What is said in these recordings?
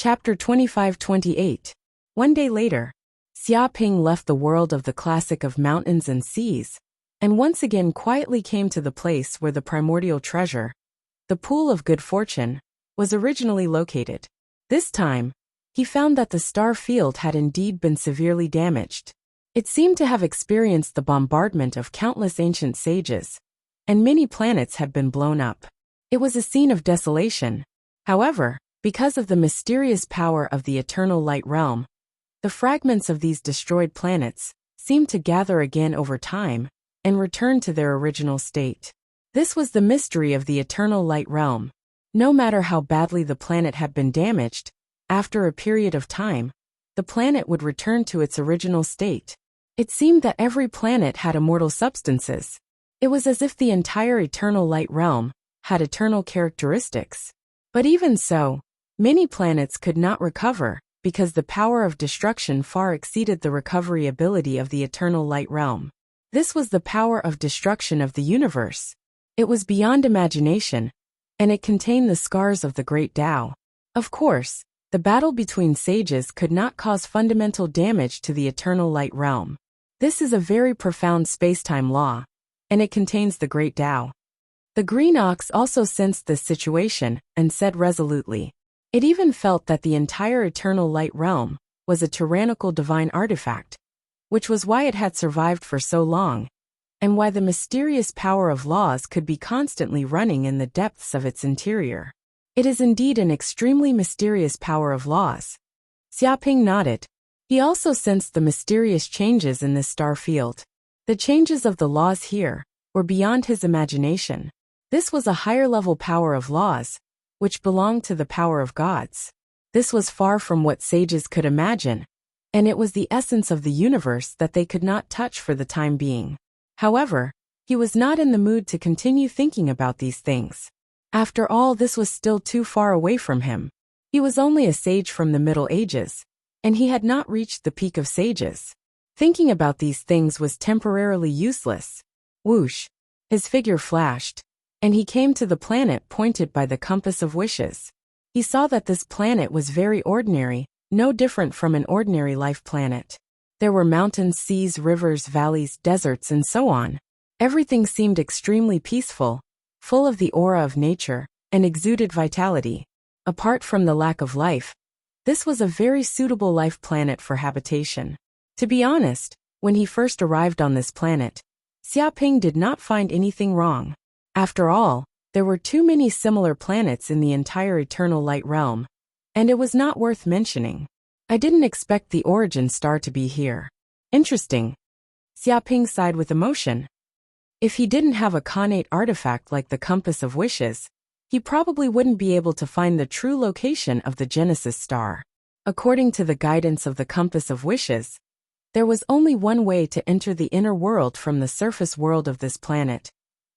Chapter 25-28. One day later, Xiaoping left the world of the classic of mountains and seas, and once again quietly came to the place where the primordial treasure, the pool of good fortune, was originally located. This time, he found that the star field had indeed been severely damaged. It seemed to have experienced the bombardment of countless ancient sages, and many planets had been blown up. It was a scene of desolation. However, because of the mysterious power of the eternal light realm, the fragments of these destroyed planets seemed to gather again over time and return to their original state. This was the mystery of the eternal light realm. No matter how badly the planet had been damaged, after a period of time, the planet would return to its original state. It seemed that every planet had immortal substances. It was as if the entire eternal light realm had eternal characteristics. But even so, many planets could not recover because the power of destruction far exceeded the recovery ability of the eternal light realm. This was the power of destruction of the universe. It was beyond imagination, and it contained the scars of the great Tao. Of course, the battle between sages could not cause fundamental damage to the eternal light realm. This is a very profound space-time law, and it contains the great Tao. The green ox also sensed this situation and said resolutely. It even felt that the entire eternal light realm was a tyrannical divine artifact, which was why it had survived for so long, and why the mysterious power of laws could be constantly running in the depths of its interior. It is indeed an extremely mysterious power of laws. Xiaoping nodded. He also sensed the mysterious changes in this star field. The changes of the laws here were beyond his imagination. This was a higher-level power of laws, which belonged to the power of gods. This was far from what sages could imagine, and it was the essence of the universe that they could not touch for the time being. However, he was not in the mood to continue thinking about these things. After all, this was still too far away from him. He was only a sage from the Middle Ages, and he had not reached the peak of sages. Thinking about these things was temporarily useless. Whoosh! His figure flashed, and he came to the planet pointed by the compass of wishes. He saw that this planet was very ordinary, no different from an ordinary life planet. There were mountains, seas, rivers, valleys, deserts, and so on. Everything seemed extremely peaceful, full of the aura of nature, and exuded vitality. Apart from the lack of life, this was a very suitable life planet for habitation. To be honest, when he first arrived on this planet, Xiaoping did not find anything wrong. After all, there were too many similar planets in the entire eternal light realm, and it was not worth mentioning. I didn't expect the origin star to be here. Interesting. Xiaoping sighed with emotion. If he didn't have a connate artifact like the compass of wishes, he probably wouldn't be able to find the true location of the Genesis star. According to the guidance of the compass of wishes, there was only one way to enter the inner world from the surface world of this planet,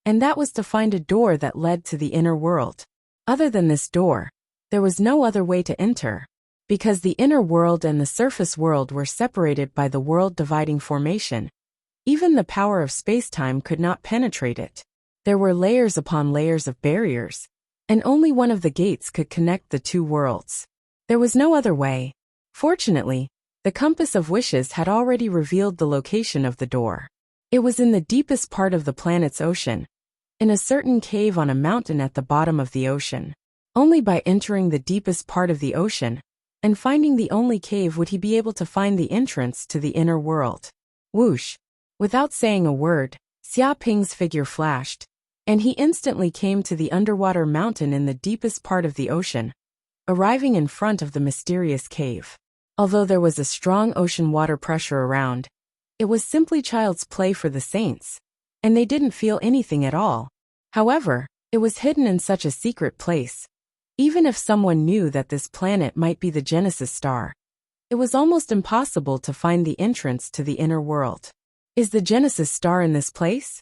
and that was to find a door that led to the inner world. Other than this door, there was no other way to enter, because the inner world and the surface world were separated by the world-dividing formation. Even the power of space-time could not penetrate it. There were layers upon layers of barriers, and only one of the gates could connect the two worlds. There was no other way. Fortunately, the compass of wishes had already revealed the location of the door. It was in the deepest part of the planet's ocean, in a certain cave on a mountain at the bottom of the ocean. Only by entering the deepest part of the ocean and finding the only cave would he be able to find the entrance to the inner world. Whoosh! Without saying a word, Xiaoping's figure flashed, and he instantly came to the underwater mountain in the deepest part of the ocean, arriving in front of the mysterious cave. Although there was a strong ocean water pressure around, it was simply child's play for the saints, and they didn't feel anything at all. However, it was hidden in such a secret place. Even if someone knew that this planet might be the Genesis star, it was almost impossible to find the entrance to the inner world. Is the Genesis star in this place?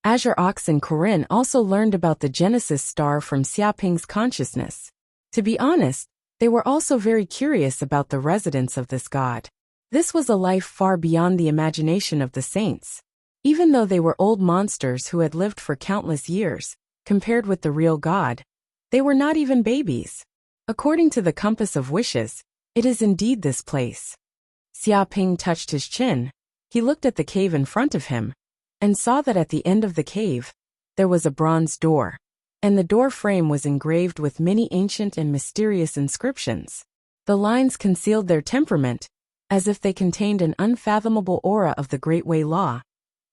Azure Ox and Corinne also learned about the Genesis star from Xiaoping's consciousness. To be honest, they were also very curious about the residence of this god. This was a life far beyond the imagination of the saints. Even though they were old monsters who had lived for countless years, compared with the real god, they were not even babies. According to the compass of wishes, it is indeed this place. Xiaoping touched his chin. He looked at the cave in front of him and saw that at the end of the cave, there was a bronze door, and the door frame was engraved with many ancient and mysterious inscriptions. The lines concealed their temperament, as if they contained an unfathomable aura of the Great Way Law,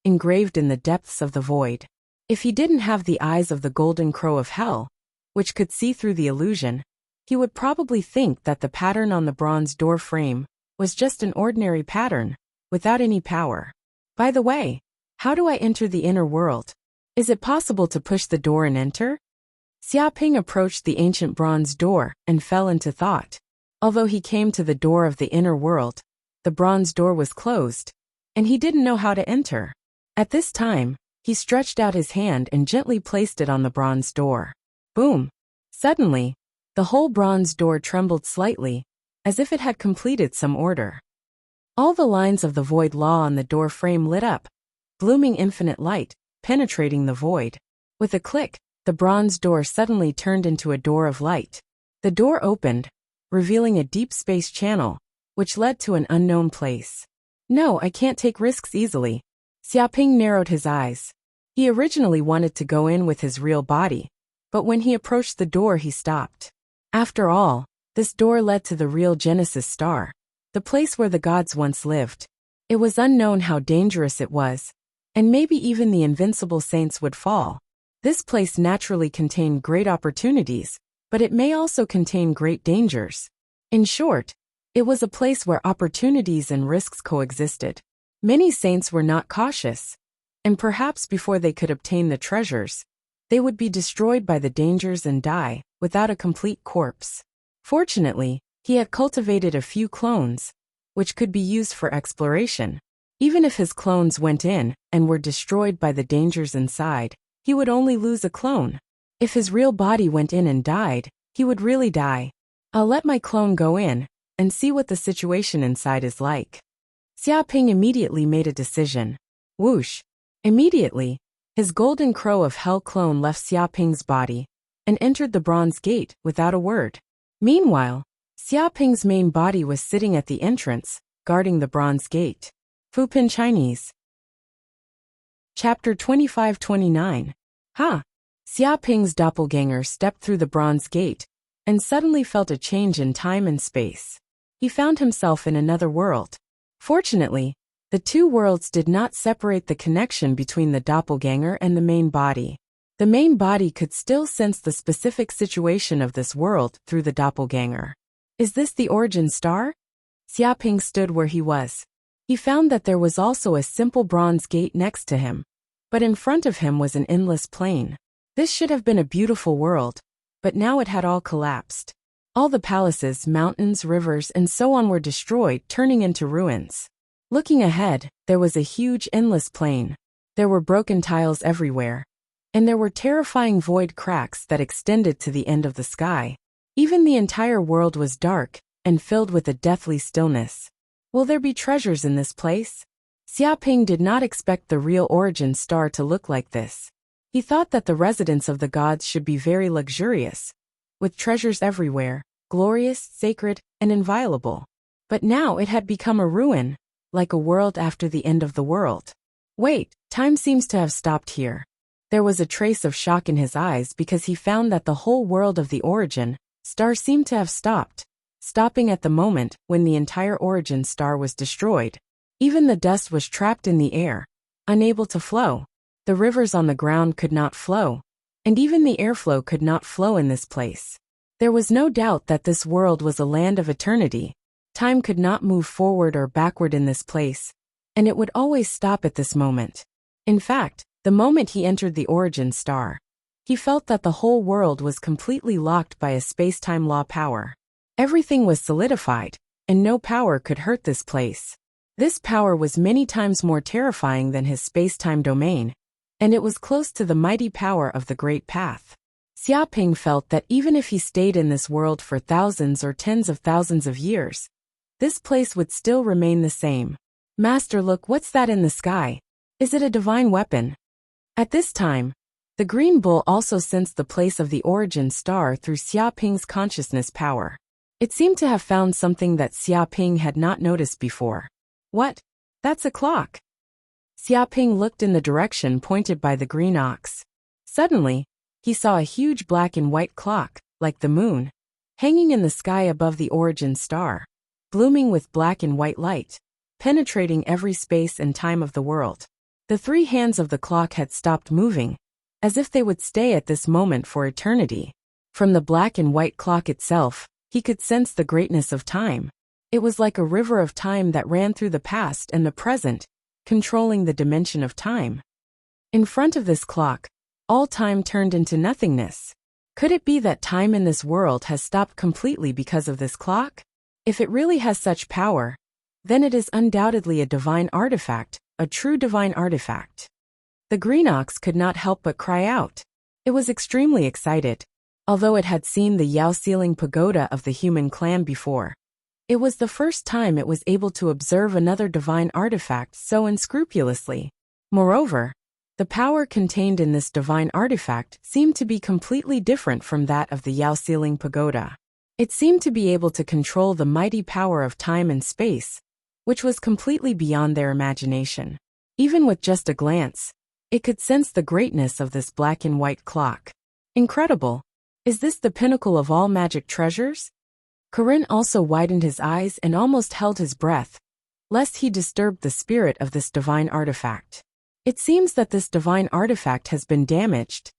engraved in the depths of the void. If he didn't have the eyes of the golden crow of hell, which could see through the illusion, he would probably think that the pattern on the bronze door frame was just an ordinary pattern, without any power. By the way, how do I enter the inner world? Is it possible to push the door and enter? Xiaoping approached the ancient bronze door and fell into thought. Although he came to the door of the inner world, the bronze door was closed, and he didn't know how to enter. At this time, he stretched out his hand and gently placed it on the bronze door. Boom! Suddenly, the whole bronze door trembled slightly, as if it had completed some order. All the lines of the void law on the door frame lit up, blooming infinite light, penetrating the void. With a click, the bronze door suddenly turned into a door of light. The door opened, revealing a deep space channel, which led to an unknown place. No, I can't take risks easily. Xiaoping narrowed his eyes. He originally wanted to go in with his real body, but when he approached the door he stopped. After all, this door led to the real Genesis star, the place where the gods once lived. It was unknown how dangerous it was, and maybe even the invincible saints would fall. This place naturally contained great opportunities, but it may also contain great dangers. In short, it was a place where opportunities and risks coexisted. Many saints were not cautious, and perhaps before they could obtain the treasures, they would be destroyed by the dangers and die, without a complete corpse. Fortunately, he had cultivated a few clones, which could be used for exploration. Even if his clones went in and were destroyed by the dangers inside, he would only lose a clone. If his real body went in and died, he would really die. I'll let my clone go in and see what the situation inside is like. Xiaoping immediately made a decision. Whoosh! Immediately, his golden crow of hell clone left Xiaoping's body and entered the bronze gate without a word. Meanwhile, Xiaoping's main body was sitting at the entrance, guarding the bronze gate. Fupin Chinese. Chapter 25-29. Xiaoping's doppelganger stepped through the bronze gate and suddenly felt a change in time and space. He found himself in another world. Fortunately, the two worlds did not separate the connection between the doppelganger and the main body. The main body could still sense the specific situation of this world through the doppelganger. Is this the origin star? Xiaoping stood where he was. He found that there was also a simple bronze gate next to him, but in front of him was an endless plain. This should have been a beautiful world, but now it had all collapsed. All the palaces, mountains, rivers, and so on were destroyed, turning into ruins. Looking ahead, there was a huge endless plain. There were broken tiles everywhere, and there were terrifying void cracks that extended to the end of the sky. Even the entire world was dark and filled with a deathly stillness. Will there be treasures in this place? Xiaoping did not expect the real origin star to look like this. He thought that the residence of the gods should be very luxurious, with treasures everywhere, glorious, sacred, and inviolable. But now it had become a ruin, like a world after the end of the world. Wait, time seems to have stopped here. There was a trace of shock in his eyes because he found that the whole world of the origin star seemed to have stopped, stopping at the moment when the entire origin star was destroyed. Even the dust was trapped in the air, unable to flow. The rivers on the ground could not flow, and even the airflow could not flow in this place. There was no doubt that this world was a land of eternity. Time could not move forward or backward in this place, and it would always stop at this moment. In fact, the moment he entered the origin star, he felt that the whole world was completely locked by a space-time law power. Everything was solidified, and no power could hurt this place. This power was many times more terrifying than his space-time domain, and it was close to the mighty power of the Great Path. Xiaoping felt that even if he stayed in this world for thousands or tens of thousands of years, this place would still remain the same. Master, look, what's that in the sky? Is it a divine weapon? At this time, The green bull also sensed the place of the origin star through Xiaoping's consciousness power. It seemed to have found something that Xiaoping had not noticed before. What? That's a clock. Xiaoping looked in the direction pointed by the green ox. Suddenly, he saw a huge black and white clock, like the moon, hanging in the sky above the origin star, blooming with black and white light, penetrating every space and time of the world. The three hands of the clock had stopped moving, as if they would stay at this moment for eternity. From the black and white clock itself, he could sense the greatness of time. It was like a river of time that ran through the past and the present, controlling the dimension of time. In front of this clock, all time turned into nothingness. Could it be that time in this world has stopped completely because of this clock? If it really has such power, then it is undoubtedly a divine artifact, a true divine artifact. The green ox could not help but cry out. It was extremely excited. Although it had seen the Yao Ceiling Pagoda of the human clan before, it was the first time it was able to observe another divine artifact so unscrupulously. Moreover, the power contained in this divine artifact seemed to be completely different from that of the Yao Ceiling Pagoda. It seemed to be able to control the mighty power of time and space, which was completely beyond their imagination. Even with just a glance, it could sense the greatness of this black and white clock. Incredible! Is this the pinnacle of all magic treasures? Corinne also widened his eyes and almost held his breath, lest he disturbed the spirit of this divine artifact. It seems that this divine artifact has been damaged.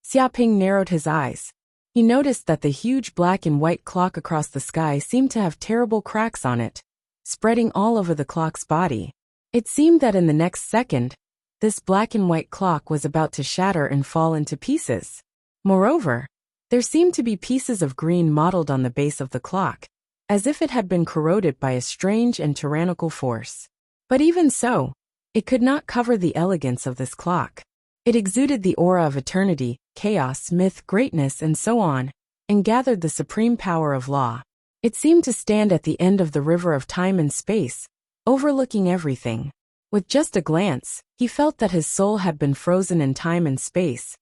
Xiaoping narrowed his eyes. He noticed that the huge black and white clock across the sky seemed to have terrible cracks on it, spreading all over the clock's body. It seemed that in the next second, this black and white clock was about to shatter and fall into pieces. Moreover, there seemed to be pieces of green mottled on the base of the clock, as if it had been corroded by a strange and tyrannical force. But even so, it could not cover the elegance of this clock. It exuded the aura of eternity, chaos, myth, greatness, and so on, and gathered the supreme power of law. It seemed to stand at the end of the river of time and space, overlooking everything. With just a glance, he felt that his soul had been frozen in time and space,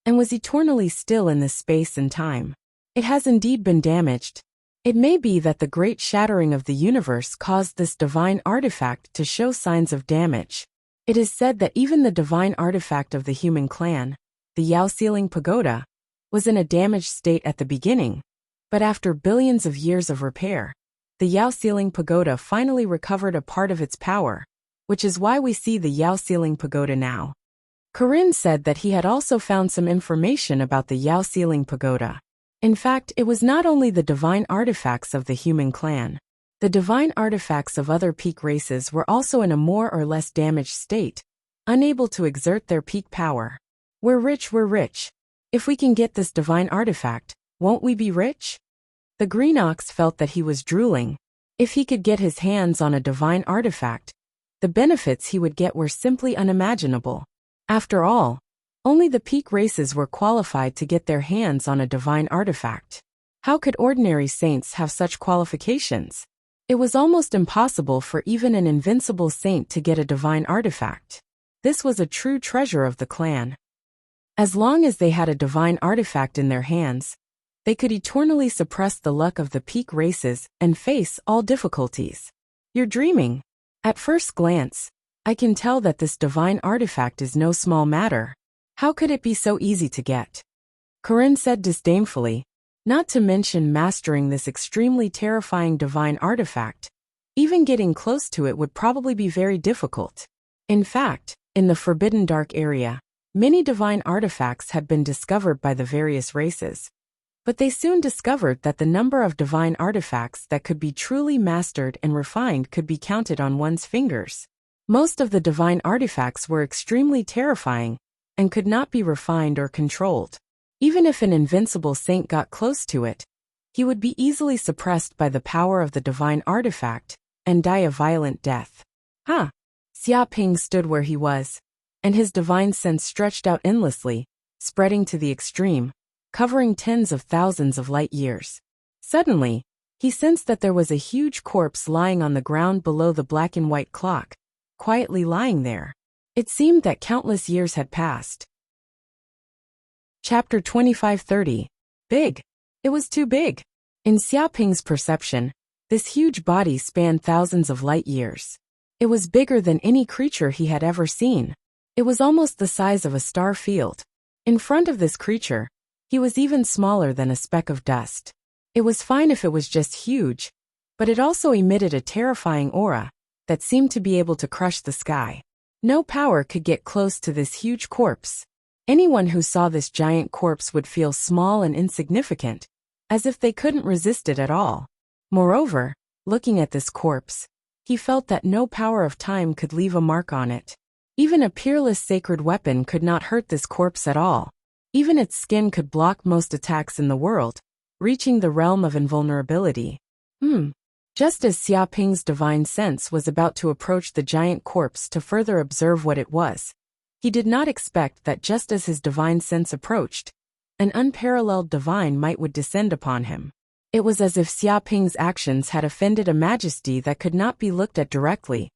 and was eternally still in this space and time. It has indeed been damaged. It may be that the great shattering of the universe caused this divine artifact to show signs of damage. It is said that even the divine artifact of the human clan, the Yao Ceiling Pagoda, was in a damaged state at the beginning, but after billions of years of repair, the Yao Ceiling Pagoda finally recovered a part of its power, which is why we see the Yao Ceiling Pagoda now. Corinne said that he had also found some information about the Yao Ceiling Pagoda. In fact, it was not only the divine artifacts of the human clan. The divine artifacts of other peak races were also in a more or less damaged state, unable to exert their peak power. We're rich. If we can get this divine artifact, won't we be rich? The green ox felt that he was drooling. If he could get his hands on a divine artifact, the benefits he would get were simply unimaginable. After all, only the peak races were qualified to get their hands on a divine artifact. How could ordinary saints have such qualifications? It was almost impossible for even an invincible saint to get a divine artifact. This was a true treasure of the clan. As long as they had a divine artifact in their hands, they could eternally suppress the luck of the peak races and face all difficulties. You're dreaming. At first glance, I can tell that this divine artifact is no small matter. How could it be so easy to get? Corinne said disdainfully, not to mention mastering this extremely terrifying divine artifact. Even getting close to it would probably be very difficult. In fact, in the Forbidden Dark area, many divine artifacts had been discovered by the various races. But they soon discovered that the number of divine artifacts that could be truly mastered and refined could be counted on one's fingers. Most of the divine artifacts were extremely terrifying and could not be refined or controlled. Even if an invincible saint got close to it, he would be easily suppressed by the power of the divine artifact and die a violent death. Xiaoping stood where he was, and his divine sense stretched out endlessly, spreading to the extreme, covering tens of thousands of light years. Suddenly, he sensed that there was a huge corpse lying on the ground below the black and white clock, quietly lying there. It seemed that countless years had passed. Chapter 2530. Big. It was too big. In Xiaoping's perception, this huge body spanned thousands of light years. It was bigger than any creature he had ever seen. It was almost the size of a star field. In front of this creature, he was even smaller than a speck of dust. It was fine if it was just huge, but it also emitted a terrifying aura that seemed to be able to crush the sky. No power could get close to this huge corpse. Anyone who saw this giant corpse would feel small and insignificant, as if they couldn't resist it at all. Moreover, looking at this corpse, he felt that no power of time could leave a mark on it. Even a peerless sacred weapon could not hurt this corpse at all. Even its skin could block most attacks in the world, reaching the realm of invulnerability. Just as Xiaoping's divine sense was about to approach the giant corpse to further observe what it was, he did not expect that just as his divine sense approached, an unparalleled divine might would descend upon him. It was as if Xiaoping's actions had offended a majesty that could not be looked at directly,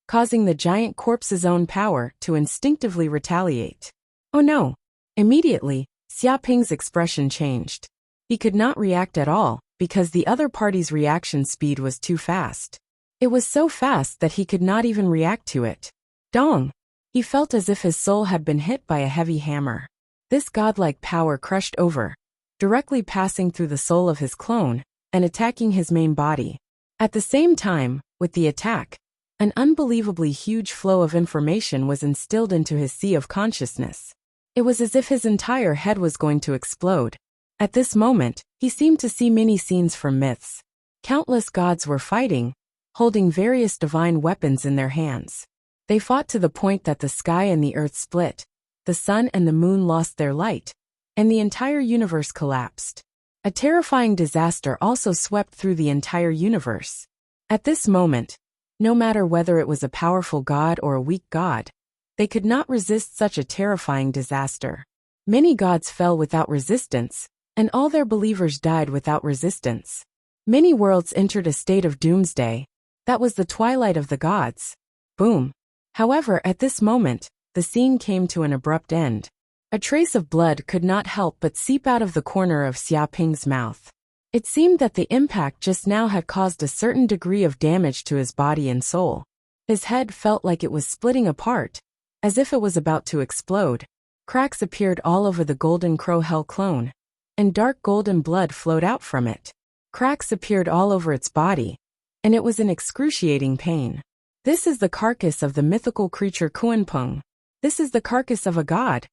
causing the giant corpse's own power to instinctively retaliate. Oh no! Immediately, Xiaoping's expression changed. He could not react at all, because the other party's reaction speed was too fast. It was so fast that he could not even react to it. Dong! He felt as if his soul had been hit by a heavy hammer. This godlike power crushed over, directly passing through the soul of his clone, and attacking his main body. At the same time, with the attack, an unbelievably huge flow of information was instilled into his sea of consciousness. It was as if his entire head was going to explode. At this moment, he seemed to see many scenes from myths. Countless gods were fighting, holding various divine weapons in their hands. They fought to the point that the sky and the earth split, the sun and the moon lost their light, and the entire universe collapsed. A terrifying disaster also swept through the entire universe. At this moment, no matter whether it was a powerful god or a weak god, they could not resist such a terrifying disaster. Many gods fell without resistance, and all their believers died without resistance. Many worlds entered a state of doomsday. That was the twilight of the gods. Boom. However, at this moment, the scene came to an abrupt end. A trace of blood could not help but seep out of the corner of Xiaoping's mouth. It seemed that the impact just now had caused a certain degree of damage to his body and soul. His head felt like it was splitting apart, as if it was about to explode. Cracks appeared all over the golden crow hell clone, and dark golden blood flowed out from it. Cracks appeared all over its body, and it was in excruciating pain. This is the carcass of the mythical creature Kuanpeng. This is the carcass of a god.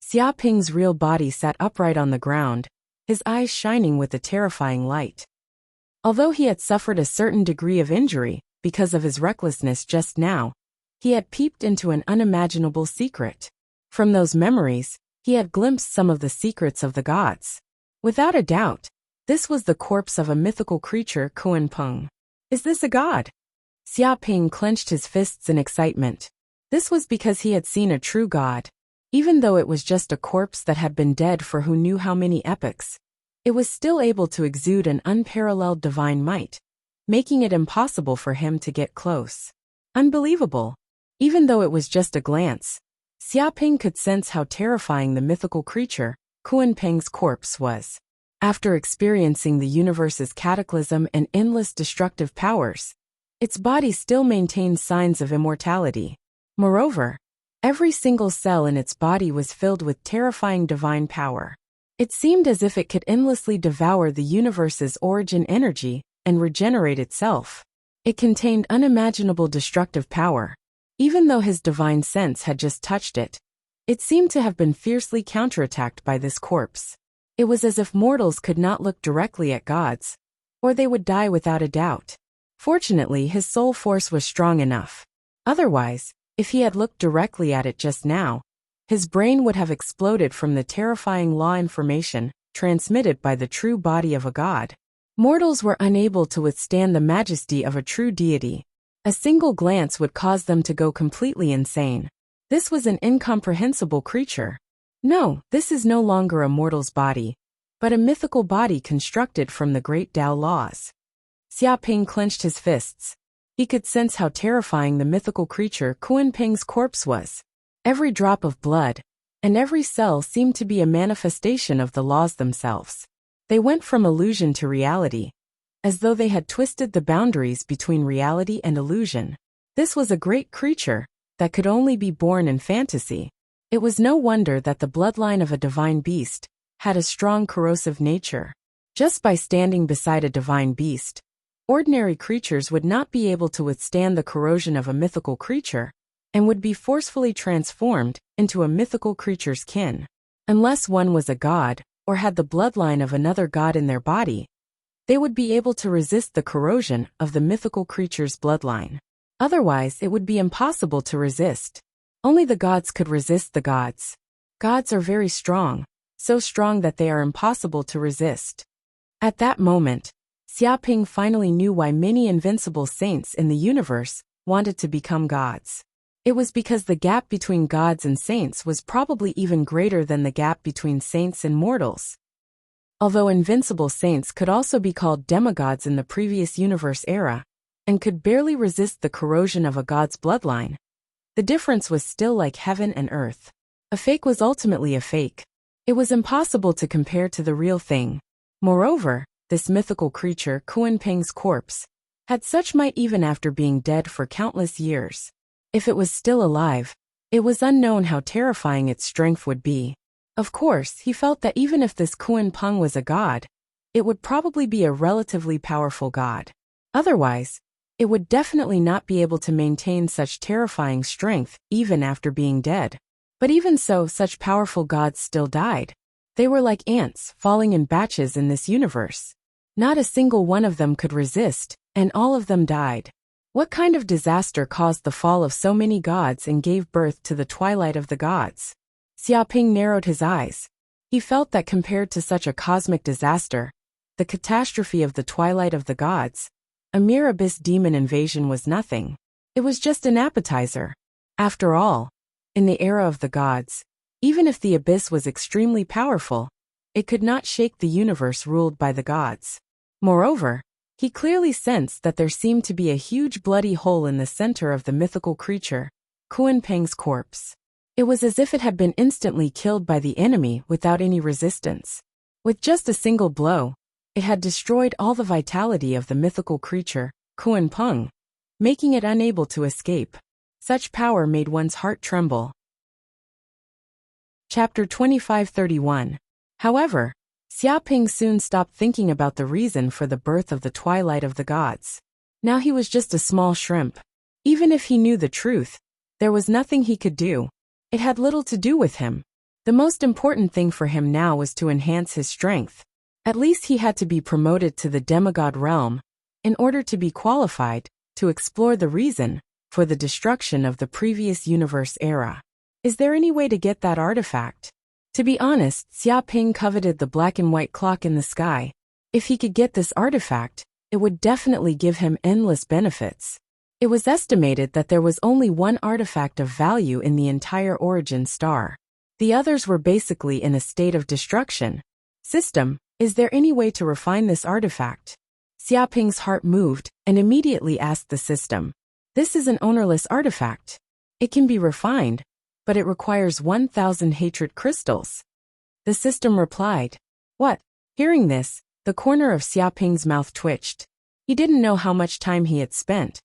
Xiaoping's real body sat upright on the ground, his eyes shining with a terrifying light. Although he had suffered a certain degree of injury because of his recklessness just now, he had peeped into an unimaginable secret. From those memories, he had glimpsed some of the secrets of the gods. Without a doubt, this was the corpse of a mythical creature Kuanpeng. Is this a god? Xiaoping clenched his fists in excitement. This was because he had seen a true god. Even though it was just a corpse that had been dead for who knew how many epochs, it was still able to exude an unparalleled divine might, making it impossible for him to get close. Unbelievable. Even though it was just a glance, Xiaoping could sense how terrifying the mythical creature, Kuanpeng's corpse, was. After experiencing the universe's cataclysm and endless destructive powers, its body still maintained signs of immortality. Moreover, every single cell in its body was filled with terrifying divine power. It seemed as if it could endlessly devour the universe's origin energy and regenerate itself. It contained unimaginable destructive power. Even though his divine sense had just touched it, it seemed to have been fiercely counterattacked by this corpse. It was as if mortals could not look directly at gods, or they would die without a doubt. Fortunately, his soul force was strong enough. Otherwise, if he had looked directly at it just now, his brain would have exploded from the terrifying law information transmitted by the true body of a god. Mortals were unable to withstand the majesty of a true deity. A single glance would cause them to go completely insane. This was an incomprehensible creature. No, this is no longer a mortal's body, but a mythical body constructed from the great Tao laws. Xiaoping clenched his fists. He could sense how terrifying the mythical creature Kuanpeng's corpse was. Every drop of blood, and every cell seemed to be a manifestation of the laws themselves. They went from illusion to reality, as though they had twisted the boundaries between reality and illusion. This was a great creature that could only be born in fantasy. It was no wonder that the bloodline of a divine beast had a strong corrosive nature. Just by standing beside a divine beast, ordinary creatures would not be able to withstand the corrosion of a mythical creature, and would be forcefully transformed into a mythical creature's kin. Unless one was a god, or had the bloodline of another god in their body, they would be able to resist the corrosion of the mythical creature's bloodline. Otherwise, it would be impossible to resist. Only the gods could resist the gods. Gods are very strong, so strong that they are impossible to resist. At that moment, Xiaoping finally knew why many invincible saints in the universe wanted to become gods. It was because the gap between gods and saints was probably even greater than the gap between saints and mortals. Although invincible saints could also be called demigods in the previous universe era, and could barely resist the corrosion of a god's bloodline, the difference was still like heaven and earth. A fake was ultimately a fake. It was impossible to compare to the real thing. Moreover, this mythical creature, Kunpeng's corpse, had such might even after being dead for countless years. If it was still alive, it was unknown how terrifying its strength would be. Of course, he felt that even if this Kunpeng was a god, it would probably be a relatively powerful god. Otherwise, it would definitely not be able to maintain such terrifying strength even after being dead. But even so, such powerful gods still died. They were like ants falling in batches in this universe. Not a single one of them could resist, and all of them died. What kind of disaster caused the fall of so many gods and gave birth to the twilight of the gods? Xiaoping narrowed his eyes. He felt that compared to such a cosmic disaster, the catastrophe of the twilight of the gods, a mere abyss demon invasion was nothing. It was just an appetizer. After all, in the era of the gods, even if the abyss was extremely powerful, it could not shake the universe ruled by the gods. Moreover, he clearly sensed that there seemed to be a huge bloody hole in the center of the mythical creature, Kunpeng's corpse. It was as if it had been instantly killed by the enemy without any resistance. With just a single blow, it had destroyed all the vitality of the mythical creature, Kunpeng, making it unable to escape. Such power made one's heart tremble. Chapter 2531. However, Xiaoping soon stopped thinking about the reason for the birth of the twilight of the gods. Now he was just a small shrimp. Even if he knew the truth, there was nothing he could do. It had little to do with him. The most important thing for him now was to enhance his strength. At least he had to be promoted to the demigod realm in order to be qualified to explore the reason for the destruction of the previous universe era. Is there any way to get that artifact? To be honest, Xiaoping coveted the black and white clock in the sky. If he could get this artifact, it would definitely give him endless benefits. It was estimated that there was only one artifact of value in the entire origin star. The others were basically in a state of destruction. System, is there any way to refine this artifact? Xiaoping's heart moved and immediately asked the system. This is an ownerless artifact. It can be refined, but it requires 1,000 hatred crystals. The system replied. What? Hearing this, the corner of Xiaoping's mouth twitched. He didn't know how much time he had spent,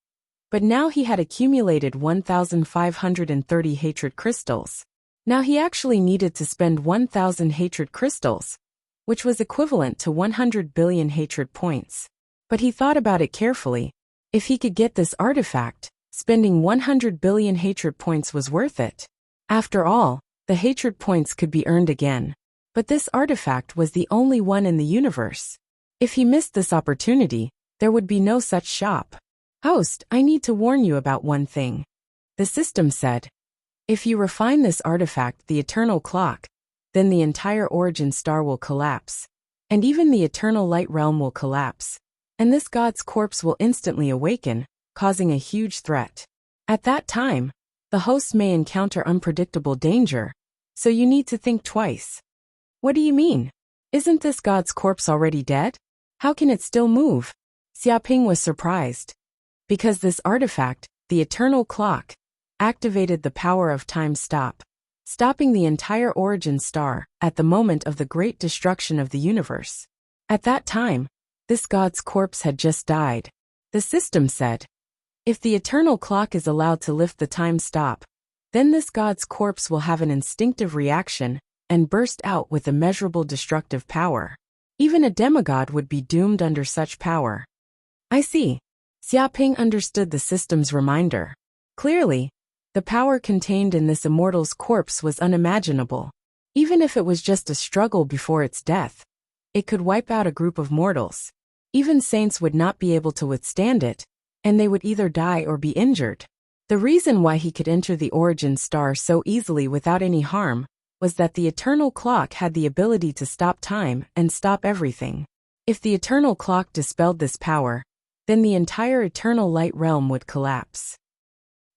but now he had accumulated 1,530 hatred crystals. Now he actually needed to spend 1,000 hatred crystals, which was equivalent to 100 billion hatred points. But he thought about it carefully. If he could get this artifact, spending 100 billion hatred points was worth it. After all, the hatred points could be earned again. But this artifact was the only one in the universe. If he missed this opportunity, there would be no such shop. Host, I need to warn you about one thing. The system said. If you refine this artifact, the eternal clock, then the entire origin star will collapse. And even the eternal light realm will collapse. And this god's corpse will instantly awaken, causing a huge threat. At that time, the host may encounter unpredictable danger, so you need to think twice. What do you mean? Isn't this god's corpse already dead? How can it still move? Xiaoping was surprised. Because this artifact, the eternal clock, activated the power of time stop. stopping the entire origin star at the moment of the great destruction of the universe. At that time, this god's corpse had just died. The system said, if the eternal clock is allowed to lift the time stop, then this god's corpse will have an instinctive reaction and burst out with immeasurable destructive power. Even a demigod would be doomed under such power. I see. Xiaoping understood the system's reminder. Clearly, the power contained in this immortal's corpse was unimaginable. Even if it was just a struggle before its death, it could wipe out a group of mortals. Even saints would not be able to withstand it, and they would either die or be injured. The reason why he could enter the origin star so easily without any harm was that the eternal clock had the ability to stop time and stop everything. If the eternal clock dispelled this power, then the entire eternal light realm would collapse.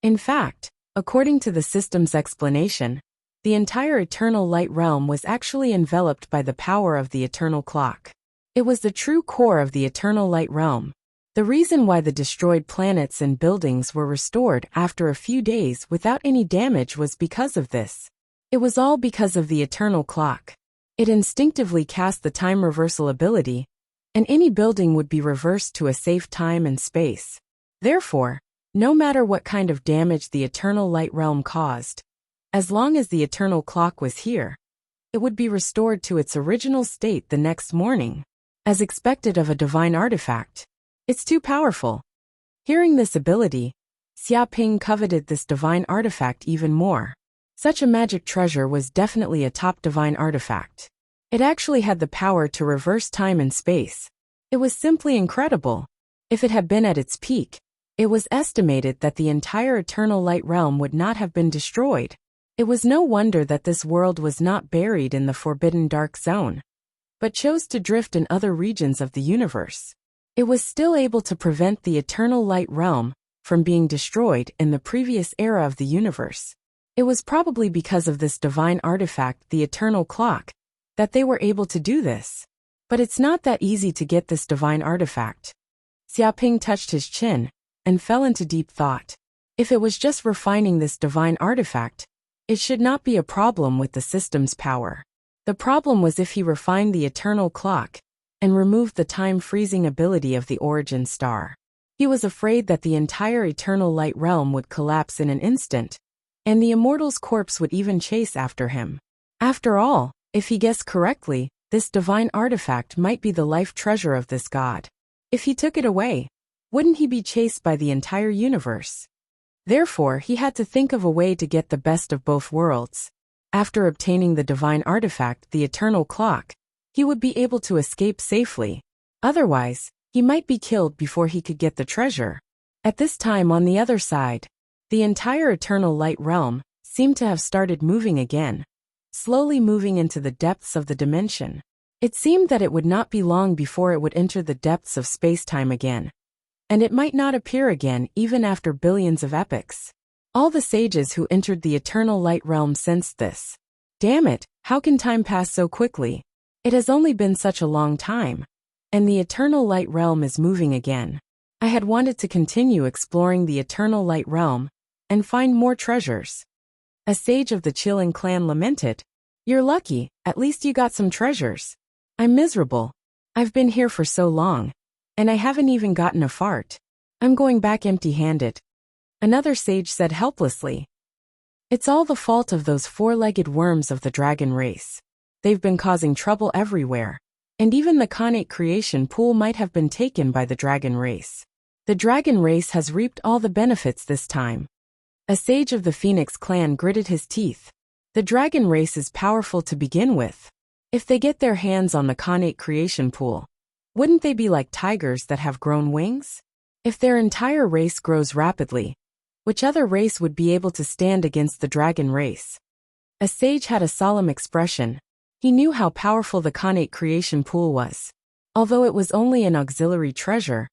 In fact, according to the system's explanation, the entire eternal light realm was actually enveloped by the power of the eternal clock. It was the true core of the eternal light realm. The reason why the destroyed planets and buildings were restored after a few days without any damage was because of this. It was all because of the eternal clock. It instinctively cast the time reversal ability, and any building would be reversed to a safe time and space. Therefore, no matter what kind of damage the eternal light realm caused, as long as the eternal clock was here, it would be restored to its original state the next morning, as expected of a divine artifact. It's too powerful. Hearing this ability, Xiaoping coveted this divine artifact even more. Such a magic treasure was definitely a top divine artifact. It actually had the power to reverse time and space. It was simply incredible. If it had been at its peak, it was estimated that the entire eternal light realm would not have been destroyed. It was no wonder that this world was not buried in the forbidden dark zone, but chose to drift in other regions of the universe. It was still able to prevent the eternal light realm from being destroyed in the previous era of the universe. It was probably because of this divine artifact, the eternal clock, that they were able to do this. But it's not that easy to get this divine artifact. Xiaoping touched his chin and fell into deep thought. If it was just refining this divine artifact, it should not be a problem with the system's power. The problem was if he refined the eternal clock and removed the time-freezing ability of the origin star. He was afraid that the entire eternal light realm would collapse in an instant, and the immortal's corpse would even chase after him. After all, if he guessed correctly, this divine artifact might be the life treasure of this god. If he took it away, wouldn't he be chased by the entire universe? Therefore, he had to think of a way to get the best of both worlds. After obtaining the divine artifact, the eternal clock, he would be able to escape safely. Otherwise, he might be killed before he could get the treasure. At this time, on the other side, the entire eternal light realm seemed to have started moving again, slowly moving into the depths of the dimension. It seemed that it would not be long before it would enter the depths of space-time again, and it might not appear again even after billions of epochs. All the sages who entered the eternal light realm sensed this. Damn it, how can time pass so quickly? It has only been such a long time, and the eternal light realm is moving again. I had wanted to continue exploring the eternal light realm and find more treasures. A sage of the Qilin clan lamented, "You're lucky, at least you got some treasures. I'm miserable. I've been here for so long, and I haven't even gotten a fart. I'm going back empty-handed." Another sage said helplessly, "It's all the fault of those four-legged worms of the dragon race. They've been causing trouble everywhere, and even the Khanate creation pool might have been taken by the dragon race. The dragon race has reaped all the benefits this time." A sage of the Phoenix clan gritted his teeth. The dragon race is powerful to begin with. If they get their hands on the Khanate creation pool, wouldn't they be like tigers that have grown wings? If their entire race grows rapidly, which other race would be able to stand against the dragon race? A sage had a solemn expression. He knew how powerful the Khanate creation pool was. Although it was only an auxiliary treasure,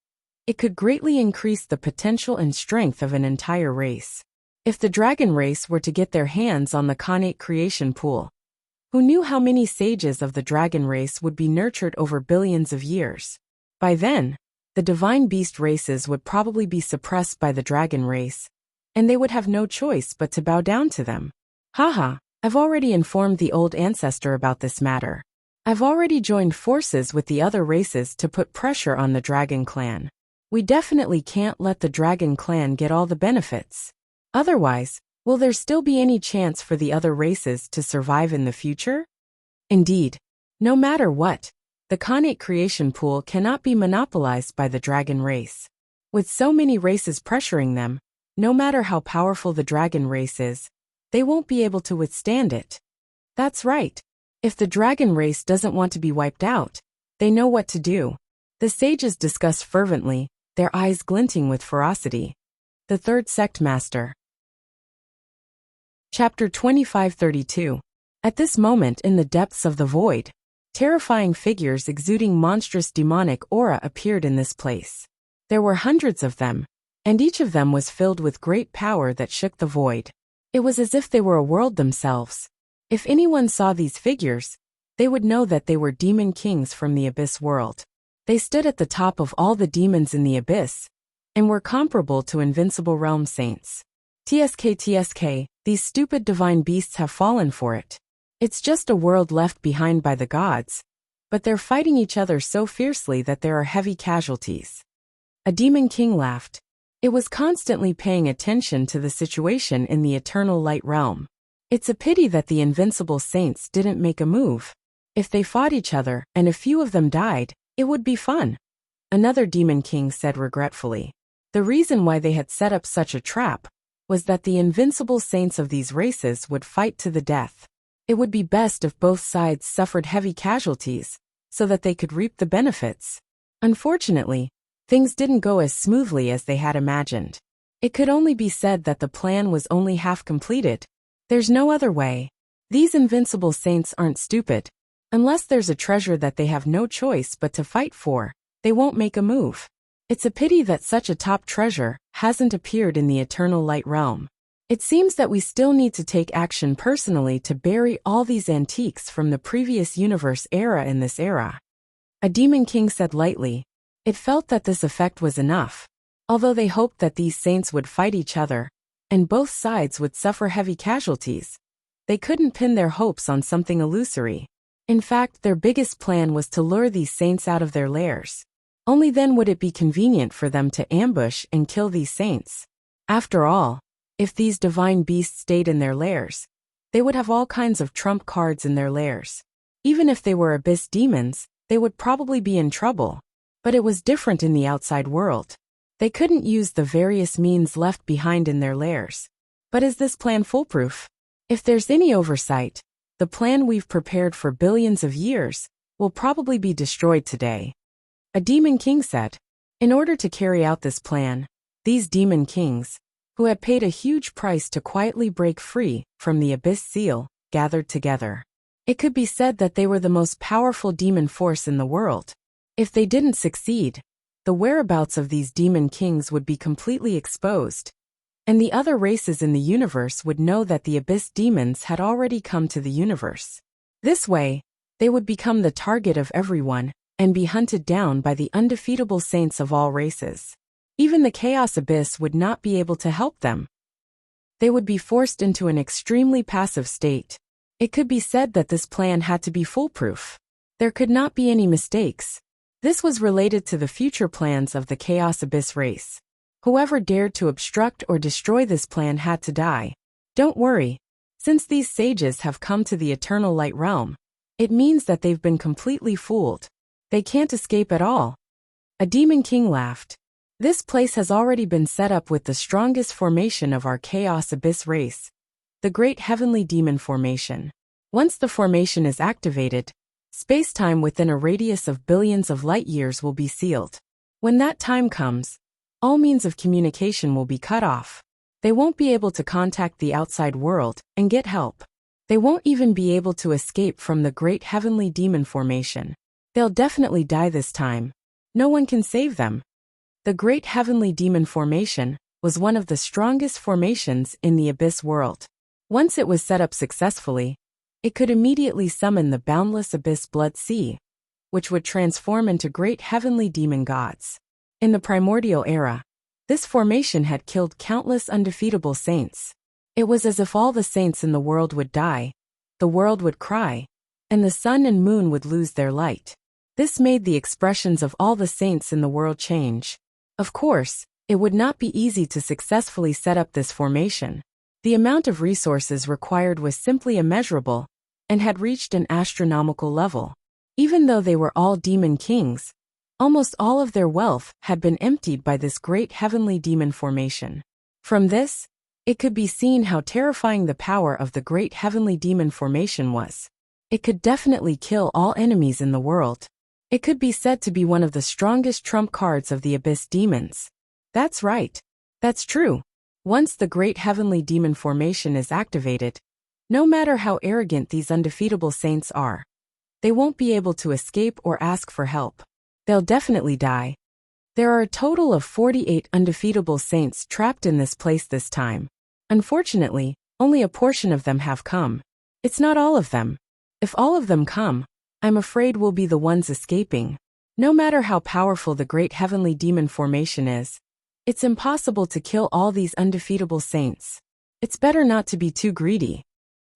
it could greatly increase the potential and strength of an entire race. If the dragon race were to get their hands on the Khanate creation pool, who knew how many sages of the dragon race would be nurtured over billions of years? By then, the divine beast races would probably be suppressed by the dragon race, and they would have no choice but to bow down to them. Haha, I've already informed the old ancestor about this matter. I've already joined forces with the other races to put pressure on the Dragon Clan. We definitely can't let the Dragon Clan get all the benefits. Otherwise, will there still be any chance for the other races to survive in the future? Indeed. No matter what, the Khanate creation pool cannot be monopolized by the dragon race. With so many races pressuring them, no matter how powerful the dragon race is, they won't be able to withstand it. That's right. If the dragon race doesn't want to be wiped out, they know what to do. The sages discussed fervently, their eyes glinting with ferocity. The Third Sect Master. Chapter 2532. At this moment in the depths of the void, terrifying figures exuding monstrous demonic aura appeared in this place. There were hundreds of them, and each of them was filled with great power that shook the void. It was as if they were a world themselves. If anyone saw these figures, they would know that they were demon kings from the abyss world. They stood at the top of all the demons in the abyss, and were comparable to invincible realm saints. TSK, these stupid divine beasts have fallen for it. It's just a world left behind by the gods, but they're fighting each other so fiercely that there are heavy casualties. A demon king laughed. It was constantly paying attention to the situation in the eternal light realm. It's a pity that the invincible saints didn't make a move. If they fought each other and a few of them died, it would be fun. Another demon king said regretfully. The reason why they had set up such a trap was that the invincible saints of these races would fight to the death. It would be best if both sides suffered heavy casualties, so that they could reap the benefits. Unfortunately, things didn't go as smoothly as they had imagined. It could only be said that the plan was only half completed. There's no other way. These invincible saints aren't stupid. Unless there's a treasure that they have no choice but to fight for, they won't make a move. It's a pity that such a top treasure hasn't appeared in the eternal light realm. It seems that we still need to take action personally to bury all these antiques from the previous universe era in this era. A demon king said lightly. It felt that this effect was enough. Although they hoped that these saints would fight each other, and both sides would suffer heavy casualties, they couldn't pin their hopes on something illusory. In fact, their biggest plan was to lure these saints out of their lairs. Only then would it be convenient for them to ambush and kill these saints. After all, if these divine beasts stayed in their lairs, they would have all kinds of trump cards in their lairs. Even if they were abyss demons, they would probably be in trouble. But it was different in the outside world. They couldn't use the various means left behind in their lairs. But is this plan foolproof? If there's any oversight, the plan we've prepared for billions of years will probably be destroyed today. A demon king said. In order to carry out this plan, these demon kings, who had paid a huge price to quietly break free from the abyss seal, gathered together. It could be said that they were the most powerful demon force in the world. If they didn't succeed, the whereabouts of these demon kings would be completely exposed, and the other races in the universe would know that the abyss demons had already come to the universe. This way, they would become the target of everyone and be hunted down by the undefeatable saints of all races. Even the Chaos Abyss would not be able to help them. They would be forced into an extremely passive state. It could be said that this plan had to be foolproof. There could not be any mistakes. This was related to the future plans of the Chaos Abyss race. Whoever dared to obstruct or destroy this plan had to die. Don't worry. Since these sages have come to the Eternal Light Realm, it means that they've been completely fooled. They can't escape at all. A demon king laughed. This place has already been set up with the strongest formation of our Chaos Abyss race, the Great Heavenly Demon Formation. Once the formation is activated, space-time within a radius of billions of light years will be sealed. When that time comes, all means of communication will be cut off. They won't be able to contact the outside world and get help. They won't even be able to escape from the Great Heavenly Demon Formation. They'll definitely die this time. No one can save them. The Great Heavenly Demon Formation was one of the strongest formations in the Abyss world. Once it was set up successfully, it could immediately summon the boundless Abyss Blood Sea, which would transform into great heavenly demon gods. In the primordial era, this formation had killed countless undefeatable saints. It was as if all the saints in the world would die, the world would cry, and the sun and moon would lose their light. This made the expressions of all the saints in the world change. Of course, it would not be easy to successfully set up this formation. The amount of resources required was simply immeasurable, and had reached an astronomical level. Even though they were all demon kings, almost all of their wealth had been emptied by this great heavenly demon formation. From this, it could be seen how terrifying the power of the great heavenly demon formation was. It could definitely kill all enemies in the world. It could be said to be one of the strongest trump cards of the abyss demons. That's right. That's true. Once the great heavenly demon formation is activated, no matter how arrogant these undefeatable saints are, they won't be able to escape or ask for help. They'll definitely die. There are a total of 48 undefeatable saints trapped in this place this time. Unfortunately, only a portion of them have come. It's not all of them. If all of them come, I'm afraid we'll be the ones escaping. No matter how powerful the great heavenly demon formation is, it's impossible to kill all these undefeatable saints. It's better not to be too greedy.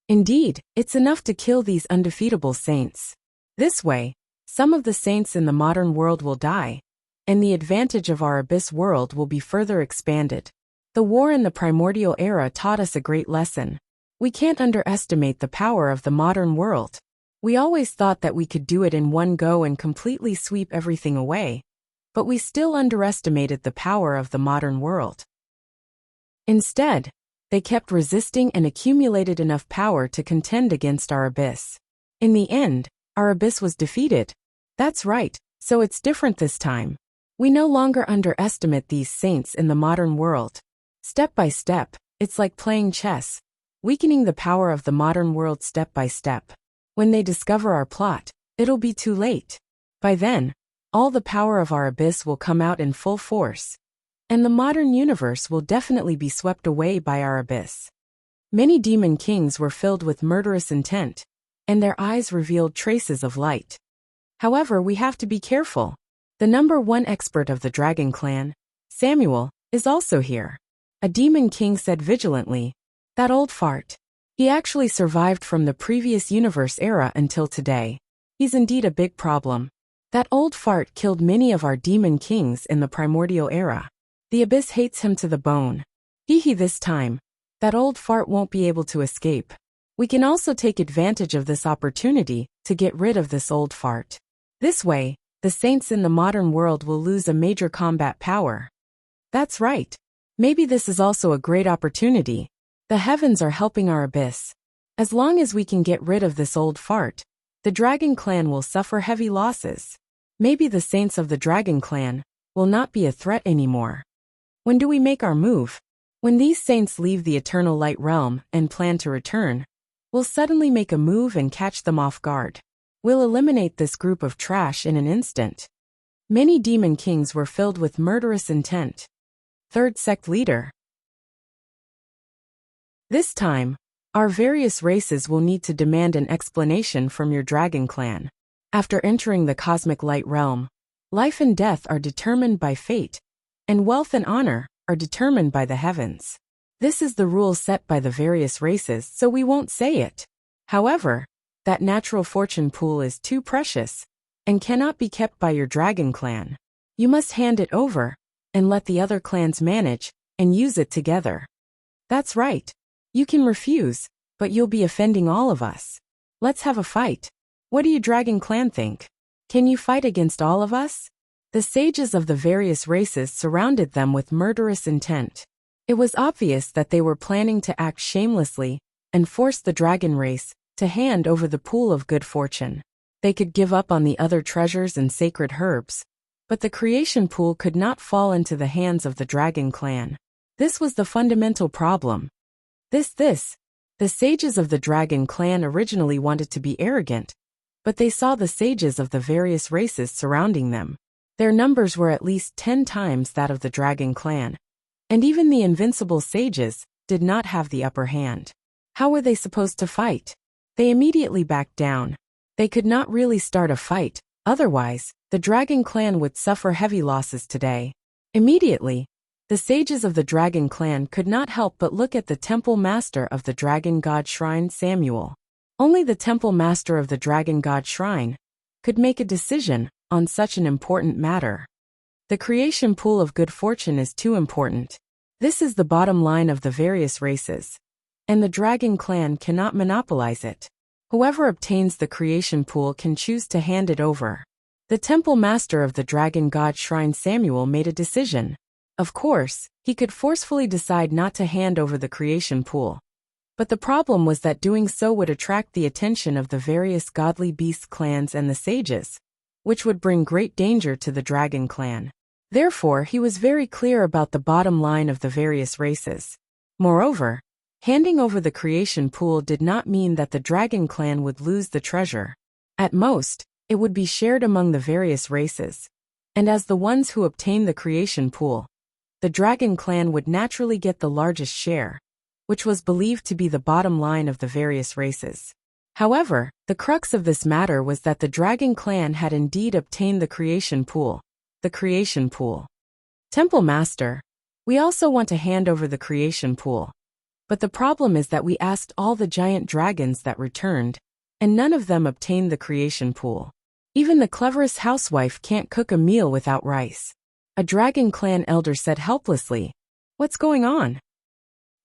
Indeed, it's enough to kill these undefeatable saints. This way, some of the saints in the modern world will die, and the advantage of our abyss world will be further expanded. The war in the primordial era taught us a great lesson. We can't underestimate the power of the modern world. We always thought that we could do it in one go and completely sweep everything away, but we still underestimated the power of the modern world. Instead, they kept resisting and accumulated enough power to contend against our abyss. In the end, our abyss was defeated. That's right, so it's different this time. We no longer underestimate these saints in the modern world. Step by step, it's like playing chess, weakening the power of the modern world step by step. When they discover our plot, it'll be too late. By then, all the power of our abyss will come out in full force, and the modern universe will definitely be swept away by our abyss. Many demon kings were filled with murderous intent, and their eyes revealed traces of light. However, we have to be careful. The #1 expert of the Dragon Clan, Samuel, is also here. A demon king said vigilantly, "That old fart. He actually survived from the previous universe era until today. He's indeed a big problem. That old fart killed many of our demon kings in the primordial era. The abyss hates him to the bone. This time, that old fart won't be able to escape. We can also take advantage of this opportunity to get rid of this old fart. This way, the saints in the modern world will lose a major combat power." That's right. Maybe this is also a great opportunity. The heavens are helping our abyss. As long as we can get rid of this old fart, the Dragon Clan will suffer heavy losses. Maybe the saints of the Dragon Clan will not be a threat anymore. When do we make our move? When these saints leave the Eternal Light Realm and plan to return, we'll suddenly make a move and catch them off guard. We'll eliminate this group of trash in an instant. Many demon kings were filled with murderous intent. Third sect leader. This time, our various races will need to demand an explanation from your Dragon Clan. After entering the Cosmic Light Realm, life and death are determined by fate, and wealth and honor are determined by the heavens. This is the rule set by the various races, so we won't say it. However, that natural fortune pool is too precious and cannot be kept by your Dragon Clan. You must hand it over and let the other clans manage and use it together. That's right. You can refuse, but you'll be offending all of us. Let's have a fight. What do you Dragon Clan think? Can you fight against all of us? The sages of the various races surrounded them with murderous intent. It was obvious that they were planning to act shamelessly and force the dragon race to hand over the pool of good fortune. They could give up on the other treasures and sacred herbs, but the creation pool could not fall into the hands of the Dragon Clan. This was the fundamental problem. The sages of the Dragon Clan originally wanted to be arrogant, but they saw the sages of the various races surrounding them. Their numbers were at least 10 times that of the Dragon Clan, and even the invincible sages did not have the upper hand. How were they supposed to fight? They immediately backed down. They could not really start a fight, otherwise, the Dragon Clan would suffer heavy losses today. Immediately, The sages of the dragon clan could not help but look at the temple master of the dragon god shrine, Samuel. Only the temple master of the dragon god shrine could make a decision on such an important matter. The creation pool of good fortune is too important. This is the bottom line of the various races, and the dragon clan cannot monopolize it. Whoever obtains the creation pool can choose to hand it over. The temple master of the dragon god shrine, Samuel, made a decision. Of course, he could forcefully decide not to hand over the creation pool. But the problem was that doing so would attract the attention of the various godly beast clans and the sages, which would bring great danger to the dragon clan. Therefore, he was very clear about the bottom line of the various races. Moreover, handing over the creation pool did not mean that the dragon clan would lose the treasure. At most, it would be shared among the various races. And as the ones who obtained the creation pool, the dragon clan would naturally get the largest share, which was believed to be the bottom line of the various races. However, the crux of this matter was that the dragon clan had indeed obtained the creation pool. The creation pool. Temple Master, we also want to hand over the creation pool. But the problem is that we asked all the giant dragons that returned, and none of them obtained the creation pool. Even the cleverest housewife can't cook a meal without rice. A dragon clan elder said helplessly. What's going on?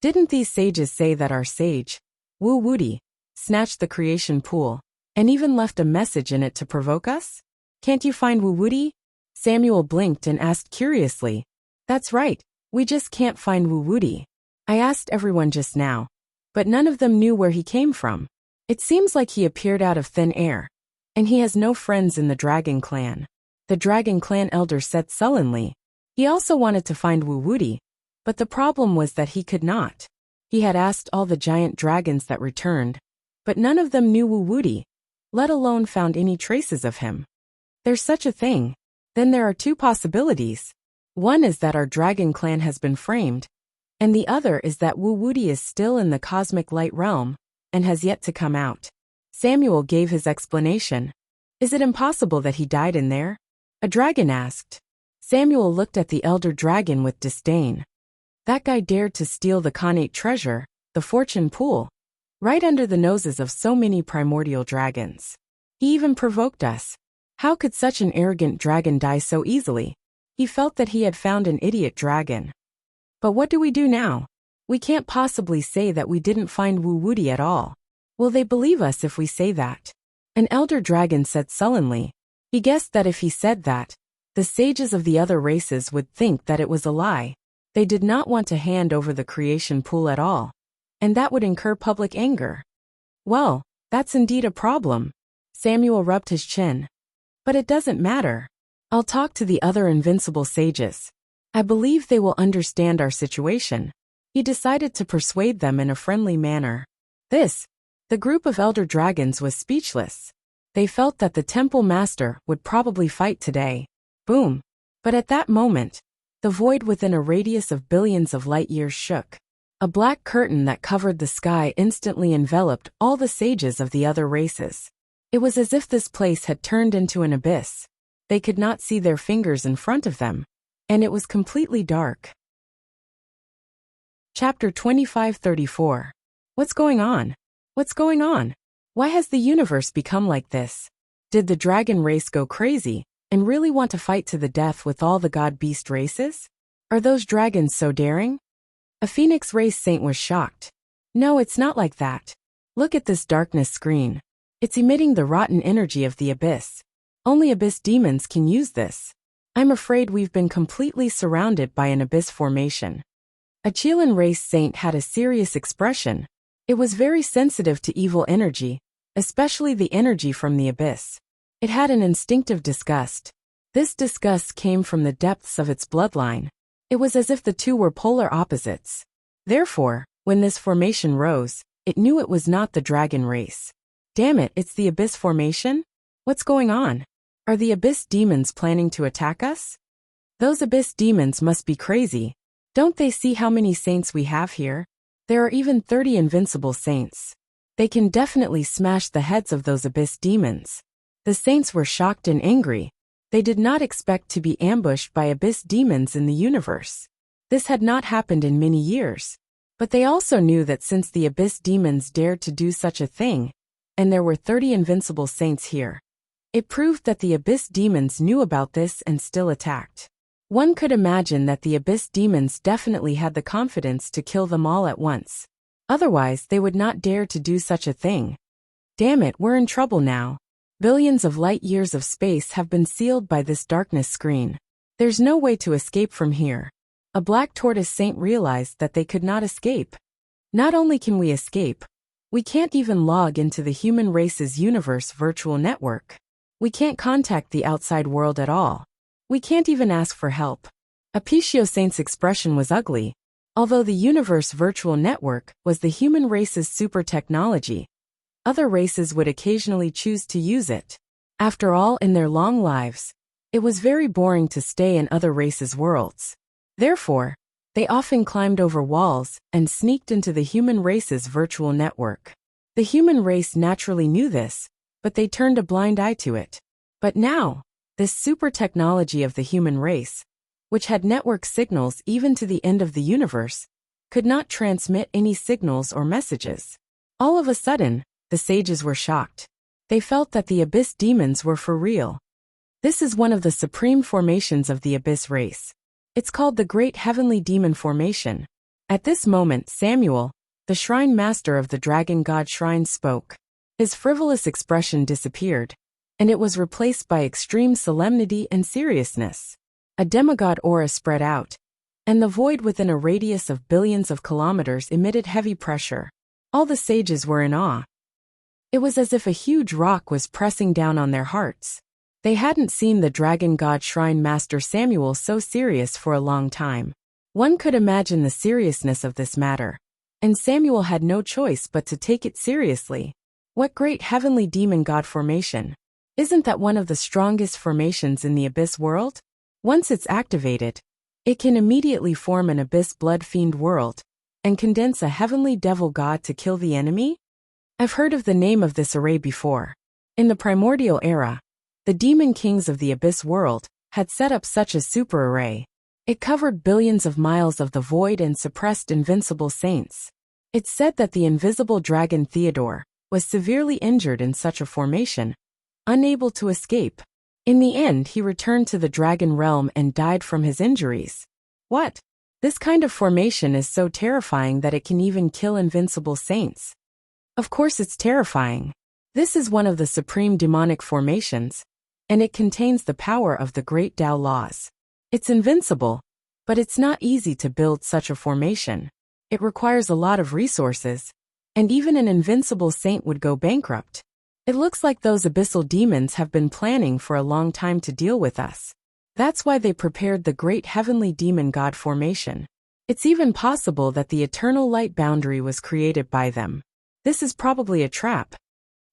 Didn't these sages say that our sage, Wu Wuti, snatched the creation pool, and even left a message in it to provoke us? Can't you find Wu Wuti? Samuel blinked and asked curiously. That's right, we just can't find Wu Wuti. I asked everyone just now, but none of them knew where he came from. It seems like he appeared out of thin air, and he has no friends in the dragon clan. The dragon clan elder said sullenly. He also wanted to find Wu Wuti, but the problem was that he could not. He had asked all the giant dragons that returned, but none of them knew Wu Wuti, let alone found any traces of him. There's such a thing. Then there are two possibilities. One is that our dragon clan has been framed, and the other is that Wu Wuti is still in the cosmic light realm and has yet to come out. Samuel gave his explanation. Is it impossible that he died in there? A dragon asked. Samuel looked at the elder dragon with disdain. That guy dared to steal the Khanate treasure, the fortune pool, right under the noses of so many primordial dragons. He even provoked us. How could such an arrogant dragon die so easily? He felt that he had found an idiot dragon. But what do we do now? We can't possibly say that we didn't find Wu Wuti at all. Will they believe us if we say that? An elder dragon said sullenly. He guessed that if he said that, the sages of the other races would think that it was a lie. They did not want to hand over the creation pool at all, and that would incur public anger. Well, that's indeed a problem. Samuel rubbed his chin. But it doesn't matter. I'll talk to the other invincible sages. I believe they will understand our situation. He decided to persuade them in a friendly manner. The group of elder dragons was speechless. They felt that the temple master would probably fight today. Boom. But at that moment, the void within a radius of billions of light years shook. A black curtain that covered the sky instantly enveloped all the sages of the other races. It was as if this place had turned into an abyss. They could not see their fingers in front of them, and it was completely dark. Chapter 2534. What's going on? What's going on? Why has the universe become like this? Did the dragon race go crazy and really want to fight to the death with all the god-beast races? Are those dragons so daring? A phoenix race saint was shocked. No, it's not like that. Look at this darkness screen. It's emitting the rotten energy of the abyss. Only abyss demons can use this. I'm afraid we've been completely surrounded by an abyss formation. A Chilean race saint had a serious expression. It was very sensitive to evil energy, especially the energy from the abyss. It had an instinctive disgust. This disgust came from the depths of its bloodline. It was as if the two were polar opposites. Therefore, when this formation rose, it knew it was not the dragon race. Damn it, it's the abyss formation? What's going on? Are the abyss demons planning to attack us? Those abyss demons must be crazy. Don't they see how many saints we have here? There are even 30 invincible saints. They can definitely smash the heads of those abyss demons. The saints were shocked and angry. They did not expect to be ambushed by abyss demons in the universe. This had not happened in many years. But they also knew that since the Abyss demons dared to do such a thing, and there were 30 invincible saints here, it proved that the Abyss demons knew about this and still attacked. One could imagine that the Abyss demons definitely had the confidence to kill them all at once. Otherwise, they would not dare to do such a thing. Damn it, we're in trouble now. Billions of light years of space have been sealed by this darkness screen. There's no way to escape from here. A black tortoise saint realized that they could not escape. Not only can we escape, we can't even log into the human race's universe virtual network. We can't contact the outside world at all. We can't even ask for help. Apiccio Saint's expression was ugly. Although the universe virtual network was the human race's super technology, other races would occasionally choose to use it. After all, in their long lives, it was very boring to stay in other races' worlds. Therefore, they often climbed over walls and sneaked into the human race's virtual network. The human race naturally knew this, but they turned a blind eye to it. But now, this super technology of the human race, which had network signals even to the end of the universe, could not transmit any signals or messages. All of a sudden, the sages were shocked. They felt that the Abyss demons were for real. This is one of the supreme formations of the Abyss race. It's called the Great Heavenly Demon Formation. At this moment, Samuel, the shrine master of the dragon god shrine, spoke. His frivolous expression disappeared, and it was replaced by extreme solemnity and seriousness. A demigod aura spread out, and the void within a radius of billions of kilometers emitted heavy pressure. All the sages were in awe. It was as if a huge rock was pressing down on their hearts. They hadn't seen the dragon god shrine master Samuel so serious for a long time. One could imagine the seriousness of this matter, and Samuel had no choice but to take it seriously. What great heavenly demon god formation! Isn't that one of the strongest formations in the Abyss world? Once it's activated, it can immediately form an Abyss blood fiend world, and condense a heavenly devil god to kill the enemy? I've heard of the name of this array before. In the primordial era, the demon kings of the Abyss world had set up such a super array. It covered billions of miles of the void and suppressed invincible saints. It's said that the invisible dragon Theodore was severely injured in such a formation, unable to escape. In the end, he returned to the dragon realm and died from his injuries. What? This kind of formation is so terrifying that it can even kill invincible saints. Of course it's terrifying. This is one of the supreme demonic formations, and it contains the power of the great Tao laws. It's invincible, but it's not easy to build such a formation. It requires a lot of resources, and even an invincible saint would go bankrupt. It looks like those abyssal demons have been planning for a long time to deal with us. That's why they prepared the great heavenly demon god formation. It's even possible that the eternal light boundary was created by them. This is probably a trap.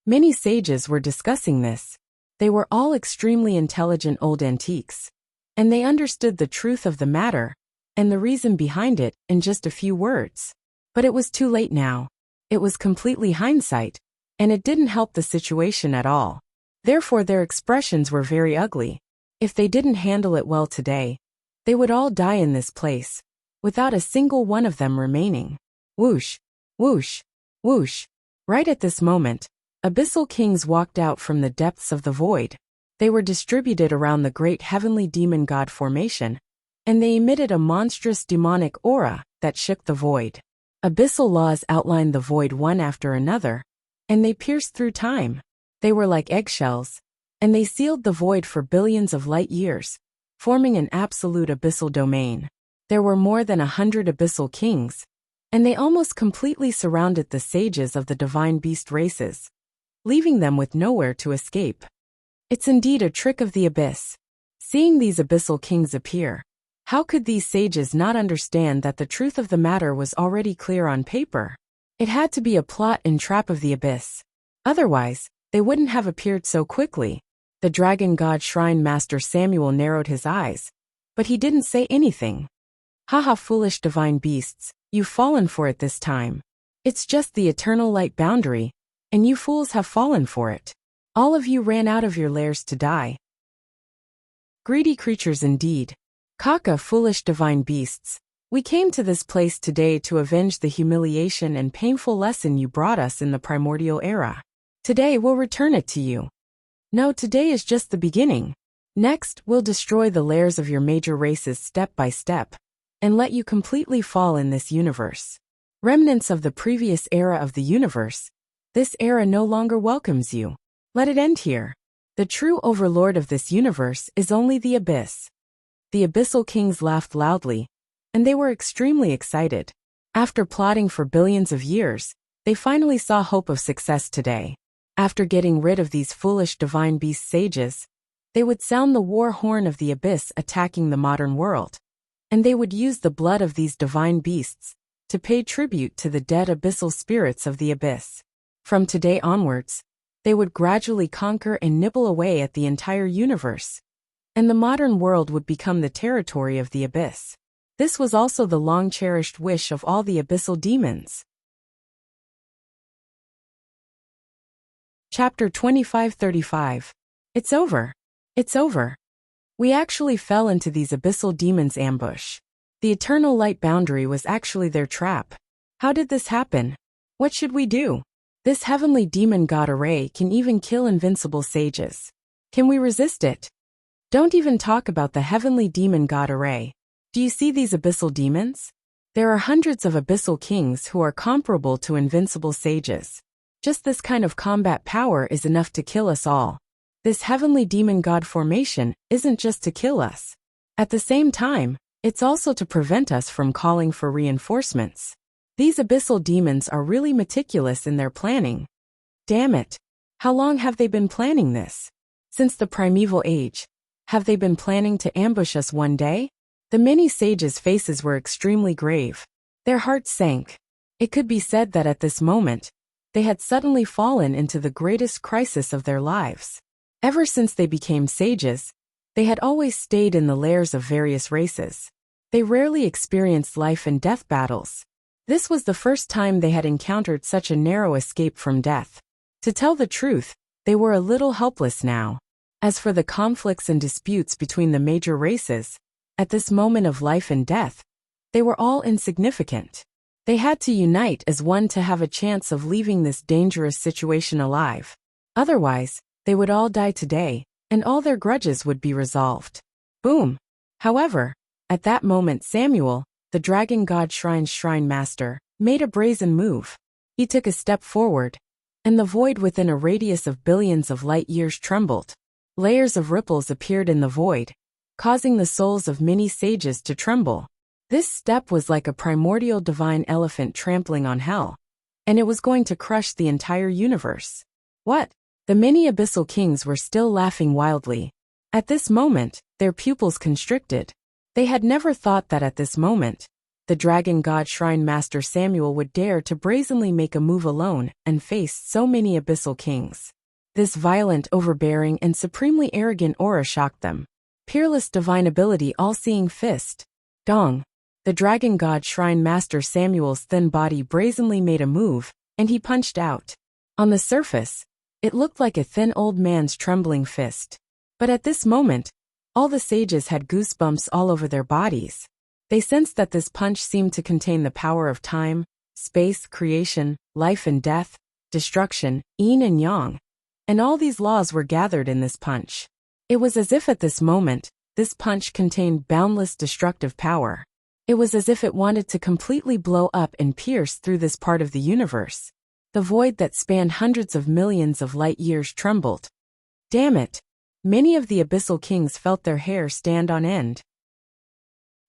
Many sages were discussing this. They were all extremely intelligent old antiques, and they understood the truth of the matter and the reason behind it in just a few words. But it was too late now. It was completely hindsight, and it didn't help the situation at all. Therefore their expressions were very ugly. If they didn't handle it well today, they would all die in this place, without a single one of them remaining. Whoosh, whoosh, whoosh. Right at this moment, abyssal kings walked out from the depths of the void. They were distributed around the great heavenly demon god formation, and they emitted a monstrous demonic aura that shook the void. Abyssal laws outlined the void one after another, and they pierced through time. They were like eggshells, and they sealed the void for billions of light years, forming an absolute abyssal domain. There were more than 100 abyssal kings, and they almost completely surrounded the sages of the divine beast races, leaving them with nowhere to escape. It's indeed a trick of the abyss. Seeing these abyssal kings appear, how could these sages not understand that the truth of the matter was already clear on paper? It had to be a plot and trap of the abyss. Otherwise, they wouldn't have appeared so quickly. The dragon god shrine master Samuel narrowed his eyes, but he didn't say anything. Haha, foolish divine beasts, you've fallen for it this time. It's just the eternal light boundary, and you fools have fallen for it. All of you ran out of your lairs to die. Greedy creatures indeed. Kaka, foolish divine beasts, We came to this place today to avenge the humiliation and painful lesson you brought us in the primordial era. Today we'll return it to you. No, today is just the beginning. Next, we'll destroy the layers of your major races step by step, and let you completely fall in this universe. Remnants of the previous era of the universe, this era no longer welcomes you. Let it end here. The true overlord of this universe is only the Abyss. The Abyssal Kings laughed loudly, and they were extremely excited. After plotting for billions of years, they finally saw hope of success today. After getting rid of these foolish divine beast sages, they would sound the war horn of the Abyss attacking the modern world. And they would use the blood of these divine beasts to pay tribute to the dead abyssal spirits of the Abyss. From today onwards, they would gradually conquer and nibble away at the entire universe, and the modern world would become the territory of the Abyss. This was also the long-cherished wish of all the abyssal demons. Chapter 2535. It's over. It's over. We actually fell into these abyssal demons' ambush. The eternal light boundary was actually their trap. How did this happen? What should we do? This heavenly demon god array can even kill invincible sages. Can we resist it? Don't even talk about the heavenly demon god array. Do you see these abyssal demons? There are hundreds of abyssal kings who are comparable to invincible sages. Just this kind of combat power is enough to kill us all. This heavenly demon god formation isn't just to kill us. At the same time, it's also to prevent us from calling for reinforcements. These abyssal demons are really meticulous in their planning. Damn it! How long have they been planning this? Since the primeval age. Have they been planning to ambush us one day? The many sages' faces were extremely grave. Their hearts sank. It could be said that at this moment, they had suddenly fallen into the greatest crisis of their lives. Ever since they became sages, they had always stayed in the lairs of various races. They rarely experienced life and death battles. This was the first time they had encountered such a narrow escape from death. To tell the truth, they were a little helpless now. As for the conflicts and disputes between the major races, at this moment of life and death, they were all insignificant. They had to unite as one to have a chance of leaving this dangerous situation alive. Otherwise, they would all die today, and all their grudges would be resolved. Boom! However, at that moment Samuel, the dragon god shrine's shrine master, made a brazen move. He took a step forward, and the void within a radius of billions of light years trembled. Layers of ripples appeared in the void, causing the souls of many sages to tremble. This step was like a primordial divine elephant trampling on hell, and it was going to crush the entire universe. What? The many abyssal kings were still laughing wildly. At this moment, their pupils constricted. They had never thought that at this moment, the dragon god shrine master Samuel would dare to brazenly make a move alone and face so many abyssal kings. This violent, overbearing, and supremely arrogant aura shocked them. Peerless divine ability, all-seeing fist. Dong. The dragon god shrine master Samuel's thin body brazenly made a move, and he punched out. On the surface, it looked like a thin old man's trembling fist. But at this moment, all the sages had goosebumps all over their bodies. They sensed that this punch seemed to contain the power of time, space, creation, life and death, destruction, yin and yang. And all these laws were gathered in this punch. It was as if at this moment, this punch contained boundless destructive power. It was as if it wanted to completely blow up and pierce through this part of the universe. The void that spanned hundreds of millions of light years trembled. Damn it! Many of the abyssal kings felt their hair stand on end.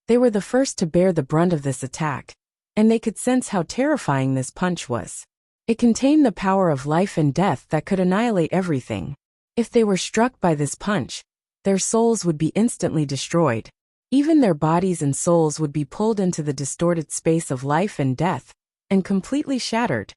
They were the first to bear the brunt of this attack, and they could sense how terrifying this punch was. It contained the power of life and death that could annihilate everything. If they were struck by this punch, their souls would be instantly destroyed. Even their bodies and souls would be pulled into the distorted space of life and death, and completely shattered,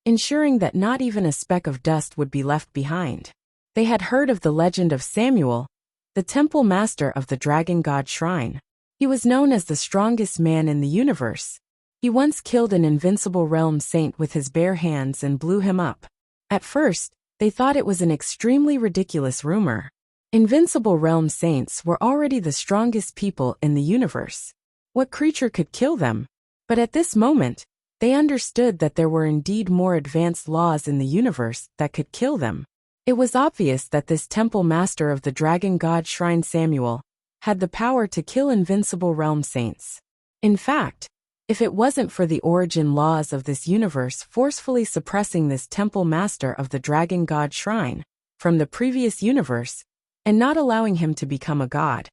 ensuring that not even a speck of dust would be left behind. They had heard of the legend of Samuel, the temple master of the dragon god shrine. He was known as the strongest man in the universe. He once killed an invincible realm saint with his bare hands and blew him up. At first, they thought it was an extremely ridiculous rumor. Invincible realm saints were already the strongest people in the universe. What creature could kill them? But at this moment, they understood that there were indeed more advanced laws in the universe that could kill them. It was obvious that this temple master of the dragon god shrine Samuel had the power to kill invincible realm saints. In fact, if it wasn't for the origin laws of this universe forcefully suppressing this temple master of the dragon god shrine from the previous universe and not allowing him to become a god,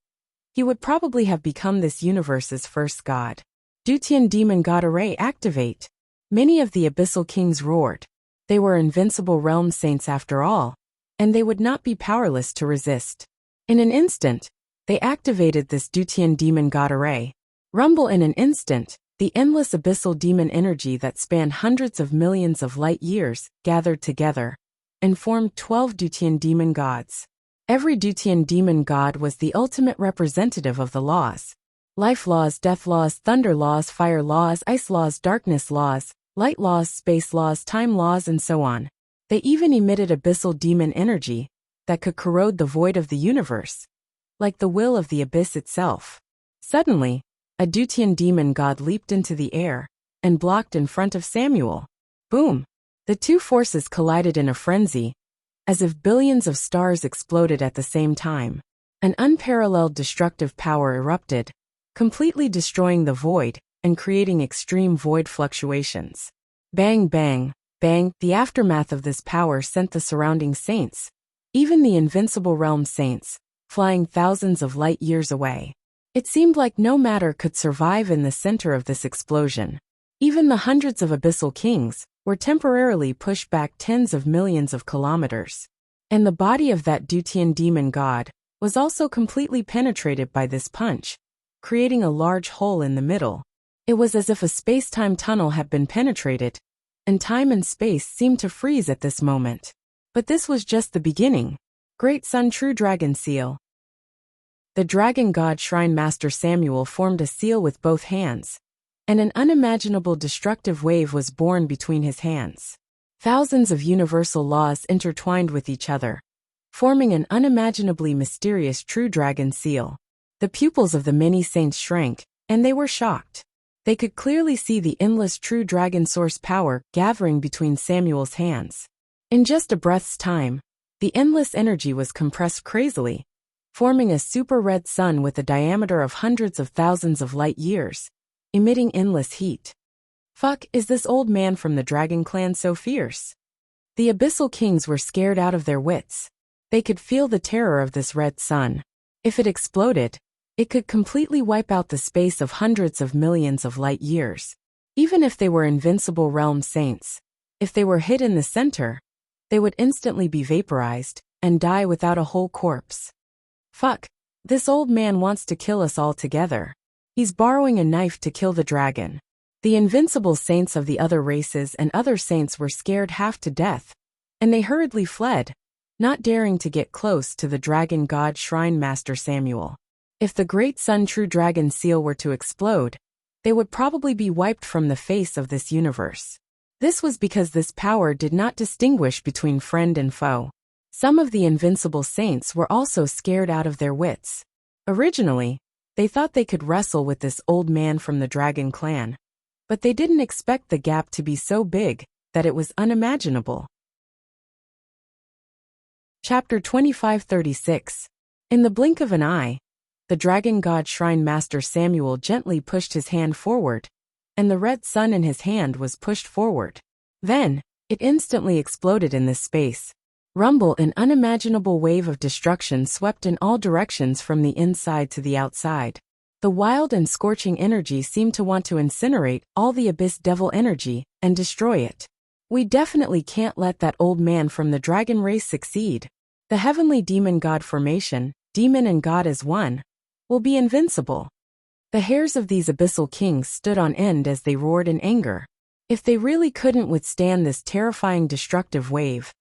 he would probably have become this universe's first god. Dutian demon god array activate. Many of the abyssal kings roared. They were invincible realm saints after all, and they would not be powerless to resist. In an instant, they activated this Dutian demon god array. Rumble in an instant, the endless abyssal demon energy that spanned hundreds of millions of light years gathered together and formed 12 Dutian demon gods. Every Dutian demon god was the ultimate representative of the laws. Life laws, death laws, thunder laws, fire laws, ice laws, darkness laws, light laws, space laws, time laws, and so on. They even emitted abyssal demon energy that could corrode the void of the universe, like the will of the abyss itself. Suddenly, a Dutian demon god leaped into the air and blocked in front of Samuel. Boom! The two forces collided in a frenzy, as if billions of stars exploded at the same time. An unparalleled destructive power erupted, completely destroying the void and creating extreme void fluctuations. Bang, bang, bang, the aftermath of this power sent the surrounding saints, even the invincible realm saints, flying thousands of light years away. It seemed like no matter could survive in the center of this explosion. Even the hundreds of abyssal kings were temporarily pushed back tens of millions of kilometers. And the body of that Dutian demon god was also completely penetrated by this punch, creating a large hole in the middle. It was as if a space-time tunnel had been penetrated, and time and space seemed to freeze at this moment. But this was just the beginning. Great Sun True Dragon Seal. The dragon god shrine master Samuel formed a seal with both hands, and an unimaginable destructive wave was born between his hands. Thousands of universal laws intertwined with each other, forming an unimaginably mysterious true dragon seal. The pupils of the many saints shrank, and they were shocked. They could clearly see the endless true dragon source power gathering between Samuel's hands. In just a breath's time, the endless energy was compressed crazily, forming a super red sun with a diameter of hundreds of thousands of light years, emitting endless heat. Fuck, is this old man from the dragon clan so fierce? The abyssal kings were scared out of their wits. They could feel the terror of this red sun. If it exploded, it could completely wipe out the space of hundreds of millions of light years. Even if they were invincible realm saints, if they were hit in the center, they would instantly be vaporized and die without a whole corpse. Fuck, this old man wants to kill us all together. He's borrowing a knife to kill the dragon. The invincible saints of the other races and other saints were scared half to death, and they hurriedly fled, not daring to get close to the dragon god shrine master Samuel. If the Great Sun True Dragon Seal were to explode, they would probably be wiped from the face of this universe. This was because this power did not distinguish between friend and foe. Some of the invincible saints were also scared out of their wits. Originally, they thought they could wrestle with this old man from the dragon clan, but they didn't expect the gap to be so big that it was unimaginable. Chapter 2536. In the blink of an eye, the dragon god shrine master Samuel gently pushed his hand forward, and the red sun in his hand was pushed forward. Then, it instantly exploded in this space. Rumble, an unimaginable wave of destruction swept in all directions from the inside to the outside. The wild and scorching energy seemed to want to incinerate all the abyss devil energy and destroy it. We definitely can't let that old man from the dragon race succeed. The heavenly demon god formation, demon and god as one, will be invincible. The hairs of these abyssal kings stood on end as they roared in anger. If they really couldn't withstand this terrifying destructive wave,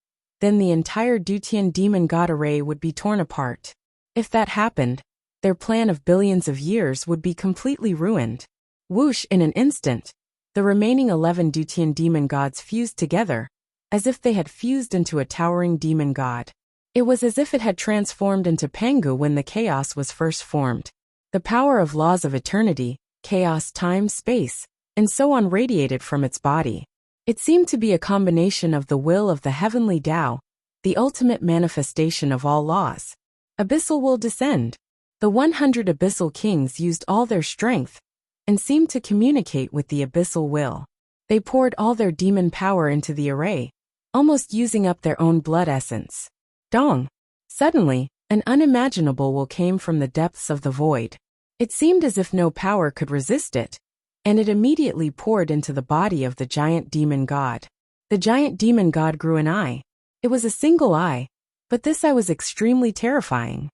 then the entire Dutian demon god array would be torn apart. If that happened, their plan of billions of years would be completely ruined. Whoosh, in an instant, the remaining 11 Dutian demon gods fused together, as if they had fused into a towering demon god. It was as if it had transformed into Pangu when the chaos was first formed. The power of laws of eternity chaos, time, space, and so on radiated from its body. It seemed to be a combination of the will of the heavenly Tao, the ultimate manifestation of all laws. Abyssal will descend. The 100 abyssal kings used all their strength and seemed to communicate with the abyssal will. They poured all their demon power into the array, almost using up their own blood essence. Dong! Suddenly, an unimaginable will came from the depths of the void. It seemed as if no power could resist it, and it immediately poured into the body of the giant demon god. The giant demon god grew an eye. It was a single eye, but this eye was extremely terrifying.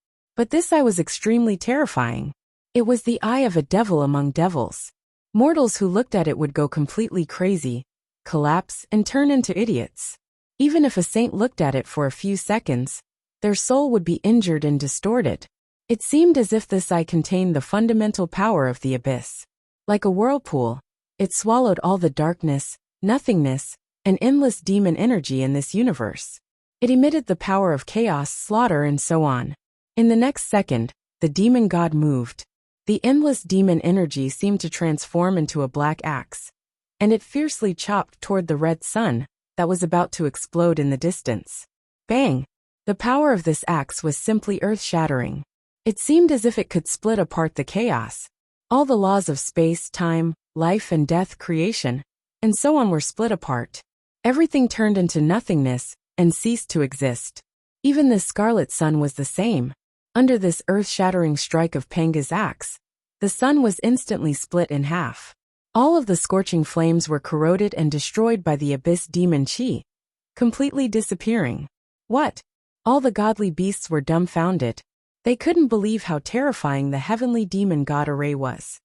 It was the eye of a devil among devils. Mortals who looked at it would go completely crazy, collapse, and turn into idiots. Even if a saint looked at it for a few seconds, their soul would be injured and distorted. It seemed as if this eye contained the fundamental power of the abyss. Like a whirlpool, it swallowed all the darkness, nothingness, and endless demon energy in this universe. It emitted the power of chaos, slaughter, and so on. In the next second, the demon god moved. The endless demon energy seemed to transform into a black axe, and it fiercely chopped toward the red sun that was about to explode in the distance. Bang! The power of this axe was simply earth-shattering. It seemed as if it could split apart the chaos. All the laws of space, time, life and death, creation, and so on were split apart. Everything turned into nothingness and ceased to exist. Even the scarlet sun was the same. Under this earth-shattering strike of Panga's axe, the sun was instantly split in half. All of the scorching flames were corroded and destroyed by the abyss demon chi, completely disappearing. What? All the godly beasts were dumbfounded. They couldn't believe how terrifying the heavenly demon god array was.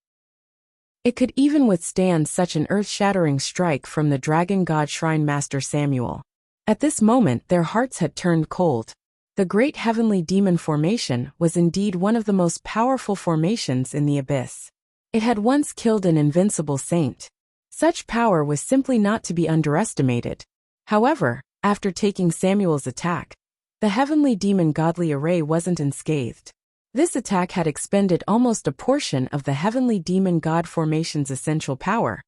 It could even withstand such an earth-shattering strike from the dragon god shrine master Samuel. At this moment their hearts had turned cold. The great heavenly demon formation was indeed one of the most powerful formations in the abyss. It had once killed an invincible saint. Such power was simply not to be underestimated. However, after taking Samuel's attack, the heavenly demon godly array wasn't unscathed. This attack had expended almost a portion of the heavenly demon god formation's essential power,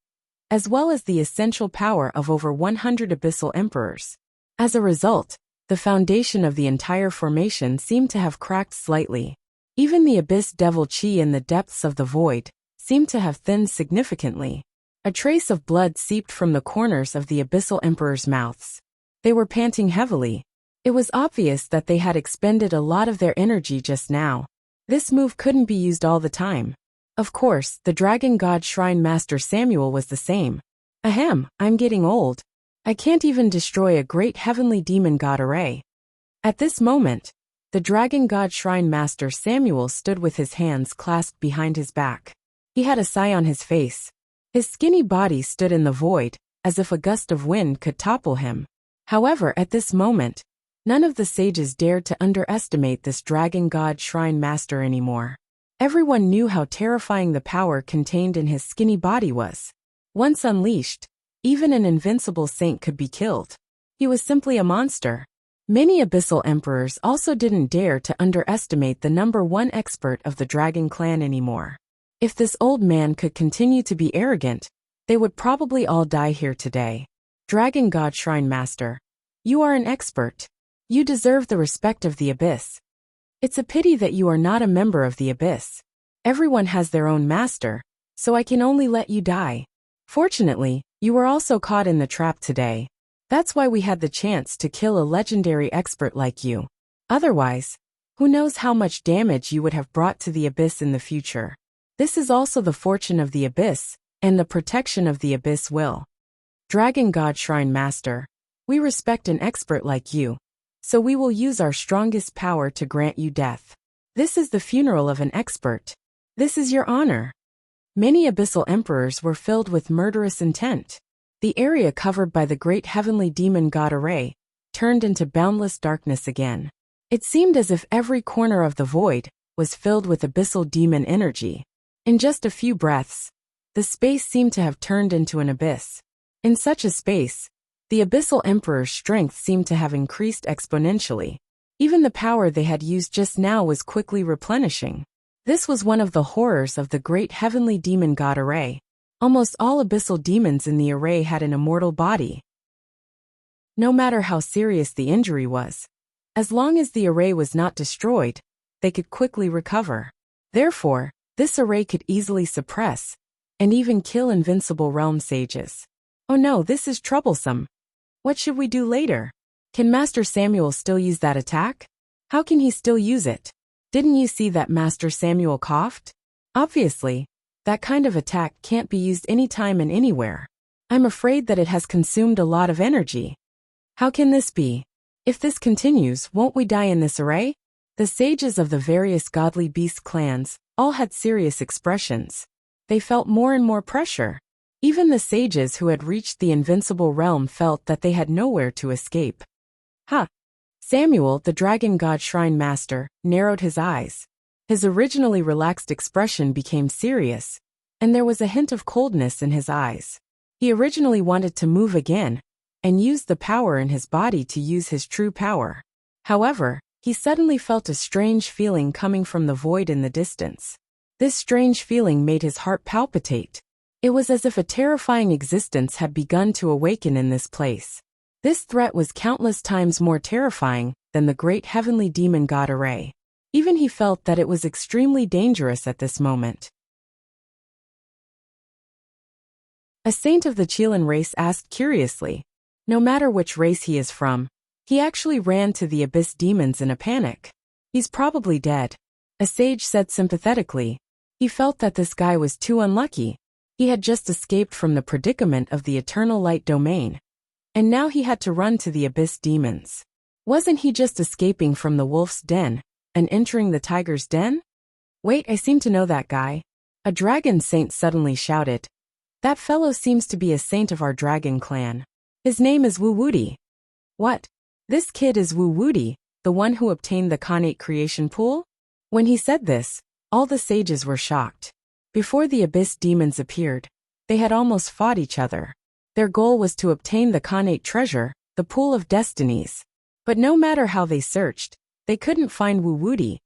as well as the essential power of over 100 abyssal emperors. As a result, the foundation of the entire formation seemed to have cracked slightly. Even the abyss devil chi in the depths of the void seemed to have thinned significantly. A trace of blood seeped from the corners of the abyssal emperors' mouths. They were panting heavily. It was obvious that they had expended a lot of their energy just now. This move couldn't be used all the time. Of course, the dragon god shrine master Samuel was the same. Ahem, I'm getting old. I can't even destroy a great heavenly demon god array. At this moment, the dragon god shrine master Samuel stood with his hands clasped behind his back. He had a sigh on his face. His skinny body stood in the void, as if a gust of wind could topple him. However, at this moment, none of the sages dared to underestimate this dragon god shrine master anymore. Everyone knew how terrifying the power contained in his skinny body was. Once unleashed, even an invincible saint could be killed. He was simply a monster. Many abyssal emperors also didn't dare to underestimate the #1 expert of the dragon clan anymore. If this old man could continue to be arrogant, they would probably all die here today. Dragon god shrine master, you are an expert. You deserve the respect of the abyss. It's a pity that you are not a member of the abyss. Everyone has their own master, so I can only let you die. Fortunately, you were also caught in the trap today. That's why we had the chance to kill a legendary expert like you. Otherwise, who knows how much damage you would have brought to the abyss in the future. This is also the fortune of the abyss, and the protection of the abyss will. Dragon god shrine master, we respect an expert like you, so we will use our strongest power to grant you death. This is the funeral of an expert. This is your honor. Many abyssal emperors were filled with murderous intent. The area covered by the great heavenly demon god array turned into boundless darkness again. It seemed as if every corner of the void was filled with abyssal demon energy. In just a few breaths, the space seemed to have turned into an abyss. In such a space, the abyssal emperor's strength seemed to have increased exponentially. Even the power they had used just now was quickly replenishing. This was one of the horrors of the great heavenly demon god array. Almost all abyssal demons in the array had an immortal body. No matter how serious the injury was, as long as the array was not destroyed, they could quickly recover. Therefore, this array could easily suppress and even kill invincible realm sages. Oh no, this is troublesome. What should we do later? Can Master Samuel still use that attack? How can he still use it? Didn't you see that Master Samuel coughed? Obviously, that kind of attack can't be used anytime and anywhere. I'm afraid that it has consumed a lot of energy. How can this be? If this continues, won't we die in this array? The sages of the various godly beast clans all had serious expressions. They felt more and more pressure. Even the sages who had reached the invincible realm felt that they had nowhere to escape. Ha! Samuel, the dragon god shrine master, narrowed his eyes. His originally relaxed expression became serious, and there was a hint of coldness in his eyes. He originally wanted to move again, and use the power in his body to use his true power. However, he suddenly felt a strange feeling coming from the void in the distance. This strange feeling made his heart palpitate. It was as if a terrifying existence had begun to awaken in this place. This threat was countless times more terrifying than the great heavenly demon god array. Even he felt that it was extremely dangerous at this moment. A saint of the Chilean race asked curiously, no matter which race he is from, he actually ran to the abyss demons in a panic. He's probably dead. A sage said sympathetically. He felt that this guy was too unlucky. He had just escaped from the predicament of the eternal light domain, and now he had to run to the abyss demons. Wasn't he just escaping from the wolf's den and entering the tiger's den? Wait, I seem to know that guy. A dragon saint suddenly shouted. That fellow seems to be a saint of our dragon clan. His name is Wuwudi. What? This kid is Wuwudi, the one who obtained the Khanate creation pool? When he said this, all the sages were shocked. Before the abyss demons appeared, they had almost fought each other. Their goal was to obtain the Khanate treasure, the pool of destinies. But no matter how they searched, they couldn't find Wuwudi,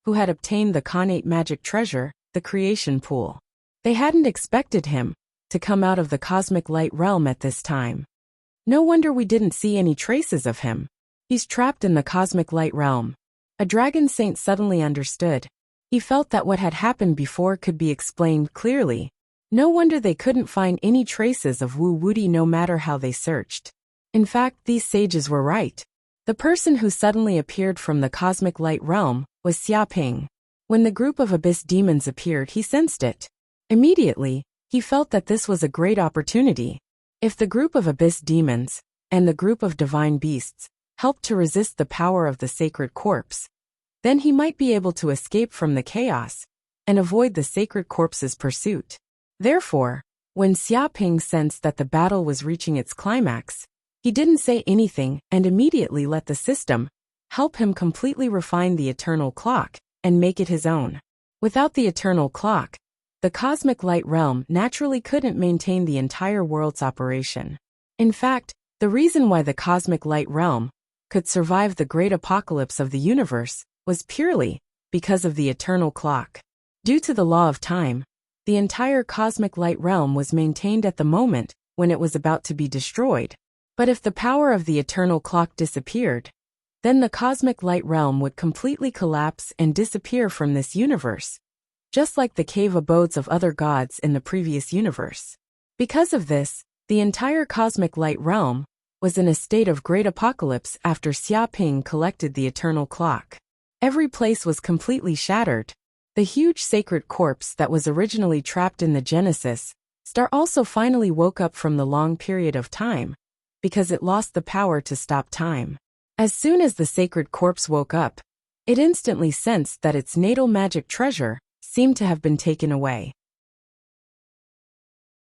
who had obtained the Khanate magic treasure, the creation pool. They hadn't expected him to come out of the cosmic light realm at this time. No wonder we didn't see any traces of him. He's trapped in the cosmic light realm. A dragon saint suddenly understood. He felt that what had happened before could be explained clearly. No wonder they couldn't find any traces of Wuwudi no matter how they searched. In fact, these sages were right. The person who suddenly appeared from the cosmic light realm was Xia Ping. When the group of abyss demons appeared, he sensed it. Immediately, he felt that this was a great opportunity. If the group of abyss demons and the group of divine beasts helped to resist the power of the sacred corpse, then he might be able to escape from the chaos and avoid the sacred corpse's pursuit. Therefore, when Xia Ping sensed that the battle was reaching its climax, he didn't say anything and immediately let the system help him completely refine the eternal clock and make it his own. Without the eternal clock, the cosmic light realm naturally couldn't maintain the entire world's operation. In fact, the reason why the cosmic light realm could survive the great apocalypse of the universe was purely because of the eternal clock. Due to the law of time, the entire cosmic light realm was maintained at the moment when it was about to be destroyed. But if the power of the eternal clock disappeared, then the cosmic light realm would completely collapse and disappear from this universe, just like the cave abodes of other gods in the previous universe. Because of this, the entire cosmic light realm was in a state of great apocalypse after Xia Ping collected the eternal clock. Every place was completely shattered. The huge sacred corpse that was originally trapped in the Genesis star also finally woke up from the long period of time, because it lost the power to stop time. As soon as the sacred corpse woke up, it instantly sensed that its natal magic treasure seemed to have been taken away.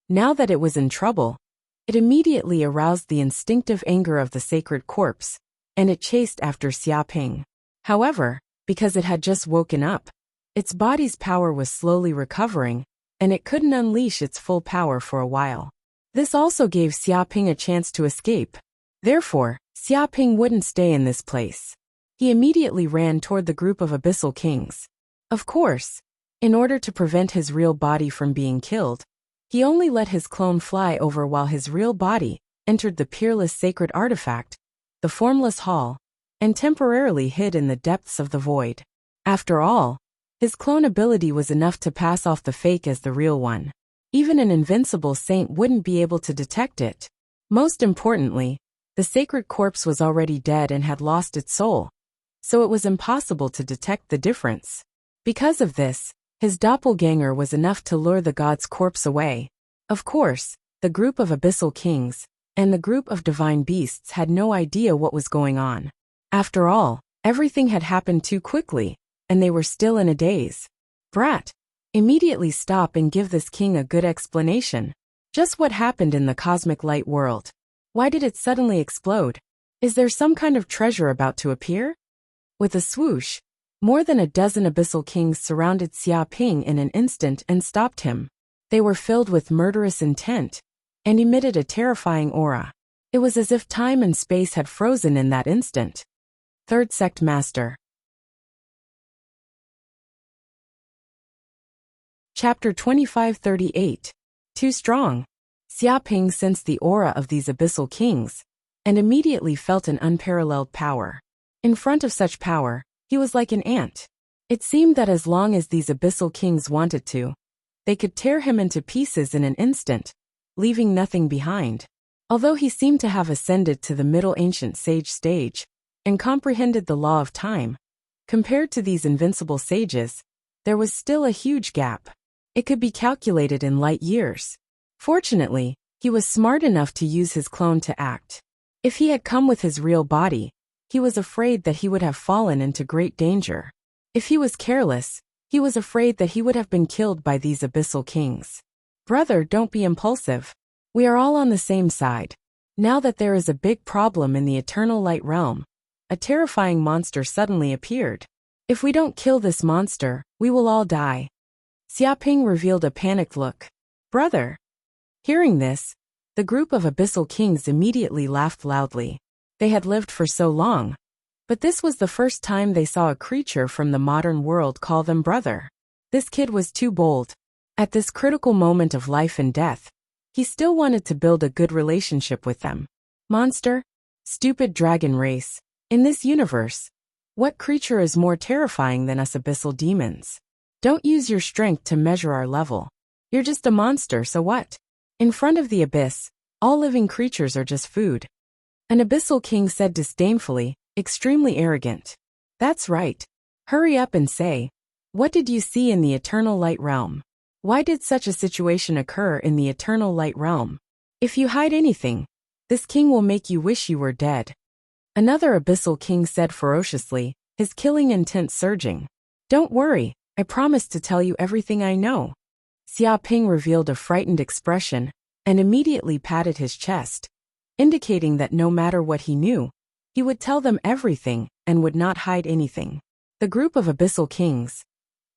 Now that it was in trouble, it immediately aroused the instinctive anger of the sacred corpse, and it chased after Xia Ping. However, because it had just woken up, its body's power was slowly recovering, and it couldn't unleash its full power for a while. This also gave Xia Ping a chance to escape. Therefore, Xia Ping wouldn't stay in this place. He immediately ran toward the group of abyssal kings. Of course, In order to prevent his real body from being killed, he only let his clone fly over while his real body entered the peerless sacred artifact, the formless hall, and temporarily hid in the depths of the void. After all, his clone ability was enough to pass off the fake as the real one. Even an invincible saint wouldn't be able to detect it. Most importantly, the sacred corpse was already dead and had lost its soul, so it was impossible to detect the difference. Because of this, his doppelganger was enough to lure the god's corpse away. Of course, the group of abyssal kings and the group of divine beasts had no idea what was going on. After all, everything had happened too quickly, and they were still in a daze. Brat, immediately stop and give this king a good explanation. Just what happened in the cosmic light world? Why did it suddenly explode? Is there some kind of treasure about to appear? With a swoosh, more than a dozen abyssal kings surrounded Xia Ping in an instant and stopped him. They were filled with murderous intent and emitted a terrifying aura. It was as if time and space had frozen in that instant. Third Sect Master. Chapter 2538. Too strong. Xia Ping sensed the aura of these abyssal kings and immediately felt an unparalleled power. In front of such power, he was like an ant. It seemed that as long as these abyssal kings wanted to, they could tear him into pieces in an instant, leaving nothing behind. Although he seemed to have ascended to the Middle Ancient Sage stage and comprehended the law of time, compared to these invincible sages, there was still a huge gap. It could be calculated in light years. Fortunately, he was smart enough to use his clone to act. If he had come with his real body, he was afraid that he would have fallen into great danger. If he was careless, he was afraid that he would have been killed by these abyssal kings. Brother, don't be impulsive. We are all on the same side. Now that there is a big problem in the eternal light realm, a terrifying monster suddenly appeared. If we don't kill this monster, we will all die. Xia Ping revealed a panicked look. Brother. Hearing this, the group of abyssal kings immediately laughed loudly. They had lived for so long, but this was the first time they saw a creature from the modern world call them brother. This kid was too bold. At this critical moment of life and death, he still wanted to build a good relationship with them. Monster? Stupid dragon race. In this universe, what creature is more terrifying than us abyssal demons? Don't use your strength to measure our level. You're just a monster, so what? In front of the abyss, all living creatures are just food. An abyssal king said disdainfully, extremely arrogant. That's right. Hurry up and say, what did you see in the eternal light realm? Why did such a situation occur in the eternal light realm? If you hide anything, this king will make you wish you were dead. Another abyssal king said ferociously, his killing intent surging. Don't worry, I promise to tell you everything I know. Xia Ping revealed a frightened expression and immediately patted his chest, indicating that no matter what he knew, he would tell them everything and would not hide anything. The group of abyssal kings.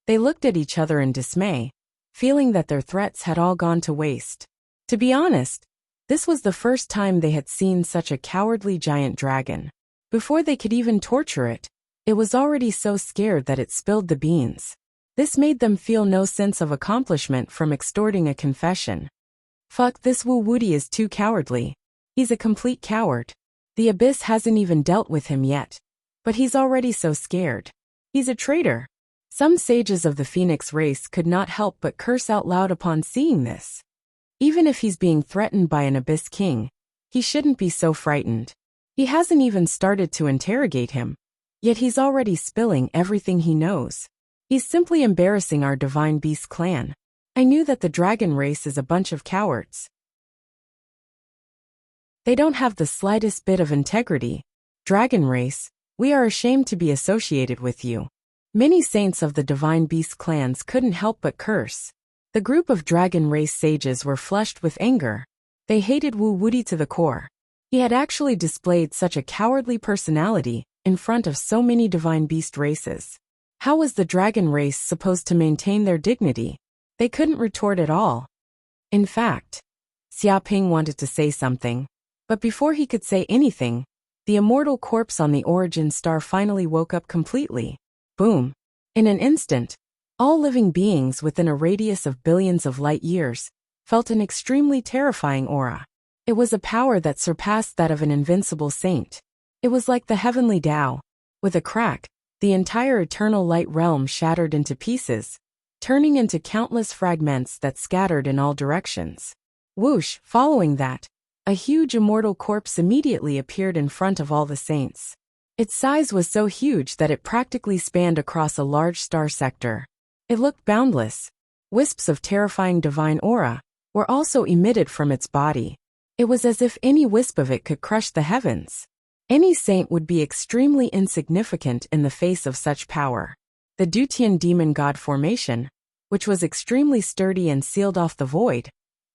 They looked at each other in dismay, feeling that their threats had all gone to waste. To be honest, this was the first time they had seen such a cowardly giant dragon. Before they could even torture it, it was already so scared that it spilled the beans. This made them feel no sense of accomplishment from extorting a confession. Fuck, this Wu Wuti is too cowardly. He's a complete coward. The abyss hasn't even dealt with him yet, but he's already so scared. He's a traitor. Some sages of the Phoenix race could not help but curse out loud upon seeing this. Even if he's being threatened by an abyss king, he shouldn't be so frightened. He hasn't even started to interrogate him, yet he's already spilling everything he knows. He's simply embarrassing our divine beast clan. I knew that the dragon race is a bunch of cowards. They don't have the slightest bit of integrity. Dragon race, we are ashamed to be associated with you. Many saints of the divine beast clans couldn't help but curse. The group of dragon race sages were flushed with anger. They hated Wu Wuti to the core. He had actually displayed such a cowardly personality in front of so many divine beast races. How was the dragon race supposed to maintain their dignity? They couldn't retort at all. In fact, Xia Ping wanted to say something, but before he could say anything, the immortal corpse on the origin star finally woke up completely. Boom. In an instant, All living beings within a radius of billions of light years felt an extremely terrifying aura. It was a power that surpassed that of an invincible saint. It was like the heavenly Tao. With a crack, the entire eternal light realm shattered into pieces, turning into countless fragments that scattered in all directions. Whoosh, following that, a huge immortal corpse immediately appeared in front of all the saints. Its size was so huge that it practically spanned across a large star sector. It looked boundless. Wisps of terrifying divine aura were also emitted from its body. It was as if any wisp of it could crush the heavens. Any saint would be extremely insignificant in the face of such power. The Dutian demon god formation, which was extremely sturdy and sealed off the void,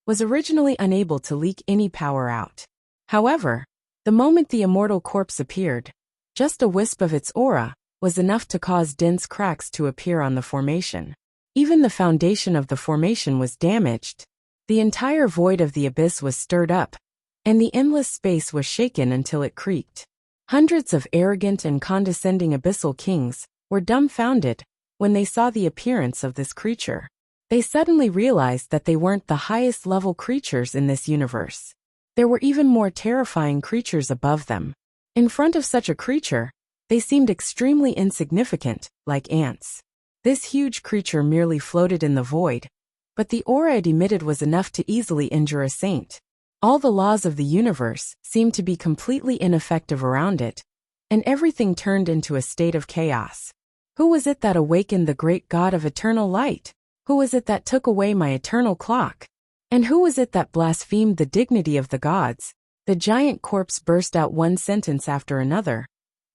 was originally unable to leak any power out. However, the moment the immortal corpse appeared, just a wisp of its aura was enough to cause dense cracks to appear on the formation. Even the foundation of the formation was damaged. The entire void of the abyss was stirred up, and the endless space was shaken until it creaked. Hundreds of arrogant and condescending abyssal kings were dumbfounded when they saw the appearance of this creature. They suddenly realized that they weren't the highest-level creatures in this universe. There were even more terrifying creatures above them. In front of such a creature, they seemed extremely insignificant, like ants. This huge creature merely floated in the void, but the aura it emitted was enough to easily injure a saint. All the laws of the universe seemed to be completely ineffective around it, and everything turned into a state of chaos. Who was it that awakened the great god of eternal light? Who was it that took away my eternal clock? And who was it that blasphemed the dignity of the gods? The giant corpse burst out one sentence after another.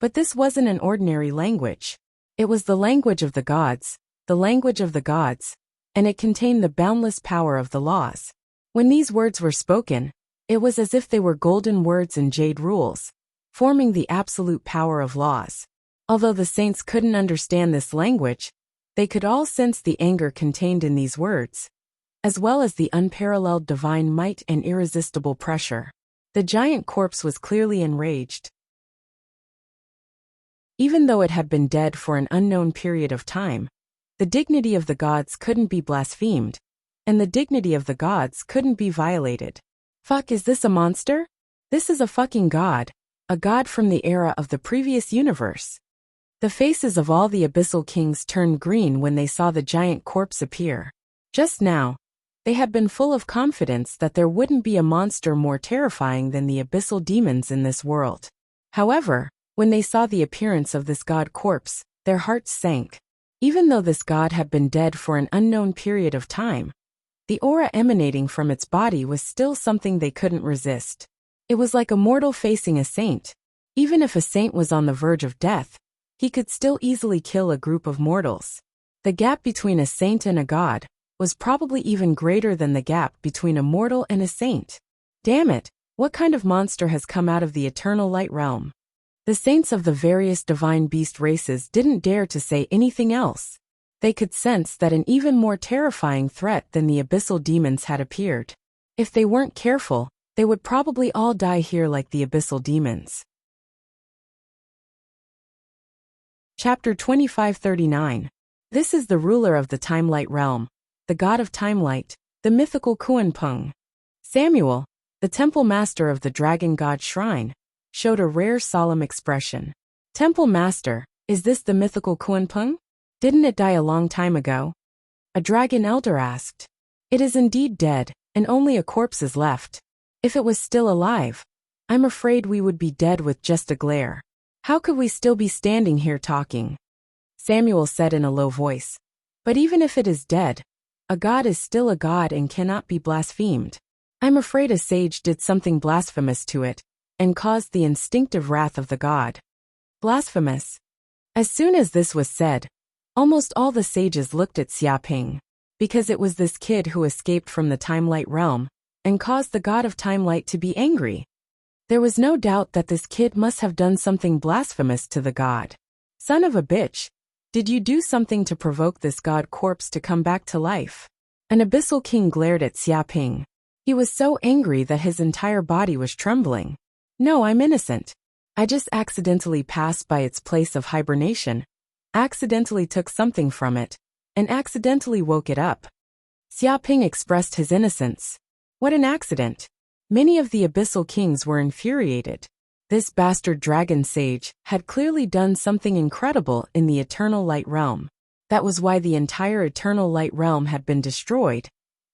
But this wasn't an ordinary language. It was the language of the gods, and it contained the boundless power of the laws. When these words were spoken, it was as if they were golden words and jade rules, forming the absolute power of laws. Although the saints couldn't understand this language, they could all sense the anger contained in these words, as well as the unparalleled divine might and irresistible pressure. The giant corpse was clearly enraged. Even though it had been dead for an unknown period of time, the dignity of the gods couldn't be blasphemed, and the dignity of the gods couldn't be violated. Fuck, is this a monster? This is a fucking god, a god from the era of the previous universe. The faces of all the abyssal kings turned green when they saw the giant corpse appear. Just now, they had been full of confidence that there wouldn't be a monster more terrifying than the abyssal demons in this world. However, when they saw the appearance of this god corpse, their hearts sank. Even though this god had been dead for an unknown period of time, the aura emanating from its body was still something they couldn't resist. It was like a mortal facing a saint. Even if a saint was on the verge of death, he could still easily kill a group of mortals. The gap between a saint and a god was probably even greater than the gap between a mortal and a saint. Damn it, what kind of monster has come out of the eternal light realm? The saints of the various divine beast races didn't dare to say anything else. They could sense that an even more terrifying threat than the abyssal demons had appeared. If they weren't careful, they would probably all die here like the abyssal demons. Chapter 2539. This is the ruler of the Timelight realm, the god of Timelight, the mythical Kuan-Pung. Samuel, the temple master of the dragon god shrine, showed a rare solemn expression. Temple master, is this the mythical Kuan-Pung? Didn't it die a long time ago? A dragon elder asked. It is indeed dead, and only a corpse is left. If it was still alive, I'm afraid we would be dead with just a glare. How could we still be standing here talking? Samuel said in a low voice. But even if it is dead, a god is still a god and cannot be blasphemed. I'm afraid a sage did something blasphemous to it, and caused the instinctive wrath of the god. Blasphemous. As soon as this was said, almost all the sages looked at Xia Ping, because it was this kid who escaped from the Timelight realm, and caused the god of Timelight to be angry. There was no doubt that this kid must have done something blasphemous to the god. Son of a bitch, did you do something to provoke this god corpse to come back to life? An abyssal king glared at Xia Ping. He was so angry that his entire body was trembling. No, I'm innocent. I just accidentally passed by its place of hibernation, accidentally took something from it, and accidentally woke it up. Xiaoping expressed his innocence. What an accident! Many of the abyssal kings were infuriated. This bastard dragon sage had clearly done something incredible in the Eternal Light Realm. That was why the entire Eternal Light Realm had been destroyed,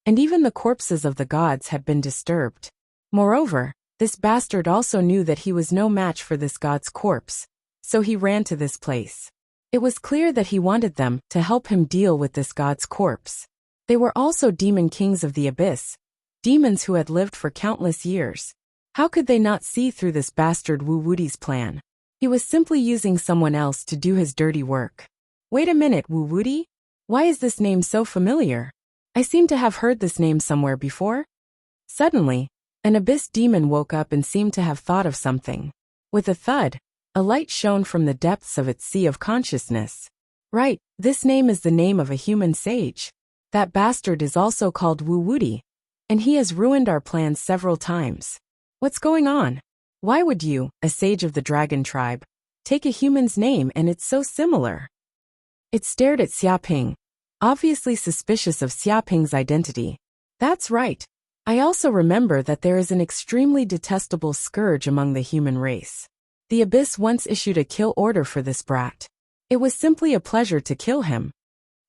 and even the corpses of the gods had been disturbed. Moreover, this bastard also knew that he was no match for this god's corpse, so he ran to this place. It was clear that he wanted them to help him deal with this god's corpse. They were also demon kings of the abyss, demons who had lived for countless years. How could they not see through this bastard Wu Wudi's plan? He was simply using someone else to do his dirty work. Wait a minute, Wu Wudi? Why is this name so familiar? I seem to have heard this name somewhere before. Suddenly, an abyss demon woke up and seemed to have thought of something. With a thud, a light shone from the depths of its sea of consciousness. Right, this name is the name of a human sage. That bastard is also called Wu Wudi, and he has ruined our plans several times. What's going on? Why would you, a sage of the dragon tribe, take a human's name and it's so similar? It stared at Xiaoping, obviously suspicious of Xiaoping's identity. That's right. I also remember that there is an extremely detestable scourge among the human race. The abyss once issued a kill order for this brat. It was simply a pleasure to kill him.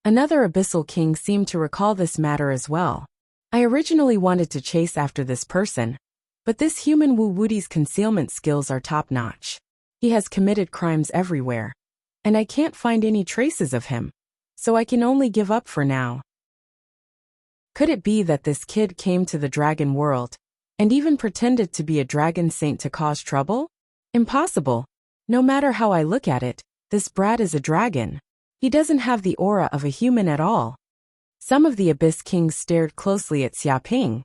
Another abyssal king seemed to recall this matter as well. I originally wanted to chase after this person, but this human Wu Wudi's concealment skills are top-notch. He has committed crimes everywhere, and I can't find any traces of him, so I can only give up for now. Could it be that this kid came to the dragon world, and even pretended to be a dragon saint to cause trouble? Impossible. No matter how I look at it, this brat is a dragon. He doesn't have the aura of a human at all. Some of the abyss kings stared closely at Xiaoping,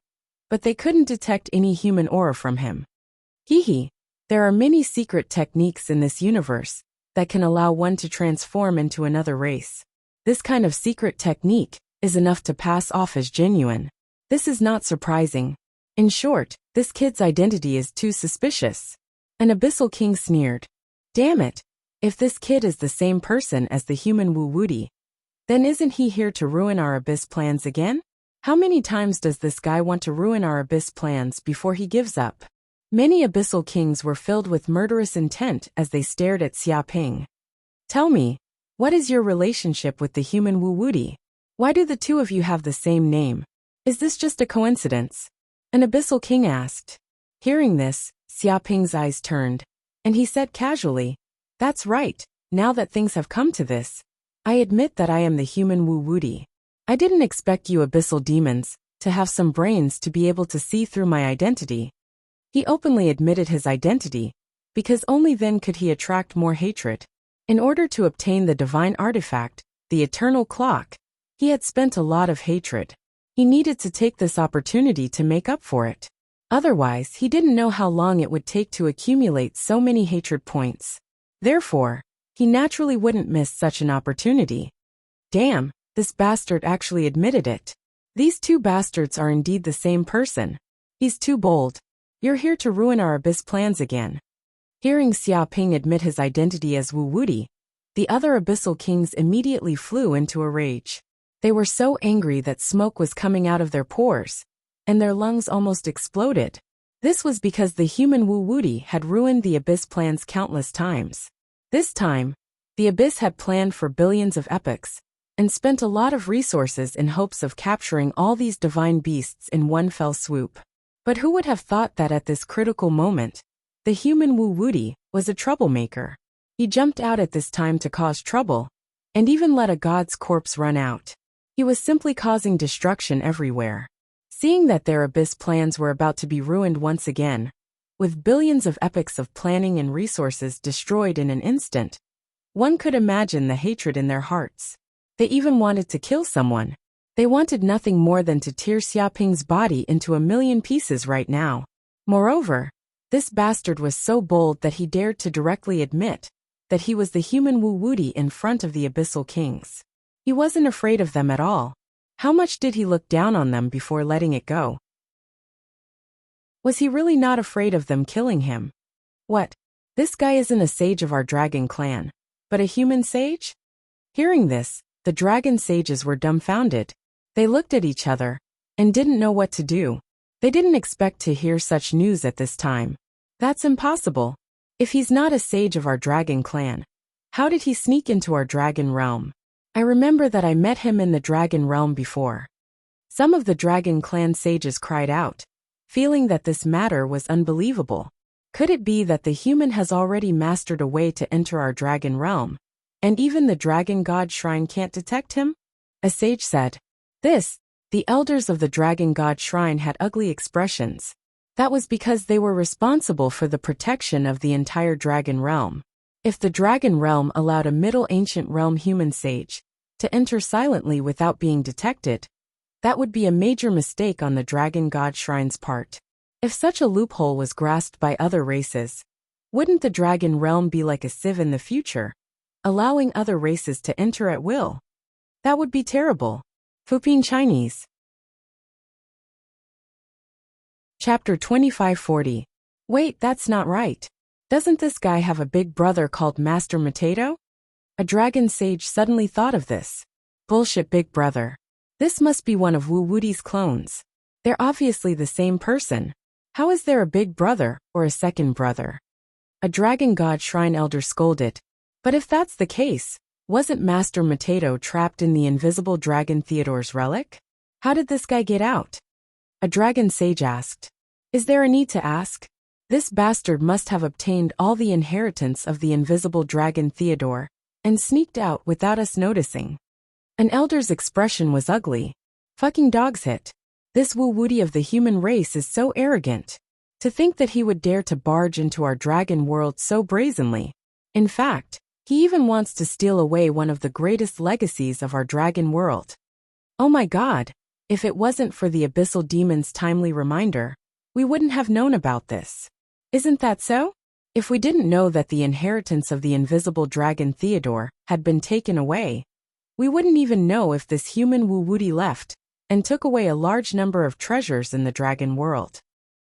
but they couldn't detect any human aura from him. Hee, there are many secret techniques in this universe that can allow one to transform into another race. This kind of secret technique is enough to pass off as genuine. This is not surprising. In short, this kid's identity is too suspicious. An abyssal king sneered. Damn it! If this kid is the same person as the human Wu Wudi, then isn't he here to ruin our abyss plans again? How many times does this guy want to ruin our abyss plans before he gives up? Many abyssal kings were filled with murderous intent as they stared at Xiaoping. Tell me, what is your relationship with the human Wu Wudi? Why do the two of you have the same name? Is this just a coincidence? An abyssal king asked. Hearing this, Xiaoping's eyes turned, and he said casually, That's right, now that things have come to this, I admit that I am the human Wu Wudi. I didn't expect you abyssal demons to have some brains to be able to see through my identity. He openly admitted his identity, because only then could he attract more hatred. In order to obtain the divine artifact, the eternal clock, he had spent a lot of hatred. He needed to take this opportunity to make up for it. Otherwise, he didn't know how long it would take to accumulate so many hatred points. Therefore, he naturally wouldn't miss such an opportunity. Damn, this bastard actually admitted it. These two bastards are indeed the same person. He's too bold. You're here to ruin our abyss plans again. Hearing Xiaoping admit his identity as Wu Wudi, the other abyssal kings immediately flew into a rage. They were so angry that smoke was coming out of their pores, and their lungs almost exploded. This was because the human Wu Wudi had ruined the abyss plans countless times. This time, the abyss had planned for billions of epochs, and spent a lot of resources in hopes of capturing all these divine beasts in one fell swoop. But who would have thought that at this critical moment, the human Wu Wudi was a troublemaker? He jumped out at this time to cause trouble, and even let a god's corpse run out. He was simply causing destruction everywhere. Seeing that their abyss plans were about to be ruined once again, with billions of epochs of planning and resources destroyed in an instant, one could imagine the hatred in their hearts. They even wanted to kill someone. They wanted nothing more than to tear Xiaoping's body into a million pieces right now. Moreover, this bastard was so bold that he dared to directly admit that he was the human Wu Wudi in front of the abyssal kings. He wasn't afraid of them at all. How much did he look down on them before letting it go? Was he really not afraid of them killing him? What? This guy isn't a sage of our dragon clan, but a human sage? Hearing this, The dragon sages were dumbfounded. They looked at each other and didn't know what to do. They didn't expect to hear such news at this time. That's impossible. If he's not a sage of our dragon clan, how did he sneak into our dragon realm? I remember that I met him in the dragon realm before. Some of the dragon clan sages cried out, feeling that this matter was unbelievable. Could it be that the human has already mastered a way to enter our dragon realm, and even the dragon god shrine can't detect him? A sage said. The elders of the dragon god shrine had ugly expressions. That was because they were responsible for the protection of the entire dragon realm. If the dragon realm allowed a Middle Ancient realm human sage to enter silently without being detected, that would be a major mistake on the dragon god shrine's part. If such a loophole was grasped by other races, wouldn't the dragon realm be like a sieve in the future, allowing other races to enter at will? That would be terrible. Fuping Chinese. Chapter 2540. Wait, that's not right. Doesn't this guy have a big brother called Master Potato? A dragon sage suddenly thought of this. Bullshit, big brother. This must be one of Wu Wudi's clones. They're obviously the same person. How is there a big brother or a second brother? A dragon god shrine elder scolded. But if that's the case, wasn't Master Potato trapped in the invisible dragon Theodore's relic? How did this guy get out? A dragon sage asked. Is there a need to ask? This bastard must have obtained all the inheritance of the invisible dragon Theodore and sneaked out without us noticing. An elder's expression was ugly. Fucking dog's hit. This Wu Wudi of the human race is so arrogant. To think that he would dare to barge into our dragon world so brazenly. In fact, he even wants to steal away one of the greatest legacies of our dragon world. Oh my god, if it wasn't for the abyssal demon's timely reminder, we wouldn't have known about this. Isn't that so? If we didn't know that the inheritance of the invisible dragon Theodore had been taken away, we wouldn't even know if this human Wu Wudi left and took away a large number of treasures in the dragon world.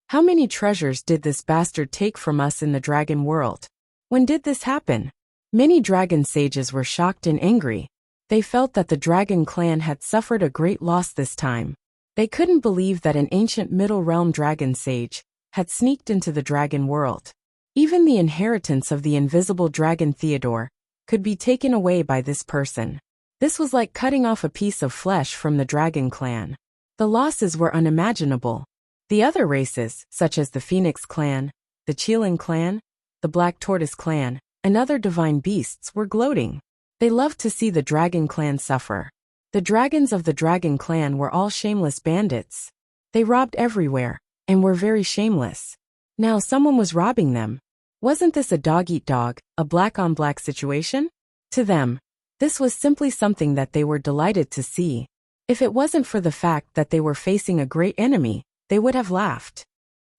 How many treasures did this bastard take from us in the dragon world? When did this happen? Many dragon sages were shocked and angry. They felt that the dragon clan had suffered a great loss this time. They couldn't believe that an ancient Middle Realm dragon sage had sneaked into the dragon world. Even the inheritance of the invisible dragon Theodore could be taken away by this person. This was like cutting off a piece of flesh from the dragon clan. The losses were unimaginable. The other races, such as the Phoenix clan, the Qilin clan, the Black Tortoise clan, and other divine beasts were gloating. They loved to see the dragon clan suffer. The dragons of the dragon clan were all shameless bandits. They robbed everywhere, and were very shameless. Now someone was robbing them. Wasn't this a dog-eat-dog, a black-on-black situation? To them, this was simply something that they were delighted to see. If it wasn't for the fact that they were facing a great enemy, they would have laughed.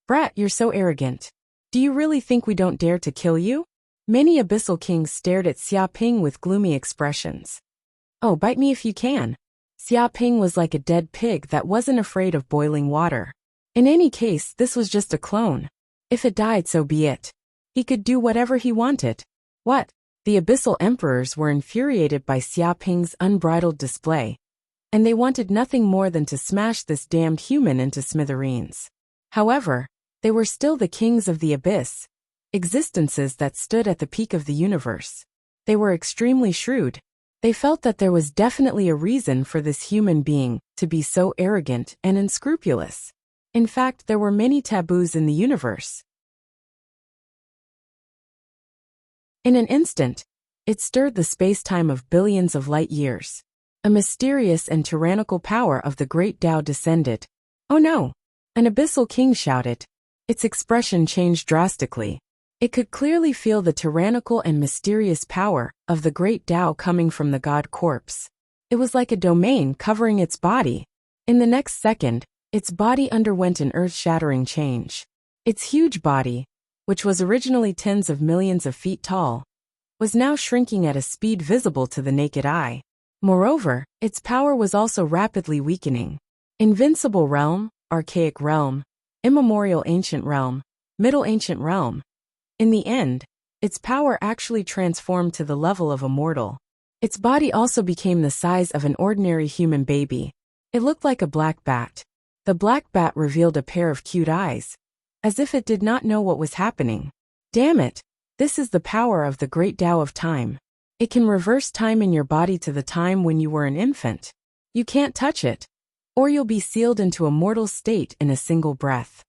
Brat, you're so arrogant. Do you really think we don't dare to kill you? Many abyssal kings stared at Xia Ping with gloomy expressions. Oh, bite me if you can. Xia Ping was like a dead pig that wasn't afraid of boiling water. In any case, this was just a clone. If it died, so be it. He could do whatever he wanted. What? The abyssal emperors were infuriated by Xia Ping's unbridled display, and they wanted nothing more than to smash this damned human into smithereens. However, they were still the kings of the abyss, existences that stood at the peak of the universe. They were extremely shrewd. They felt that there was definitely a reason for this human being to be so arrogant and unscrupulous. In fact, there were many taboos in the universe. In an instant, it stirred the space-time of billions of light years. A mysterious and tyrannical power of the great Tao descended. Oh no! An abyssal king shouted. Its expression changed drastically. It could clearly feel the tyrannical and mysterious power of the great Tao coming from the god corpse. It was like a domain covering its body. In the next second, its body underwent an earth-shattering change. Its huge body, which was originally tens of millions of feet tall, was now shrinking at a speed visible to the naked eye. Moreover, its power was also rapidly weakening. Invincible realm, archaic realm, immemorial ancient realm, middle ancient realm. In the end, its power actually transformed to the level of a mortal. Its body also became the size of an ordinary human baby. It looked like a black bat. The black bat revealed a pair of cute eyes, as if it did not know what was happening. Damn it! This is the power of the great Tao of time. It can reverse time in your body to the time when you were an infant. You can't touch it, or you'll be sealed into a mortal state in a single breath.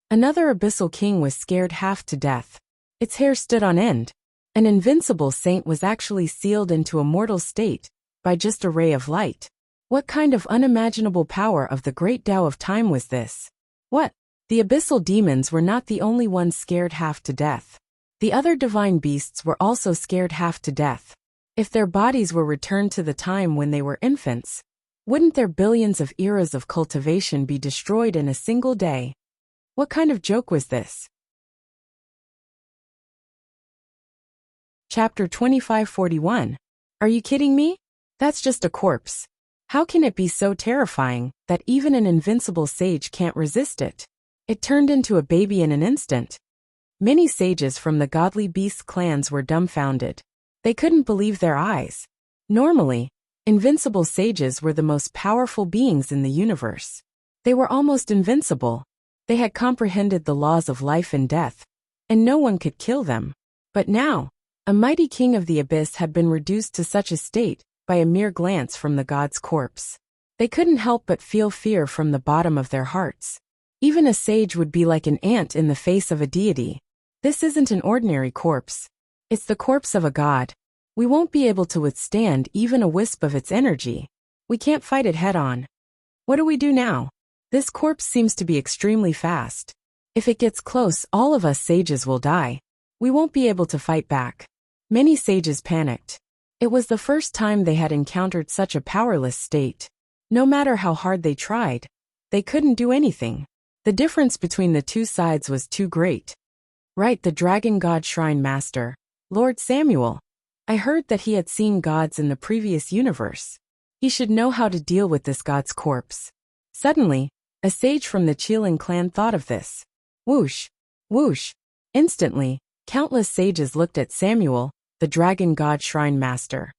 Another abyssal king was scared half to death. Its hair stood on end. An invincible saint was actually sealed into a mortal state by just a ray of light. What kind of unimaginable power of the great Tao of time was this? What? The abyssal demons were not the only ones scared half to death. The other divine beasts were also scared half to death. If their bodies were returned to the time when they were infants, wouldn't their billions of eras of cultivation be destroyed in a single day? What kind of joke was this? Chapter 2541. Are you kidding me? That's just a corpse. How can it be so terrifying that even an invincible sage can't resist it? It turned into a baby in an instant. Many sages from the godly beast clans were dumbfounded. They couldn't believe their eyes. Normally, invincible sages were the most powerful beings in the universe. They were almost invincible. They had comprehended the laws of life and death, and no one could kill them. But now, a mighty king of the abyss had been reduced to such a state by a mere glance from the god's corpse. They couldn't help but feel fear from the bottom of their hearts. Even a sage would be like an ant in the face of a deity. This isn't an ordinary corpse. It's the corpse of a god. We won't be able to withstand even a wisp of its energy. We can't fight it head-on. What do we do now? This corpse seems to be extremely fast. If it gets close, all of us sages will die. We won't be able to fight back. Many sages panicked. It was the first time they had encountered such a powerless state. No matter how hard they tried, they couldn't do anything. The difference between the two sides was too great. Right, the dragon god shrine master, Lord Samuel. I heard that he had seen gods in the previous universe. He should know how to deal with this god's corpse. Suddenly, a sage from the Qilin clan thought of this. Whoosh! Whoosh! Instantly, countless sages looked at Samuel, the dragon god shrine master.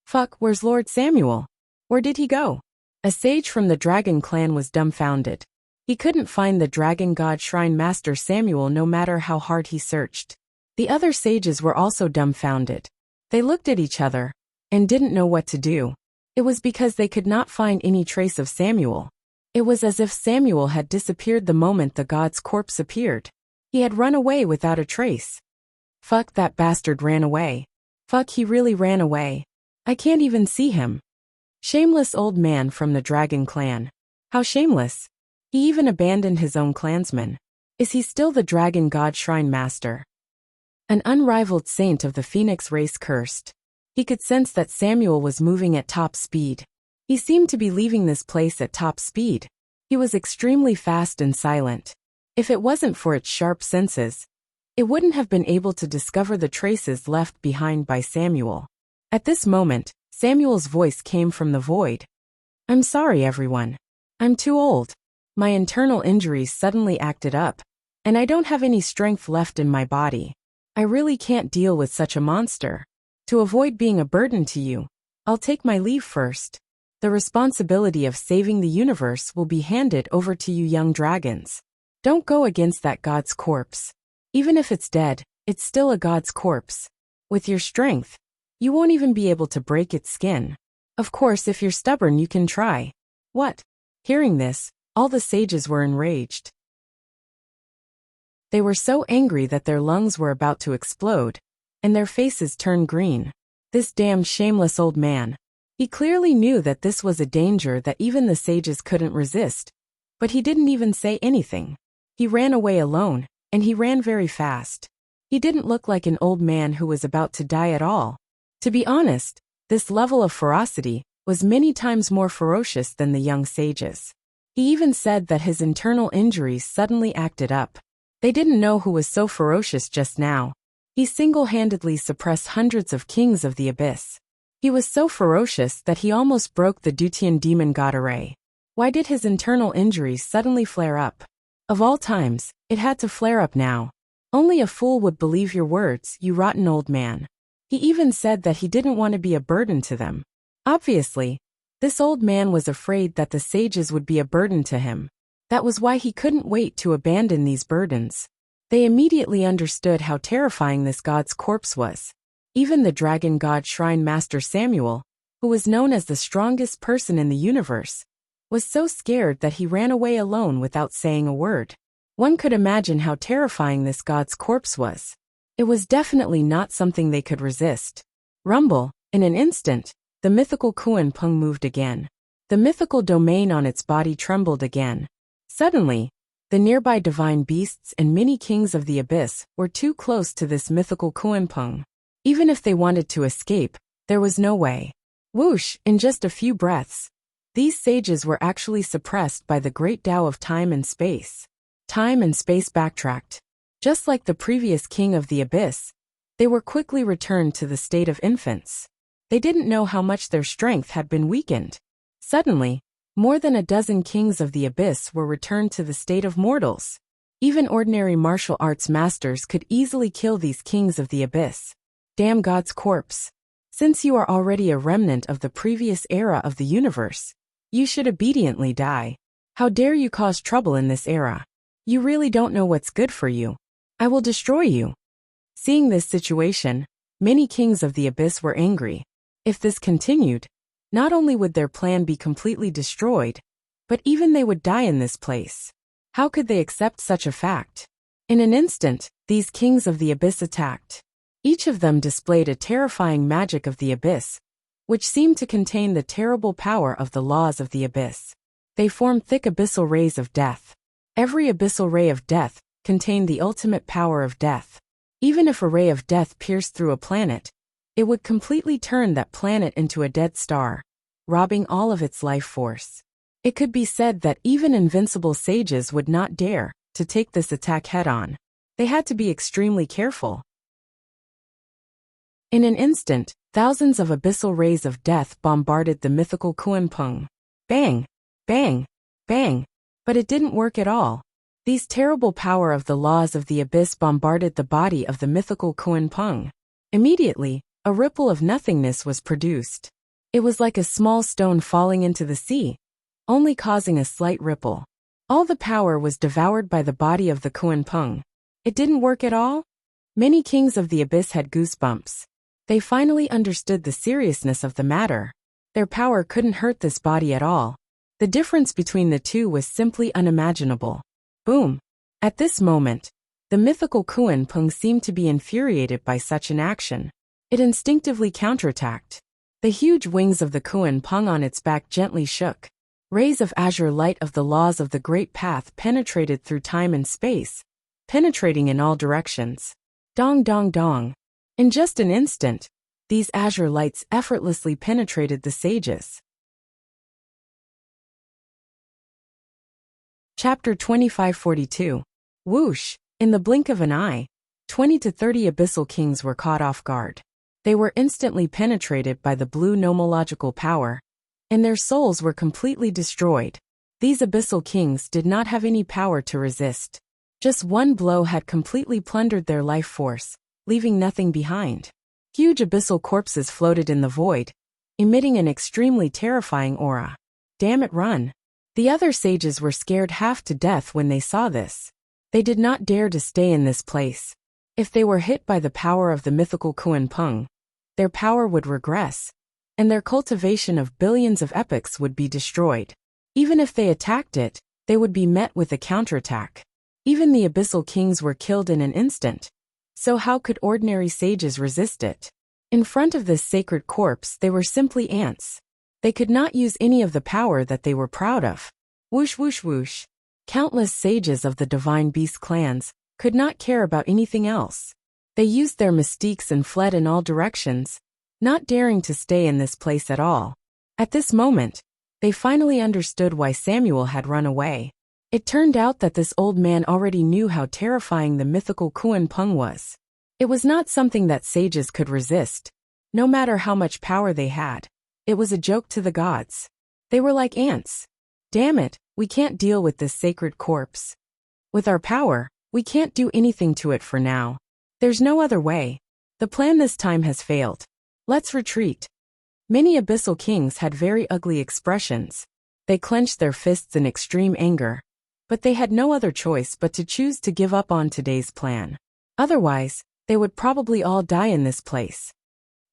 Fuck, where's Lord Samuel? Where did he go? A sage from the dragon clan was dumbfounded. He couldn't find the dragon god shrine master Samuel no matter how hard he searched. The other sages were also dumbfounded. They looked at each other and didn't know what to do. It was because they could not find any trace of Samuel. It was as if Samuel had disappeared the moment the god's corpse appeared. He had run away without a trace. Fuck, that bastard ran away. Fuck, he really ran away. I can't even see him. Shameless old man from the dragon clan. How shameless. He even abandoned his own clansmen. Is he still the dragon god shrine master? An unrivaled saint of the phoenix race cursed. He could sense that Samuel was moving at top speed. He seemed to be leaving this place at top speed. He was extremely fast and silent. If it wasn't for its sharp senses, it wouldn't have been able to discover the traces left behind by Samuel. At this moment, Samuel's voice came from the void. I'm sorry, everyone. I'm too old. My internal injuries suddenly acted up, and I don't have any strength left in my body. I really can't deal with such a monster. To avoid being a burden to you, I'll take my leave first. The responsibility of saving the universe will be handed over to you young dragons. Don't go against that god's corpse. Even if it's dead, it's still a god's corpse. With your strength, you won't even be able to break its skin. Of course, if you're stubborn, you can try. What? Hearing this, all the sages were enraged. They were so angry that their lungs were about to explode, and their faces turned green. This damn shameless old man. He clearly knew that this was a danger that even the sages couldn't resist, but he didn't even say anything. He ran away alone, and he ran very fast. He didn't look like an old man who was about to die at all. To be honest, this level of ferocity was many times more ferocious than the young sages. He even said that his internal injuries suddenly acted up. They didn't know who was so ferocious just now. He single-handedly suppressed hundreds of kings of the abyss. He was so ferocious that he almost broke the Dutian demon god array. Why did his internal injuries suddenly flare up? Of all times, it had to flare up now. Only a fool would believe your words, you rotten old man. He even said that he didn't want to be a burden to them. Obviously, this old man was afraid that the sages would be a burden to him. That was why he couldn't wait to abandon these burdens. They immediately understood how terrifying this god's corpse was. Even the dragon god shrine master Samuel, who was known as the strongest person in the universe, was so scared that he ran away alone without saying a word. One could imagine how terrifying this god's corpse was. It was definitely not something they could resist. Rumble, in an instant, the mythical Kuan Peng moved again. The mythical domain on its body trembled again. Suddenly, the nearby divine beasts and many kings of the abyss were too close to this mythical Kuan Peng. Even if they wanted to escape, there was no way. Whoosh, in just a few breaths, these sages were actually suppressed by the great Tao of time and space. Time and space backtracked. Just like the previous king of the abyss, they were quickly returned to the state of infants. They didn't know how much their strength had been weakened. Suddenly, more than a dozen kings of the abyss were returned to the state of mortals. Even ordinary martial arts masters could easily kill these kings of the abyss. Damn God's corpse. Since you are already a remnant of the previous era of the universe, you should obediently die. How dare you cause trouble in this era? You really don't know what's good for you. I will destroy you. Seeing this situation, many kings of the abyss were angry. If this continued, not only would their plan be completely destroyed, but even they would die in this place. How could they accept such a fact? In an instant, these kings of the abyss attacked. Each of them displayed a terrifying magic of the abyss, which seemed to contain the terrible power of the laws of the abyss. They formed thick abyssal rays of death. Every abyssal ray of death contained the ultimate power of death. Even if a ray of death pierced through a planet, it would completely turn that planet into a dead star, robbing all of its life force. It could be said that even invincible sages would not dare to take this attack head-on. They had to be extremely careful. In an instant, thousands of abyssal rays of death bombarded the mythical Kuan Peng. Bang! Bang! Bang! But it didn't work at all. These terrible power of the laws of the abyss bombarded the body of the mythical Kuan Peng. Immediately, a ripple of nothingness was produced. It was like a small stone falling into the sea, only causing a slight ripple. All the power was devoured by the body of the Kuan Peng. It didn't work at all? Many kings of the abyss had goosebumps. They finally understood the seriousness of the matter. Their power couldn't hurt this body at all. The difference between the two was simply unimaginable. Boom! At this moment, the mythical Kuan Peng seemed to be infuriated by such an action. It instinctively counterattacked. The huge wings of the Kuan Peng on its back gently shook. Rays of azure light of the laws of the Great Path penetrated through time and space, penetrating in all directions. Dong dong dong. In just an instant, these azure lights effortlessly penetrated the sages. Chapter 2542. Whoosh! In the blink of an eye, 20 to 30 abyssal kings were caught off guard. They were instantly penetrated by the blue nomological power, and their souls were completely destroyed. These abyssal kings did not have any power to resist. Just one blow had completely plundered their life force, leaving nothing behind. Huge abyssal corpses floated in the void, emitting an extremely terrifying aura. Damn it, run! The other sages were scared half to death when they saw this. They did not dare to stay in this place. If they were hit by the power of the mythical Kuan Peng, their power would regress, and their cultivation of billions of epochs would be destroyed. Even if they attacked it, they would be met with a counterattack. Even the abyssal kings were killed in an instant. So how could ordinary sages resist it? In front of this sacred corpse they were simply ants. They could not use any of the power that they were proud of. Whoosh whoosh whoosh. Countless sages of the divine beast clans could not care about anything else. They used their mystiques and fled in all directions, not daring to stay in this place at all. At this moment, they finally understood why Samuel had run away. It turned out that this old man already knew how terrifying the mythical Kuan Peng was. It was not something that sages could resist, no matter how much power they had. It was a joke to the gods. They were like ants. Damn it, we can't deal with this sacred corpse. With our power, we can't do anything to it for now. There's no other way. The plan this time has failed. Let's retreat. Many abyssal kings had very ugly expressions. They clenched their fists in extreme anger. But they had no other choice but to choose to give up on today's plan. Otherwise, they would probably all die in this place.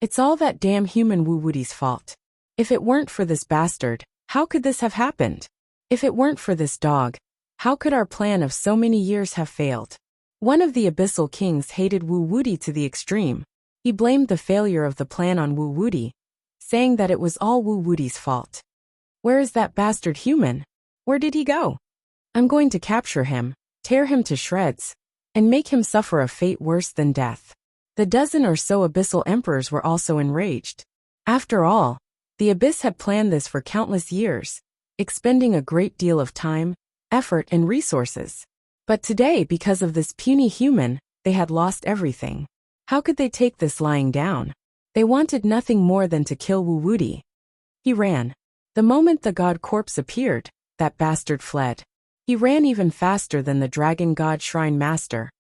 It's all that damn human Wuwudi's fault. If it weren't for this bastard, how could this have happened? If it weren't for this dog, how could our plan of so many years have failed? One of the abyssal kings hated Wuwudi to the extreme. He blamed the failure of the plan on Wuwudi, saying that it was all Wuwudi's fault. Where is that bastard human? Where did he go? I'm going to capture him, tear him to shreds, and make him suffer a fate worse than death. The dozen or so abyssal emperors were also enraged. After all, the abyss had planned this for countless years, expending a great deal of time, effort, and resources. But today, because of this puny human, they had lost everything. How could they take this lying down? They wanted nothing more than to kill Wuwudi. He ran. The moment the god corpse appeared, that bastard fled. He ran even faster than the dragon god shrine master.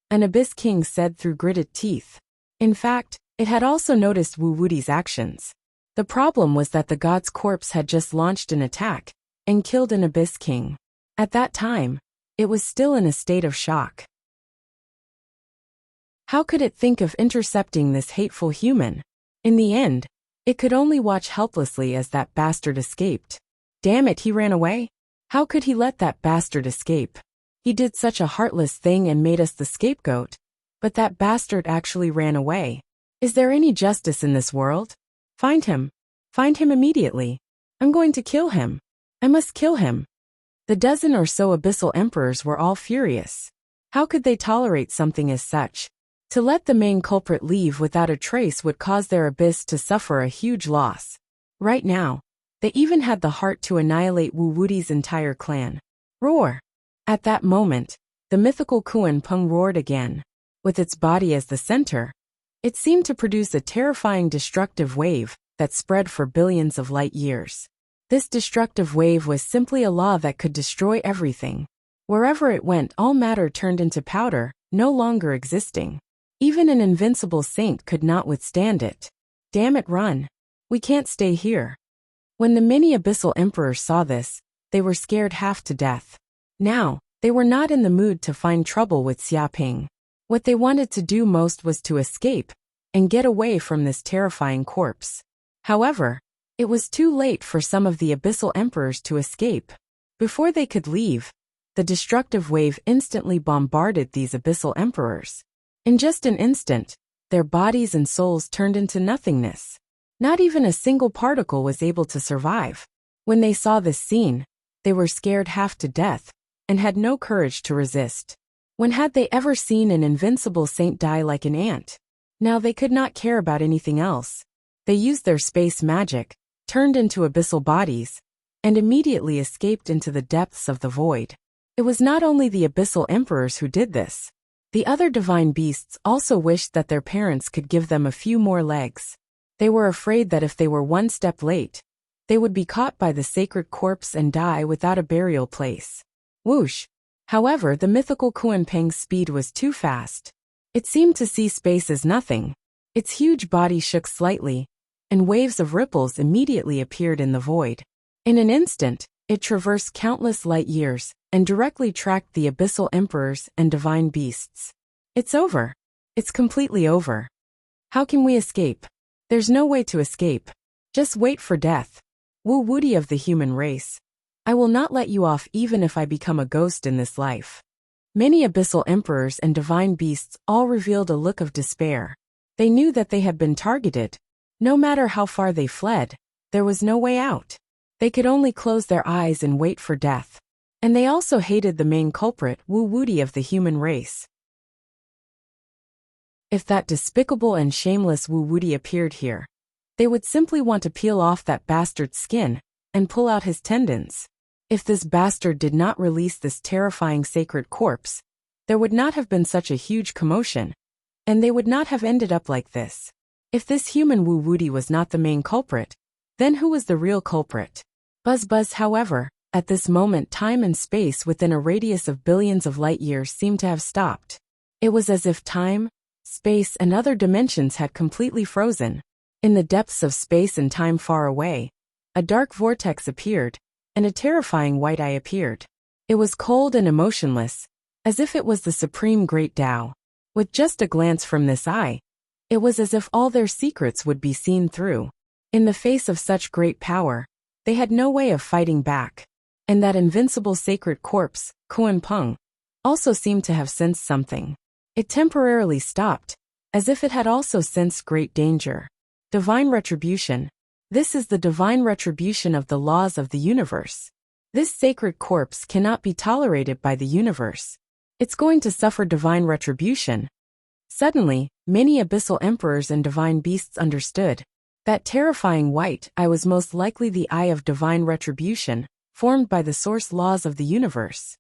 An abyss king said through gritted teeth. In fact, it had also noticed Wuwudi's actions. The problem was that the god's corpse had just launched an attack and killed an abyss king. At that time, it was still in a state of shock. How could it think of intercepting this hateful human? In the end, it could only watch helplessly as that bastard escaped. Damn it, he ran away? How could he let that bastard escape? He did such a heartless thing and made us the scapegoat. But that bastard actually ran away. Is there any justice in this world? Find him. Find him immediately. I'm going to kill him. I must kill him. The dozen or so abyssal emperors were all furious. How could they tolerate something as such? To let the main culprit leave without a trace would cause their abyss to suffer a huge loss. Right now, they even had the heart to annihilate Wuwudi's entire clan. Roar! At that moment, the mythical Kuan Peng roared again. With its body as the center, it seemed to produce a terrifying destructive wave that spread for billions of light years. This destructive wave was simply a law that could destroy everything. Wherever it went, all matter turned into powder, no longer existing. Even an invincible saint could not withstand it. Damn it, run. We can't stay here. When the many abyssal emperors saw this, they were scared half to death. Now, they were not in the mood to find trouble with Xiaoping. What they wanted to do most was to escape and get away from this terrifying corpse. However, it was too late for some of the abyssal emperors to escape. Before they could leave, the destructive wave instantly bombarded these abyssal emperors. In just an instant, their bodies and souls turned into nothingness. Not even a single particle was able to survive. When they saw this scene, they were scared half to death and had no courage to resist. When had they ever seen an invincible saint die like an ant? Now they could not care about anything else. They used their space magic, turned into abyssal bodies, and immediately escaped into the depths of the void. It was not only the abyssal emperors who did this. The other divine beasts also wished that their parents could give them a few more legs. They were afraid that if they were one step late, they would be caught by the sacred corpse and die without a burial place. Whoosh! However, the mythical Kuan Peng's speed was too fast. It seemed to see space as nothing. Its huge body shook slightly, and waves of ripples immediately appeared in the void. In an instant, it traversed countless light years and directly tracked the abyssal emperors and divine beasts. It's over. It's completely over. How can we escape? There's no way to escape. Just wait for death. Wuwudi of the human race. I will not let you off even if I become a ghost in this life. Many abyssal emperors and divine beasts all revealed a look of despair. They knew that they had been targeted. No matter how far they fled, there was no way out. They could only close their eyes and wait for death. And they also hated the main culprit, Wuwudi of the human race. If that despicable and shameless Wuwudi appeared here, they would simply want to peel off that bastard's skin and pull out his tendons. If this bastard did not release this terrifying sacred corpse, there would not have been such a huge commotion, and they would not have ended up like this. If this human Wuwudi was not the main culprit, then who was the real culprit? Buzz, however, at this moment time and space within a radius of billions of light years seemed to have stopped. It was as if time, space, and other dimensions had completely frozen. In the depths of space and time far away, a dark vortex appeared, and a terrifying white eye appeared. It was cold and emotionless, as if it was the supreme great Tao. With just a glance from this eye, it was as if all their secrets would be seen through. In the face of such great power, they had no way of fighting back. And that invincible sacred corpse, Kuan Peng, also seemed to have sensed something. It temporarily stopped, as if it had also sensed great danger. Divine retribution. This is the divine retribution of the laws of the universe. This sacred corpse cannot be tolerated by the universe. It's going to suffer divine retribution. Suddenly, many abyssal emperors and divine beasts understood. That terrifying white eye was most likely the eye of divine retribution, formed by the source laws of the universe.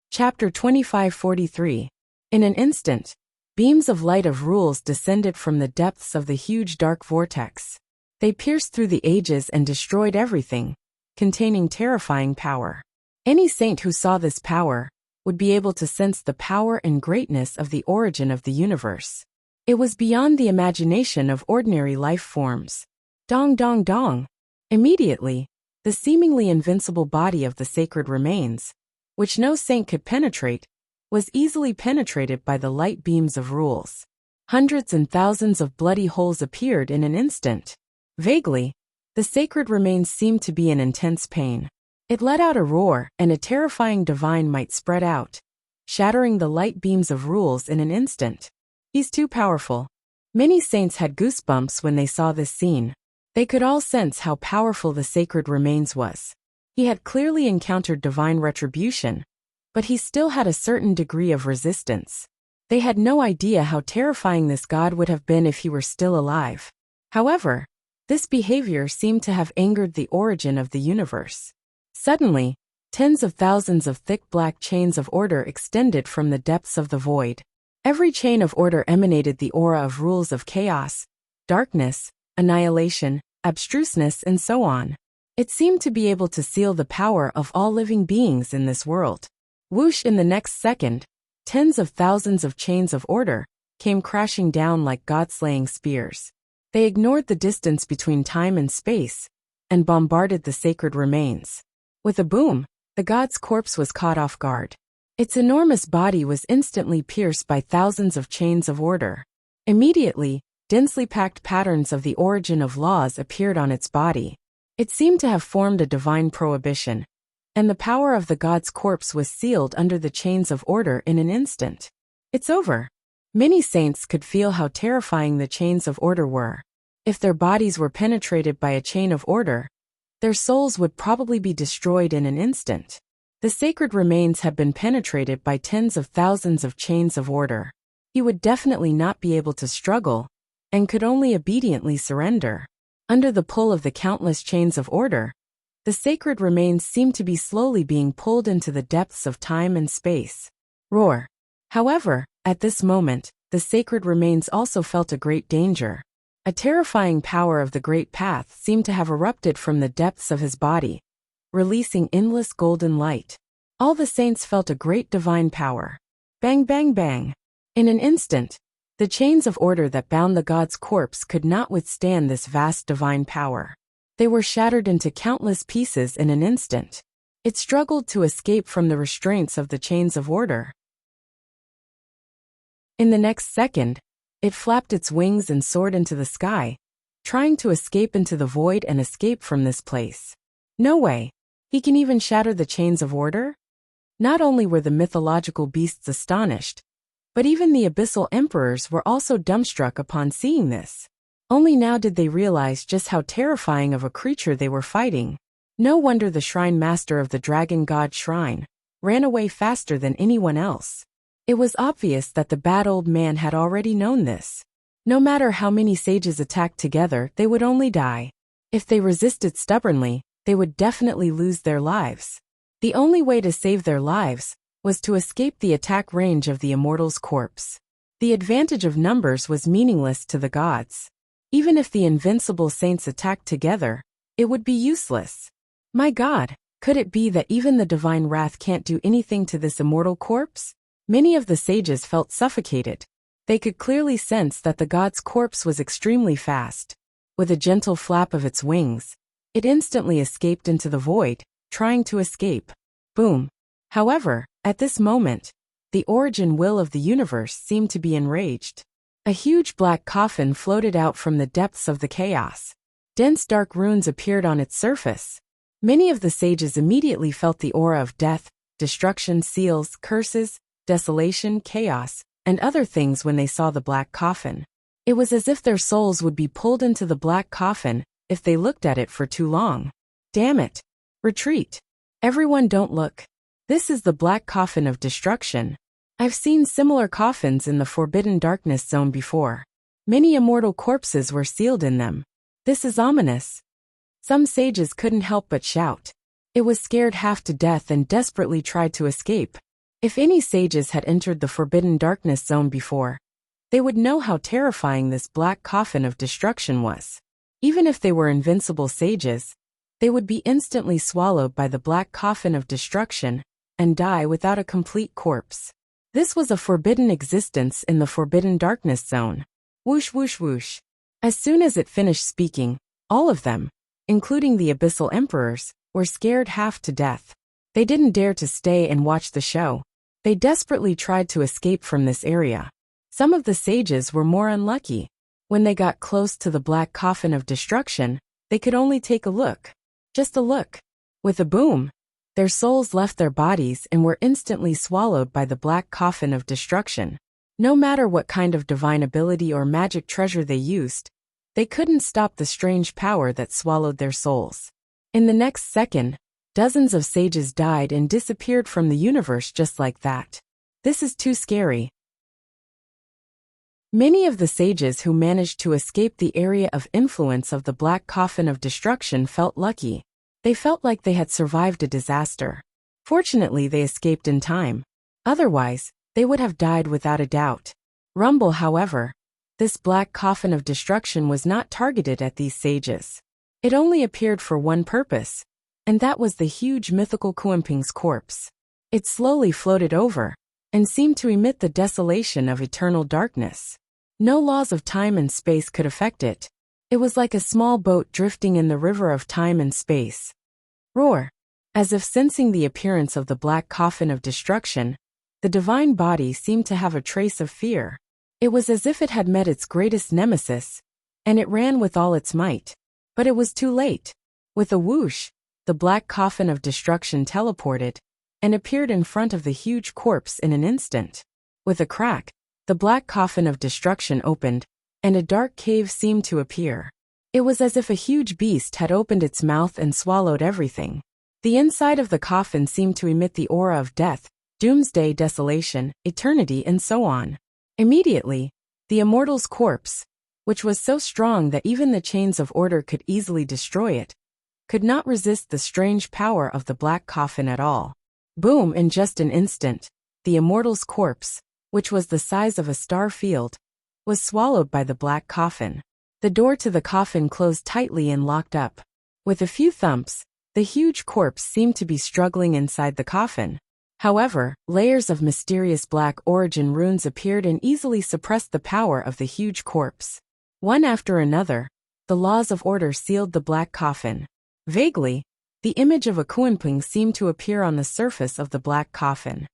Chapter 2543. In an instant, beams of light of rules descended from the depths of the huge dark vortex. They pierced through the ages and destroyed everything, containing terrifying power. Any saint who saw this power would be able to sense the power and greatness of the origin of the universe. It was beyond the imagination of ordinary life forms. Dong dong dong. Immediately, the seemingly invincible body of the sacred remains, which no saint could penetrate, was easily penetrated by the light beams of rules. Hundreds and thousands of bloody holes appeared in an instant. Vaguely, the sacred remains seemed to be in intense pain. It let out a roar, and a terrifying divine might spread out, shattering the light beams of rules in an instant. He's too powerful. Many saints had goosebumps when they saw this scene. They could all sense how powerful the sacred remains was. He had clearly encountered divine retribution, but he still had a certain degree of resistance. They had no idea how terrifying this god would have been if he were still alive. However, this behavior seemed to have angered the origin of the universe. Suddenly, tens of thousands of thick black chains of order extended from the depths of the void. Every chain of order emanated the aura of rules of chaos, darkness, annihilation, abstruseness, and so on. It seemed to be able to seal the power of all living beings in this world. Whoosh! In the next second, tens of thousands of chains of order came crashing down like god-slaying spears. They ignored the distance between time and space and bombarded the sacred remains. With a boom, the god's corpse was caught off guard. Its enormous body was instantly pierced by thousands of chains of order. Immediately, densely packed patterns of the origin of laws appeared on its body. It seemed to have formed a divine prohibition, and the power of the god's corpse was sealed under the chains of order in an instant. It's over. Many saints could feel how terrifying the chains of order were. If their bodies were penetrated by a chain of order, their souls would probably be destroyed in an instant. The sacred remains had been penetrated by tens of thousands of chains of order. He would definitely not be able to struggle, and could only obediently surrender. Under the pull of the countless chains of order, the sacred remains seemed to be slowly being pulled into the depths of time and space. Roar! However, at this moment, the sacred remains also felt a great danger. A terrifying power of the great path seemed to have erupted from the depths of his body, releasing endless golden light. All the saints felt a great divine power. Bang bang bang. In an instant, the chains of order that bound the god's corpse could not withstand this vast divine power. They were shattered into countless pieces in an instant. It struggled to escape from the restraints of the chains of order. In the next second, it flapped its wings and soared into the sky, trying to escape into the void and escape from this place. No way. He can even shatter the chains of order? Not only were the mythological beasts astonished, but even the abyssal emperors were also dumbstruck upon seeing this. Only now did they realize just how terrifying of a creature they were fighting. No wonder the shrine master of the dragon god shrine ran away faster than anyone else. It was obvious that the bad old man had already known this. No matter how many sages attacked together, they would only die. If they resisted stubbornly, they would definitely lose their lives. The only way to save their lives was to escape the attack range of the immortal's corpse. The advantage of numbers was meaningless to the gods. Even if the invincible saints attacked together, it would be useless. My god, Could it be that even the divine wrath can't do anything to this immortal corpse? Many of the sages felt suffocated. They could clearly sense that the god's corpse was extremely fast. With a gentle flap of its wings, it instantly escaped into the void, trying to escape. Boom. However, at this moment, the origin will of the universe seemed to be enraged. A huge black coffin floated out from the depths of the chaos. Dense dark runes appeared on its surface. Many of the sages immediately felt the aura of death, destruction, seals, curses, desolation, chaos, and other things when they saw the black coffin. It was as if their souls would be pulled into the black coffin if they looked at it for too long. Damn it. Retreat. Everyone don't look. This is the black coffin of destruction. I've seen similar coffins in the Forbidden Darkness Zone before. Many immortal corpses were sealed in them. This is ominous. Some sages couldn't help but shout. It was scared half to death and desperately tried to escape. If any sages had entered the Forbidden Darkness Zone before, they would know how terrifying this black coffin of destruction was. Even if they were invincible sages, they would be instantly swallowed by the black coffin of destruction and die without a complete corpse. This was a forbidden existence in the Forbidden Darkness Zone. Whoosh whoosh whoosh. As soon as it finished speaking, all of them, including the Abyssal Emperors, were scared half to death. They didn't dare to stay and watch the show. They desperately tried to escape from this area. Some of the sages were more unlucky. When they got close to the black coffin of destruction, they could only take a look. Just a look. With a boom, their souls left their bodies and were instantly swallowed by the black coffin of destruction. No matter what kind of divine ability or magic treasure they used, they couldn't stop the strange power that swallowed their souls. In the next second, dozens of sages died and disappeared from the universe just like that. This is too scary. Many of the sages who managed to escape the area of influence of the black coffin of destruction felt lucky. They felt like they had survived a disaster. Fortunately, they escaped in time. Otherwise, they would have died without a doubt. Rumble, however, this black coffin of destruction was not targeted at these sages. It only appeared for one purpose, and that was the huge mythical Kuanping's corpse. It slowly floated over, and seemed to emit the desolation of eternal darkness. No laws of time and space could affect it. It was like a small boat drifting in the river of time and space. Roar! As if sensing the appearance of the black coffin of destruction, the divine body seemed to have a trace of fear. It was as if it had met its greatest nemesis, and it ran with all its might. But it was too late. With a whoosh, the black coffin of destruction teleported, and appeared in front of the huge corpse in an instant. With a crack, the black coffin of destruction opened, and a dark cave seemed to appear. It was as if a huge beast had opened its mouth and swallowed everything. The inside of the coffin seemed to emit the aura of death, doomsday, desolation, eternity, and so on. Immediately, the immortal's corpse, which was so strong that even the chains of order could easily destroy it, could not resist the strange power of the black coffin at all. Boom! In just an instant, the immortal's corpse, which was the size of a star field, was swallowed by the black coffin. The door to the coffin closed tightly and locked up. With a few thumps, the huge corpse seemed to be struggling inside the coffin. However, layers of mysterious black origin runes appeared and easily suppressed the power of the huge corpse. One after another, the laws of order sealed the black coffin. Vaguely, the image of a Kuanping seemed to appear on the surface of the black coffin.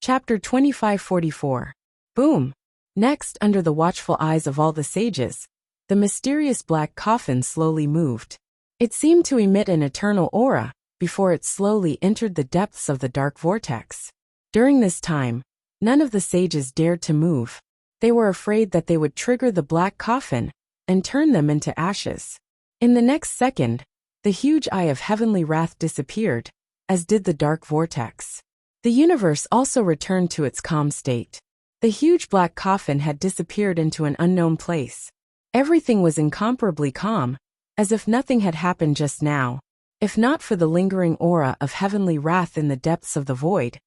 Chapter 2544. Boom! Next, under the watchful eyes of all the sages, the mysterious black coffin slowly moved. It seemed to emit an eternal aura, before it slowly entered the depths of the dark vortex. During this time, none of the sages dared to move. They were afraid that they would trigger the black coffin and turn them into ashes. In the next second, the huge eye of heavenly wrath disappeared, as did the dark vortex. The universe also returned to its calm state. The huge black coffin had disappeared into an unknown place. Everything was incomparably calm, as if nothing had happened just now. If not for the lingering aura of heavenly wrath in the depths of the void,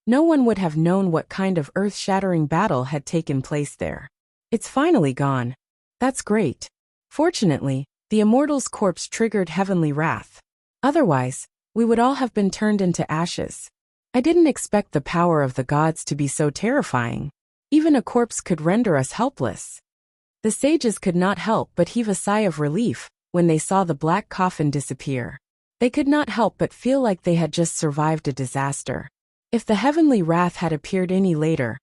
no one would have known what kind of earth-shattering battle had taken place there. It's finally gone. That's great. Fortunately, the immortal's corpse triggered heavenly wrath. Otherwise, we would all have been turned into ashes. I didn't expect the power of the gods to be so terrifying. Even a corpse could render us helpless. The sages could not help but heave a sigh of relief when they saw the black coffin disappear. They could not help but feel like they had just survived a disaster. If the heavenly wrath had appeared any later,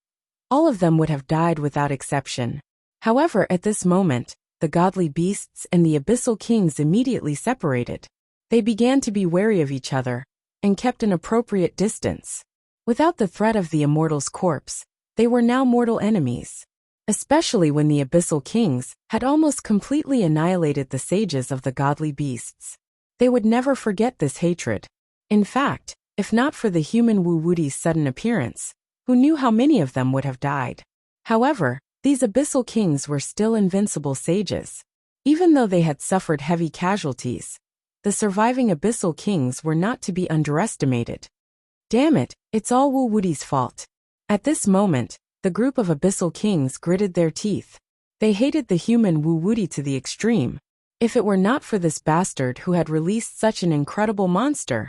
all of them would have died without exception. However, at this moment, the godly beasts and the abyssal kings immediately separated. They began to be wary of each other and kept an appropriate distance. Without the threat of the immortal's corpse, they were now mortal enemies. Especially when the abyssal kings had almost completely annihilated the sages of the godly beasts. They would never forget this hatred. In fact, if not for the human Wuwudi's sudden appearance, who knew how many of them would have died? However, these abyssal kings were still invincible sages. Even though they had suffered heavy casualties, the surviving abyssal kings were not to be underestimated. Damn it, it's all Wuwudi's fault. At this moment, the group of abyssal kings gritted their teeth. They hated the human Wuwudi to the extreme. If it were not for this bastard who had released such an incredible monster,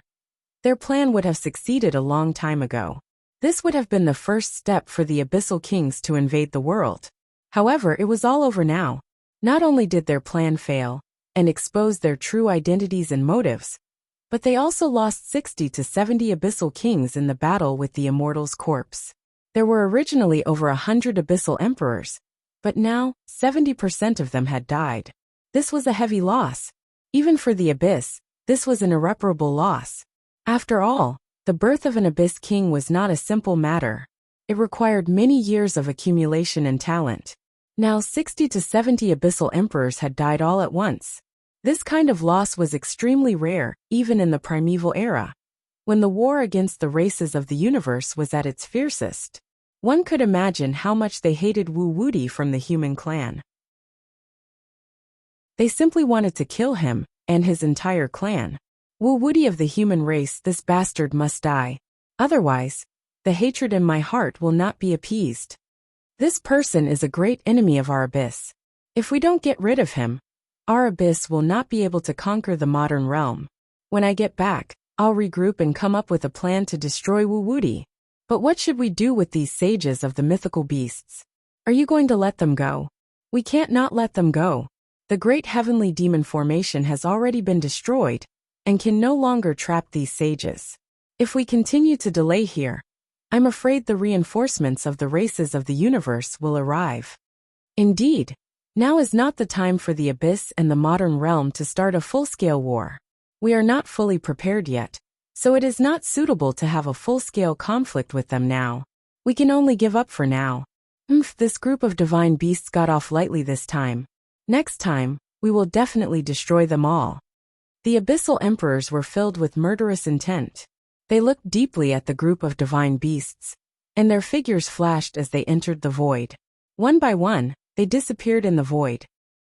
their plan would have succeeded a long time ago. This would have been the first step for the abyssal kings to invade the world. However, it was all over now. Not only did their plan fail and expose their true identities and motives, but they also lost 60 to 70 abyssal kings in the battle with the immortal's corpse. There were originally over 100 abyssal emperors, but now 70% of them had died. This was a heavy loss. Even for the abyss, this was an irreparable loss. After all, the birth of an abyss king was not a simple matter. It required many years of accumulation and talent. Now 60 to 70 abyssal emperors had died all at once. This kind of loss was extremely rare, even in the primeval era, when the war against the races of the universe was at its fiercest. One could imagine how much they hated Wuwudi from the human clan. They simply wanted to kill him and his entire clan. Wuwudi of the human race, this bastard must die. Otherwise, the hatred in my heart will not be appeased. This person is a great enemy of our abyss. If we don't get rid of him, our abyss will not be able to conquer the modern realm. When I get back, I'll regroup and come up with a plan to destroy Wuwudi. But what should we do with these sages of the mythical beasts? Are you going to let them go? We can't not let them go. The great heavenly demon formation has already been destroyed and can no longer trap these sages. If we continue to delay here, I'm afraid the reinforcements of the races of the universe will arrive. Indeed, now is not the time for the abyss and the modern realm to start a full-scale war. We are not fully prepared yet, so it is not suitable to have a full-scale conflict with them now. We can only give up for now. This group of divine beasts got off lightly this time. Next time, we will definitely destroy them all. The abyssal emperors were filled with murderous intent. They looked deeply at the group of divine beasts, and their figures flashed as they entered the void. One by one, they disappeared in the void.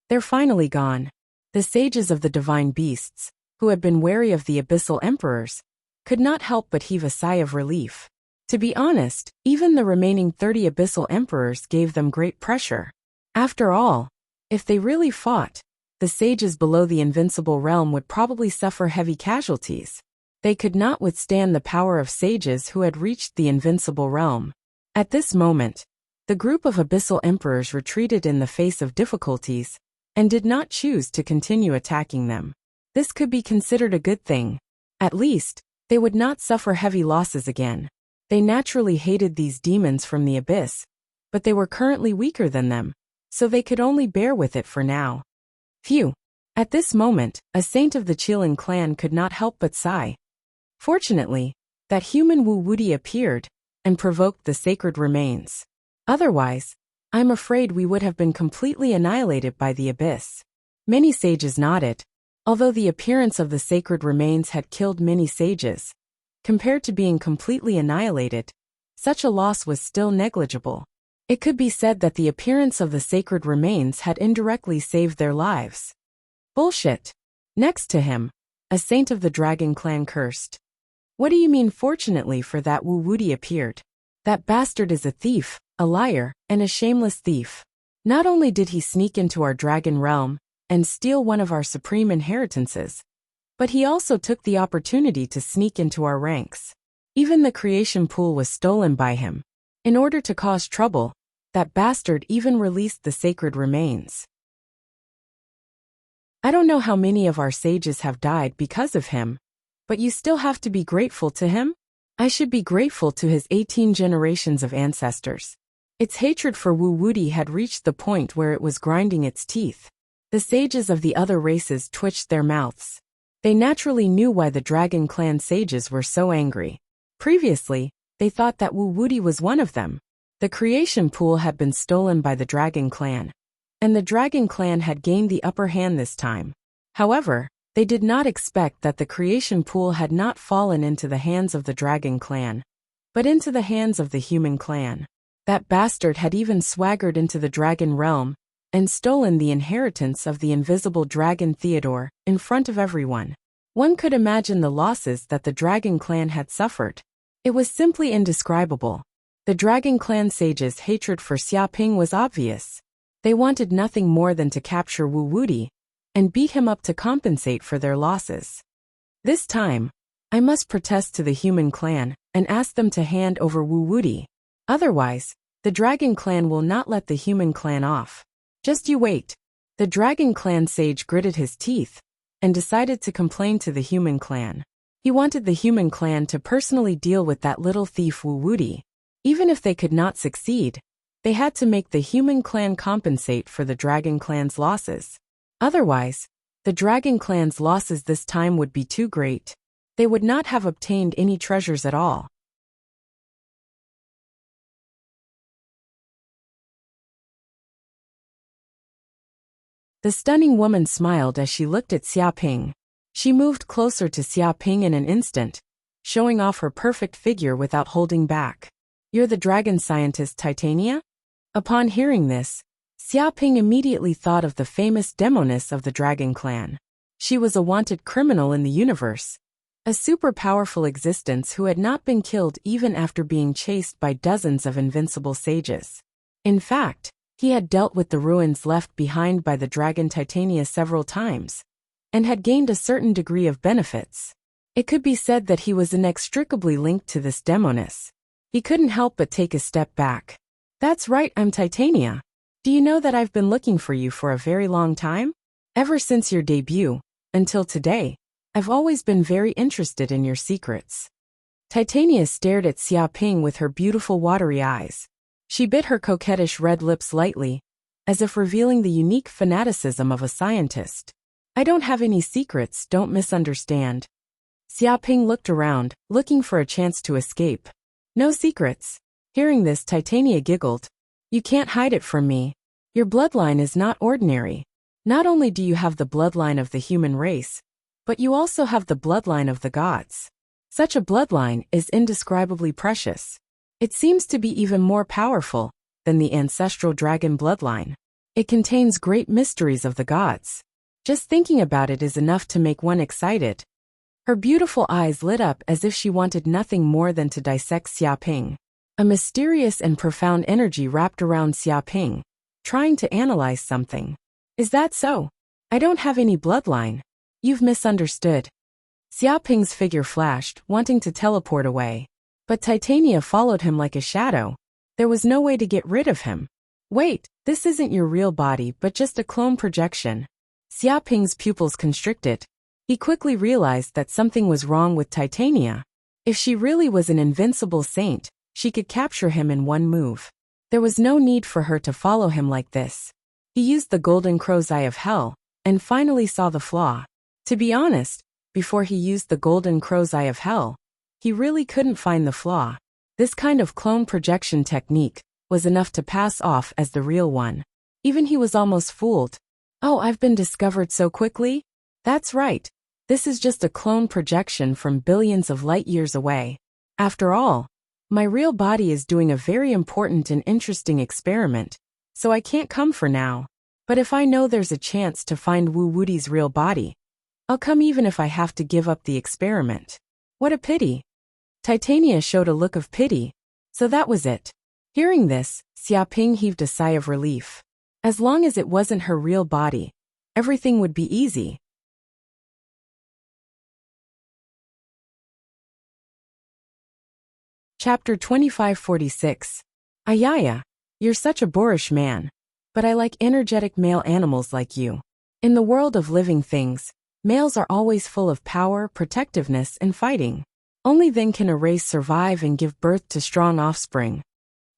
They're finally gone. The sages of the divine beasts, who had been wary of the abyssal emperors, could not help but heave a sigh of relief. To be honest, even the remaining 30 abyssal emperors gave them great pressure. After all, if they really fought, the sages below the invincible realm would probably suffer heavy casualties. They could not withstand the power of sages who had reached the invincible realm. At this moment, the group of abyssal emperors retreated in the face of difficulties and did not choose to continue attacking them. This could be considered a good thing. At least, they would not suffer heavy losses again. They naturally hated these demons from the abyss, but they were currently weaker than them, so they could only bear with it for now. Phew! At this moment, a saint of the Qilin clan could not help but sigh. Fortunately, that human Wuwudi appeared and provoked the sacred remains. Otherwise, I'm afraid we would have been completely annihilated by the abyss. Many sages nodded. Although the appearance of the sacred remains had killed many sages, compared to being completely annihilated, such a loss was still negligible. It could be said that the appearance of the sacred remains had indirectly saved their lives. Bullshit. Next to him, a saint of the dragon clan cursed. What do you mean fortunately for that Wuwudi appeared? That bastard is a thief, a liar, and a shameless thief. Not only did he sneak into our dragon realm, and steal one of our supreme inheritances. But he also took the opportunity to sneak into our ranks. Even the creation pool was stolen by him. In order to cause trouble, that bastard even released the sacred remains. I don't know how many of our sages have died because of him, but you still have to be grateful to him? I should be grateful to his 18 generations of ancestors. Its hatred for Wu Wuti had reached the point where it was grinding its teeth. The sages of the other races twitched their mouths. They naturally knew why the Dragon Clan sages were so angry. Previously, they thought that Wu Wuti was one of them. The creation pool had been stolen by the Dragon Clan, and the Dragon Clan had gained the upper hand this time. However, they did not expect that the creation pool had not fallen into the hands of the Dragon Clan, but into the hands of the human clan. That bastard had even swaggered into the dragon realm and stolen the inheritance of the invisible dragon Theodore in front of everyone. One could imagine the losses that the Dragon Clan had suffered. It was simply indescribable. The Dragon Clan sages' hatred for Xiaoping was obvious. They wanted nothing more than to capture Wu Wuti and beat him up to compensate for their losses. This time, I must protest to the human clan and ask them to hand over Wu Wuti. Otherwise, the Dragon Clan will not let the human clan off. Just you wait. The Dragon Clan sage gritted his teeth and decided to complain to the human clan. He wanted the human clan to personally deal with that little thief Wu Wuti. Even if they could not succeed, they had to make the human clan compensate for the Dragon Clan's losses. Otherwise, the Dragon Clan's losses this time would be too great. They would not have obtained any treasures at all. The stunning woman smiled as she looked at Xiaoping. She moved closer to Xiaoping in an instant, showing off her perfect figure without holding back. You're the dragon scientist Titania? Upon hearing this, Xiaoping immediately thought of the famous demoness of the Dragon Clan. She was a wanted criminal in the universe, a super powerful existence who had not been killed even after being chased by dozens of invincible sages. In fact, he had dealt with the ruins left behind by the dragon Titania several times, and had gained a certain degree of benefits. It could be said that he was inextricably linked to this demoness. He couldn't help but take a step back. That's right, I'm Titania. Do you know that I've been looking for you for a very long time? Ever since your debut, until today, I've always been very interested in your secrets. Titania stared at Xiaoping with her beautiful watery eyes. She bit her coquettish red lips lightly, as if revealing the unique fanaticism of a scientist. I don't have any secrets, don't misunderstand. Xiaoping looked around, looking for a chance to escape. No secrets. Hearing this, Titania giggled. You can't hide it from me. Your bloodline is not ordinary. Not only do you have the bloodline of the human race, but you also have the bloodline of the gods. Such a bloodline is indescribably precious. It seems to be even more powerful than the ancestral dragon bloodline. It contains great mysteries of the gods. Just thinking about it is enough to make one excited. Her beautiful eyes lit up as if she wanted nothing more than to dissect Xiaoping. A mysterious and profound energy wrapped around Xiaoping, trying to analyze something. Is that so? I don't have any bloodline. You've misunderstood. Xiaoping's figure flashed, wanting to teleport away. But Titania followed him like a shadow. There was no way to get rid of him. Wait, this isn't your real body but just a clone projection. Xiaoping's pupils constricted. He quickly realized that something was wrong with Titania. If she really was an invincible saint, she could capture him in one move. There was no need for her to follow him like this. He used the golden crow's eye of hell, and finally saw the flaw. To be honest, before he used the golden crow's eye of hell, he really couldn't find the flaw. This kind of clone projection technique was enough to pass off as the real one. Even he was almost fooled. Oh, I've been discovered so quickly? That's right. This is just a clone projection from billions of light years away. After all, my real body is doing a very important and interesting experiment, so I can't come for now. But if I know there's a chance to find Wu Wuti's real body, I'll come even if I have to give up the experiment. What a pity. Titania showed a look of pity. So that was it. Hearing this, Xiaoping heaved a sigh of relief. As long as it wasn't her real body, everything would be easy. Chapter 2546. Ayaya, you're such a boorish man. But I like energetic male animals like you. In the world of living things, males are always full of power, protectiveness, and fighting. Only then can a race survive and give birth to strong offspring.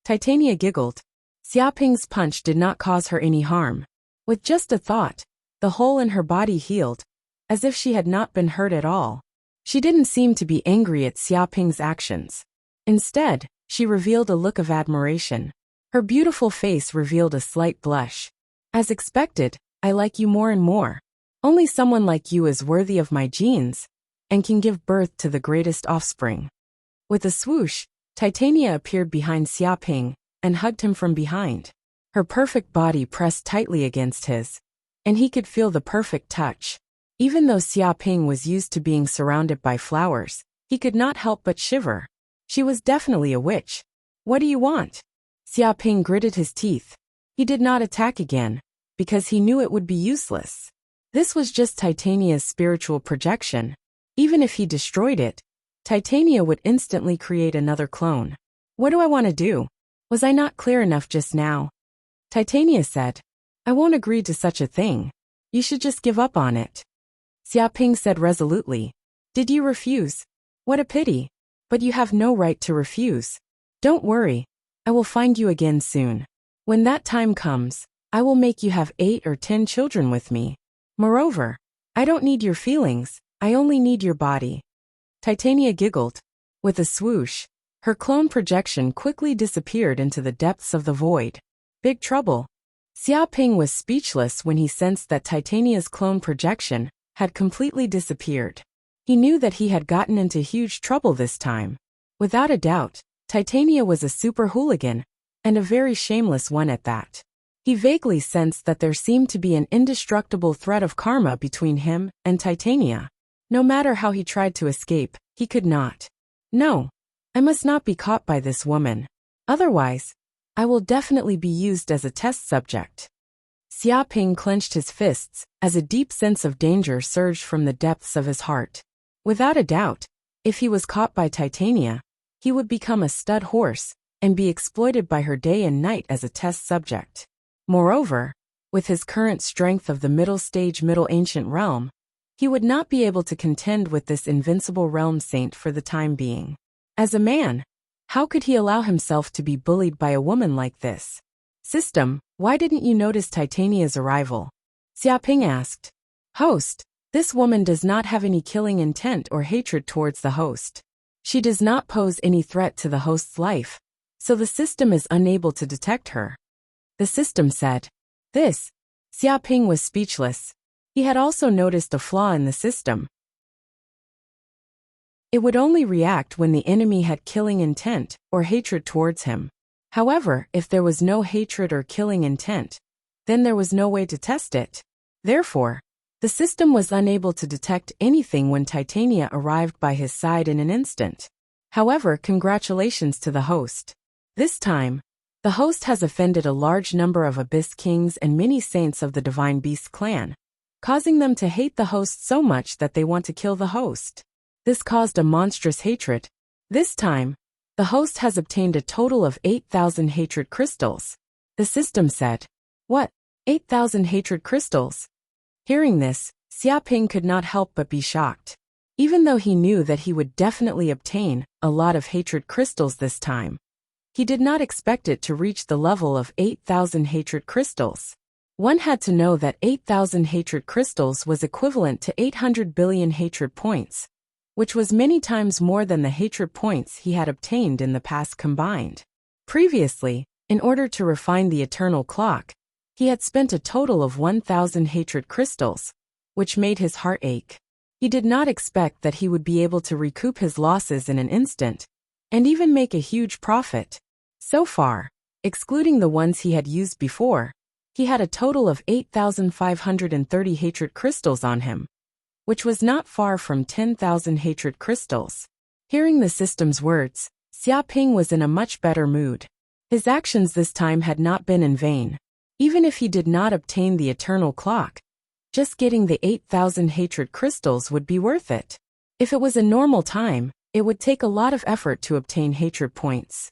Titania giggled. Xiaoping's punch did not cause her any harm. With just a thought, the hole in her body healed, as if she had not been hurt at all. She didn't seem to be angry at Xiaoping's actions. Instead, she revealed a look of admiration. Her beautiful face revealed a slight blush. As expected, I like you more and more. Only someone like you is worthy of my genes, and can give birth to the greatest offspring. With a swoosh, Titania appeared behind Xiaoping, and hugged him from behind. Her perfect body pressed tightly against his, and he could feel the perfect touch. Even though Xiaoping was used to being surrounded by flowers, he could not help but shiver. She was definitely a witch. What do you want? Xiaoping gritted his teeth. He did not attack again, because he knew it would be useless. This was just Titania's spiritual projection. Even if he destroyed it, Titania would instantly create another clone. What do I want to do? Was I not clear enough just now? Titania said. I won't agree to such a thing. You should just give up on it. Xiaoping said resolutely. Did you refuse? What a pity. But you have no right to refuse. Don't worry. I will find you again soon. When that time comes, I will make you have 8 or 10 children with me. Moreover, I don't need your feelings, I only need your body. Titania giggled. With a swoosh, her clone projection quickly disappeared into the depths of the void. Big trouble. Xiaoping was speechless when he sensed that Titania's clone projection had completely disappeared. He knew that he had gotten into huge trouble this time. Without a doubt, Titania was a super hooligan, and a very shameless one at that. He vaguely sensed that there seemed to be an indestructible thread of karma between him and Titania. No matter how he tried to escape, he could not. No, I must not be caught by this woman. Otherwise, I will definitely be used as a test subject. Xiaoping clenched his fists as a deep sense of danger surged from the depths of his heart. Without a doubt, if he was caught by Titania, he would become a stud horse and be exploited by her day and night as a test subject. Moreover, with his current strength of the middle stage Middle Ancient realm, he would not be able to contend with this invincible realm saint for the time being. As a man, how could he allow himself to be bullied by a woman like this? System, why didn't you notice Titania's arrival? Xiaoping asked. Host, this woman does not have any killing intent or hatred towards the host. She does not pose any threat to the host's life, so the system is unable to detect her. The system said. This. Xiaoping was speechless. He had also noticed a flaw in the system. It would only react when the enemy had killing intent or hatred towards him. However, if there was no hatred or killing intent, then there was no way to test it. Therefore, the system was unable to detect anything when Titania arrived by his side in an instant. However, congratulations to the host. This time, the host has offended a large number of Abyss Kings and many saints of the Divine Beast clan, causing them to hate the host so much that they want to kill the host. This caused a monstrous hatred. This time, the host has obtained a total of 8,000 hatred crystals. The system said. What? 8,000 hatred crystals? Hearing this, Xiaoping could not help but be shocked. Even though he knew that he would definitely obtain a lot of hatred crystals this time, he did not expect it to reach the level of 8,000 hatred crystals. One had to know that 8,000 hatred crystals was equivalent to 800 billion hatred points, which was many times more than the hatred points he had obtained in the past combined. Previously, in order to refine the eternal clock, he had spent a total of 1,000 hatred crystals, which made his heart ache. He did not expect that he would be able to recoup his losses in an instant, and even make a huge profit. So far, excluding the ones he had used before, he had a total of 8,530 hatred crystals on him, which was not far from 10,000 hatred crystals. Hearing the system's words, Xiaoping was in a much better mood. His actions this time had not been in vain. Even if he did not obtain the eternal clock, Just getting the 8,000 hatred crystals would be worth it. If it was a normal time, it would take a lot of effort to obtain hatred points.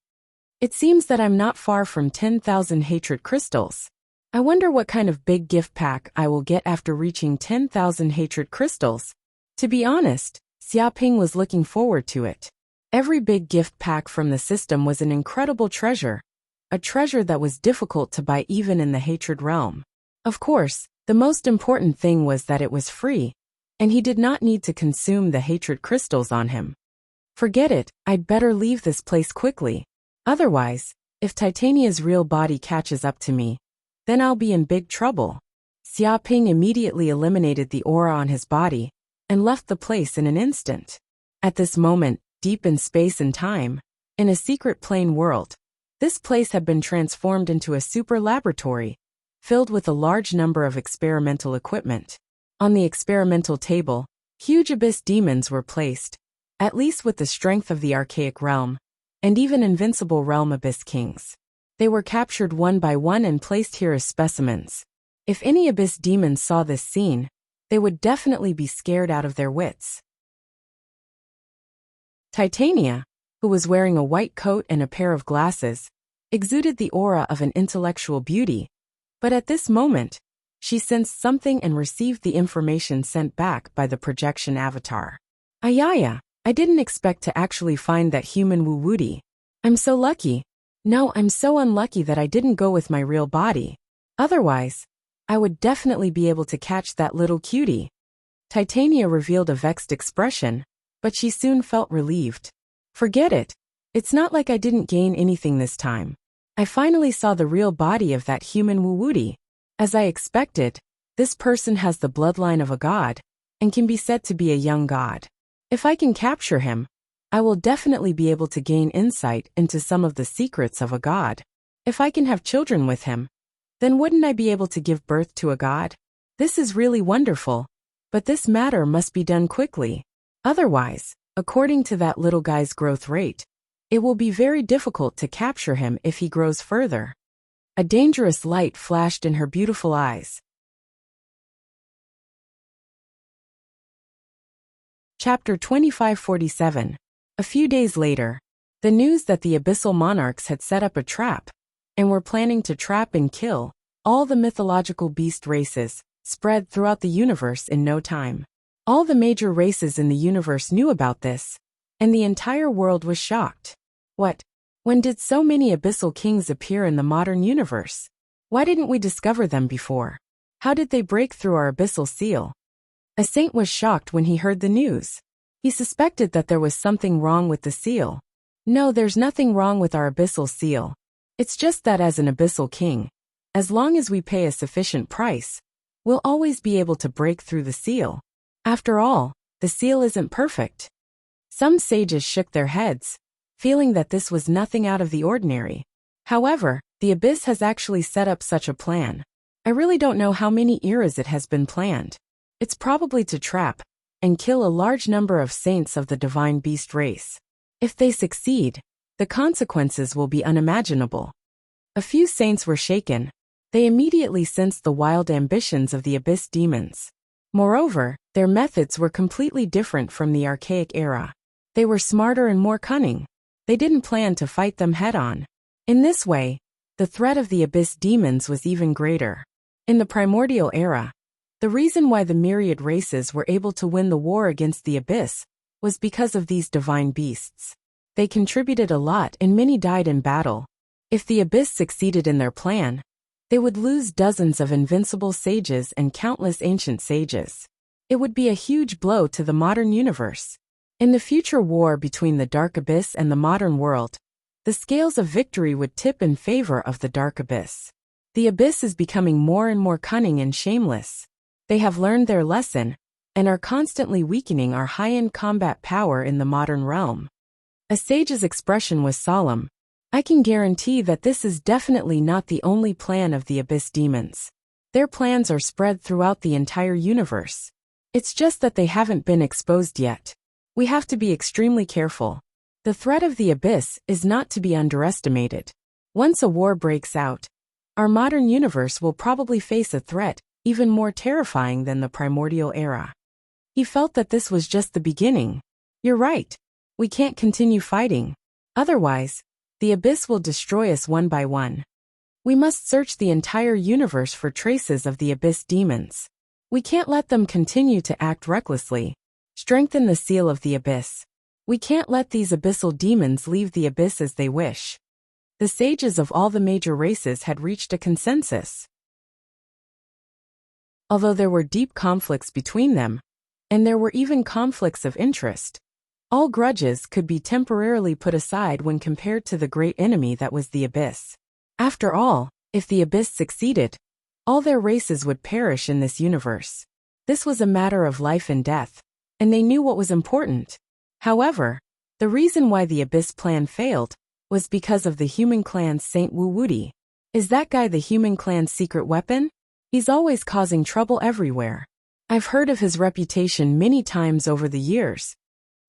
It seems that I'm not far from 10,000 hatred crystals. I wonder what kind of big gift pack I will get after reaching 10,000 hatred crystals. To be honest, Xiaoping was looking forward to it. Every big gift pack from the system was an incredible treasure, a treasure that was difficult to buy even in the hatred realm. Of course, the most important thing was that it was free, and he did not need to consume the hatred crystals on him. Forget it, I'd better leave this place quickly. Otherwise, if Titania's real body catches up to me, then I'll be in big trouble. Xiaoping immediately eliminated the aura on his body and left the place in an instant. At this moment, deep in space and time, in a secret plane world, this place had been transformed into a super laboratory, filled with a large number of experimental equipment. On the experimental table, huge abyss demons were placed, at least with the strength of the archaic realm, and even invincible realm abyss kings. They were captured one by one and placed here as specimens. If any abyss demons saw this scene, they would definitely be scared out of their wits. Titania, who was wearing a white coat and a pair of glasses, exuded the aura of an intellectual beauty, but at this moment, she sensed something and received the information sent back by the projection avatar. Ayaya, I didn't expect to actually find that human Wuwudi. I'm so lucky. No, I'm so unlucky that I didn't go with my real body. Otherwise, I would definitely be able to catch that little cutie. Titania revealed a vexed expression, but she soon felt relieved. Forget it. It's not like I didn't gain anything this time. I finally saw the real body of that human Wuwudi. As I expected, this person has the bloodline of a god, and can be said to be a young god. If I can capture him, I will definitely be able to gain insight into some of the secrets of a god. If I can have children with him, then wouldn't I be able to give birth to a god? This is really wonderful, but this matter must be done quickly. Otherwise, according to that little guy's growth rate, it will be very difficult to capture him if he grows further. A dangerous light flashed in her beautiful eyes. Chapter 2547. A few days later, the news that the abyssal monarchs had set up a trap and were planning to trap and kill all the mythological beast races spread throughout the universe in no time. All the major races in the universe knew about this, and the entire world was shocked. What? When did so many abyssal kings appear in the modern universe? Why didn't we discover them before? How did they break through our abyssal seal? A saint was shocked when he heard the news. He suspected that there was something wrong with the seal. No, there's nothing wrong with our abyssal seal. It's just that as an abyssal king, as long as we pay a sufficient price, we'll always be able to break through the seal. After all, the seal isn't perfect. Some sages shook their heads, feeling that this was nothing out of the ordinary. However, the abyss has actually set up such a plan. I really don't know how many eras it has been planned. It's probably to trap and kill a large number of saints of the divine beast race. If they succeed, the consequences will be unimaginable. A few saints were shaken. They immediately sensed the wild ambitions of the abyss demons. Moreover, their methods were completely different from the archaic era. They were smarter and more cunning. They didn't plan to fight them head-on. In this way, the threat of the abyss demons was even greater. In the primordial era, the reason why the myriad races were able to win the war against the abyss was because of these divine beasts. They contributed a lot and many died in battle. If the abyss succeeded in their plan, they would lose dozens of invincible sages and countless ancient sages. It would be a huge blow to the modern universe. In the future war between the Dark Abyss and the modern world, the scales of victory would tip in favor of the Dark Abyss. The abyss is becoming more and more cunning and shameless. They have learned their lesson and are constantly weakening our high-end combat power in the modern realm. A sage's expression was solemn. I can guarantee that this is definitely not the only plan of the abyss demons. Their plans are spread throughout the entire universe. It's just that they haven't been exposed yet. We have to be extremely careful. The threat of the abyss is not to be underestimated. Once a war breaks out, our modern universe will probably face a threat even more terrifying than the primordial era. He felt that this was just the beginning. You're right. We can't continue fighting. Otherwise, the abyss will destroy us one by one. We must search the entire universe for traces of the abyss demons. We can't let them continue to act recklessly. Strengthen the seal of the abyss. We can't let these abyssal demons leave the abyss as they wish. The sages of all the major races had reached a consensus. Although there were deep conflicts between them, and there were even conflicts of interest, all grudges could be temporarily put aside when compared to the great enemy that was the abyss. After all, if the abyss succeeded, all their races would perish in this universe. This was a matter of life and death, and they knew what was important. However, the reason why the abyss plan failed was because of the human clan's Saint Wuxia. Is that guy the human clan's secret weapon? He's always causing trouble everywhere. I've heard of his reputation many times over the years.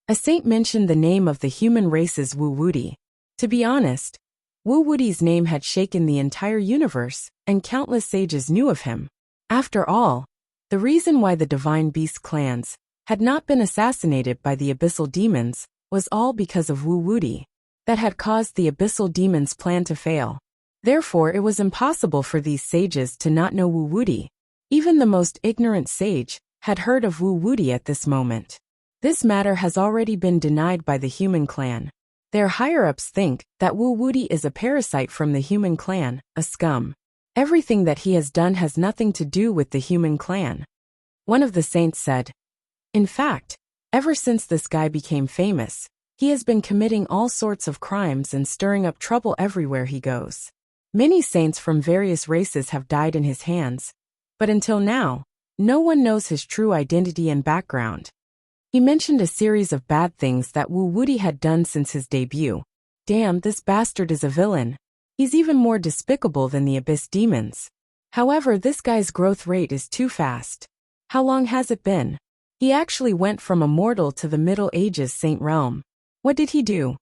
A saint mentioned the name of the human race's Wuxia. To be honest, Wuxia's name had shaken the entire universe, and countless sages knew of him. After all, the reason why the divine beast clans had not been assassinated by the abyssal demons was all because of Wuxia. That had caused the abyssal demons' plan to fail. Therefore, it was impossible for these sages to not know Wuxia. Even the most ignorant sage had heard of Wuxia at this moment. This matter has already been denied by the human clan. Their higher-ups think that Wuxia is a parasite from the human clan, a scum. Everything that he has done has nothing to do with the human clan. One of the saints said, "In fact, ever since this guy became famous, he has been committing all sorts of crimes and stirring up trouble everywhere he goes. Many saints from various races have died in his hands, but until now, no one knows his true identity and background." He mentioned a series of bad things that Wuxia had done since his debut. Damn, this bastard is a villain. He's even more despicable than the abyss demons. However, this guy's growth rate is too fast. How long has it been? He actually went from a mortal to the Middle Ages saint realm. What did he do?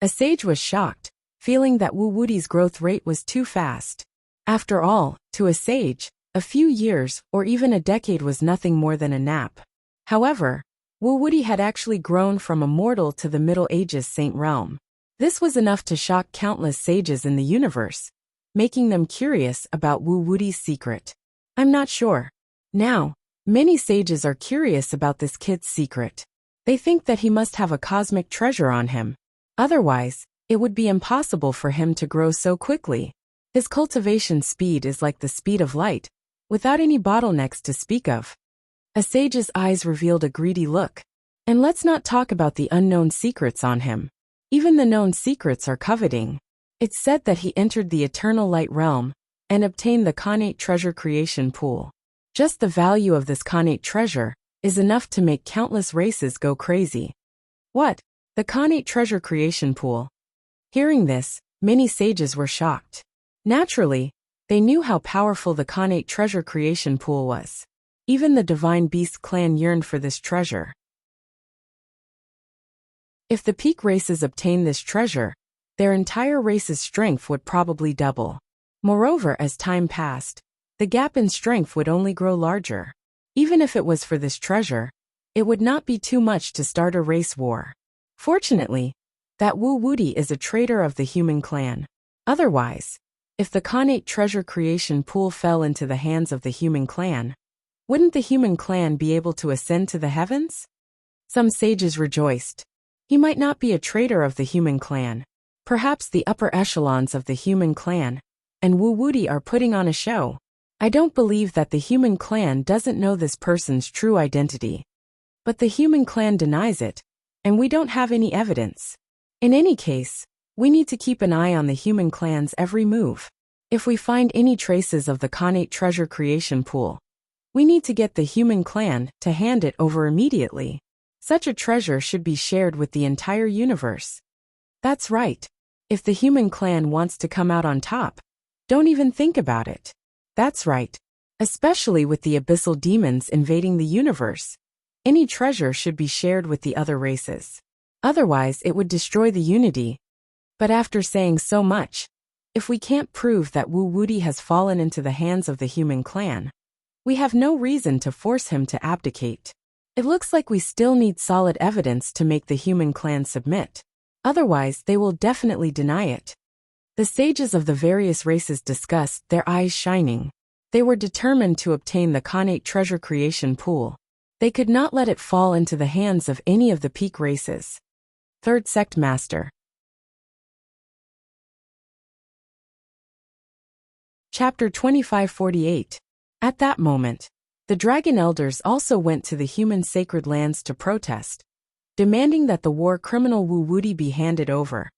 A sage was shocked, feeling that Wuxia's growth rate was too fast. After all, to a sage, a few years or even a decade was nothing more than a nap. However, Wuxia had actually grown from a mortal to the Middle Ages saint realm. This was enough to shock countless sages in the universe, making them curious about Wuxia's secret. I'm not sure. Now, many sages are curious about this kid's secret. They think that he must have a cosmic treasure on him. Otherwise, it would be impossible for him to grow so quickly. His cultivation speed is like the speed of light, without any bottlenecks to speak of. A sage's eyes revealed a greedy look. And let's not talk about the unknown secrets on him. Even the known secrets are coveting. It's said that he entered the eternal light realm and obtained the Khanate treasure creation pool. Just the value of this Khanate treasure is enough to make countless races go crazy. What? The Khanate treasure creation pool? Hearing this, many sages were shocked. Naturally, they knew how powerful the Khanate treasure creation pool was. Even the divine beast clan yearned for this treasure. If the peak races obtained this treasure, their entire race's strength would probably double. Moreover, as time passed, the gap in strength would only grow larger. Even if it was for this treasure, it would not be too much to start a race war. Fortunately, that Wuxia is a traitor of the human clan. Otherwise, if the Khanate treasure creation pool fell into the hands of the human clan, wouldn't the human clan be able to ascend to the heavens? Some sages rejoiced. He might not be a traitor of the human clan. Perhaps the upper echelons of the human clan and Wuxia are putting on a show. I don't believe that the human clan doesn't know this person's true identity. But the human clan denies it, and we don't have any evidence. In any case, we need to keep an eye on the human clan's every move. If we find any traces of the Khanate treasure creation pool, we need to get the human clan to hand it over immediately. Such a treasure should be shared with the entire universe. That's right. If the human clan wants to come out on top, don't even think about it. That's right. Especially with the abyssal demons invading the universe. Any treasure should be shared with the other races. Otherwise, it would destroy the unity. But after saying so much, if we can't prove that Wuxia has fallen into the hands of the human clan, We have no reason to force him to abdicate. It looks like we still need solid evidence to make the human clan submit. Otherwise, they will definitely deny it. The sages of the various races discussed, their eyes shining. They were determined to obtain the Khanate treasure creation pool. They could not let it fall into the hands of any of the peak races. Third Sect Master. Chapter 2548. At that moment, the Dragon Elders also went to the human sacred lands to protest, demanding that the war criminal Wu Wuti be handed over,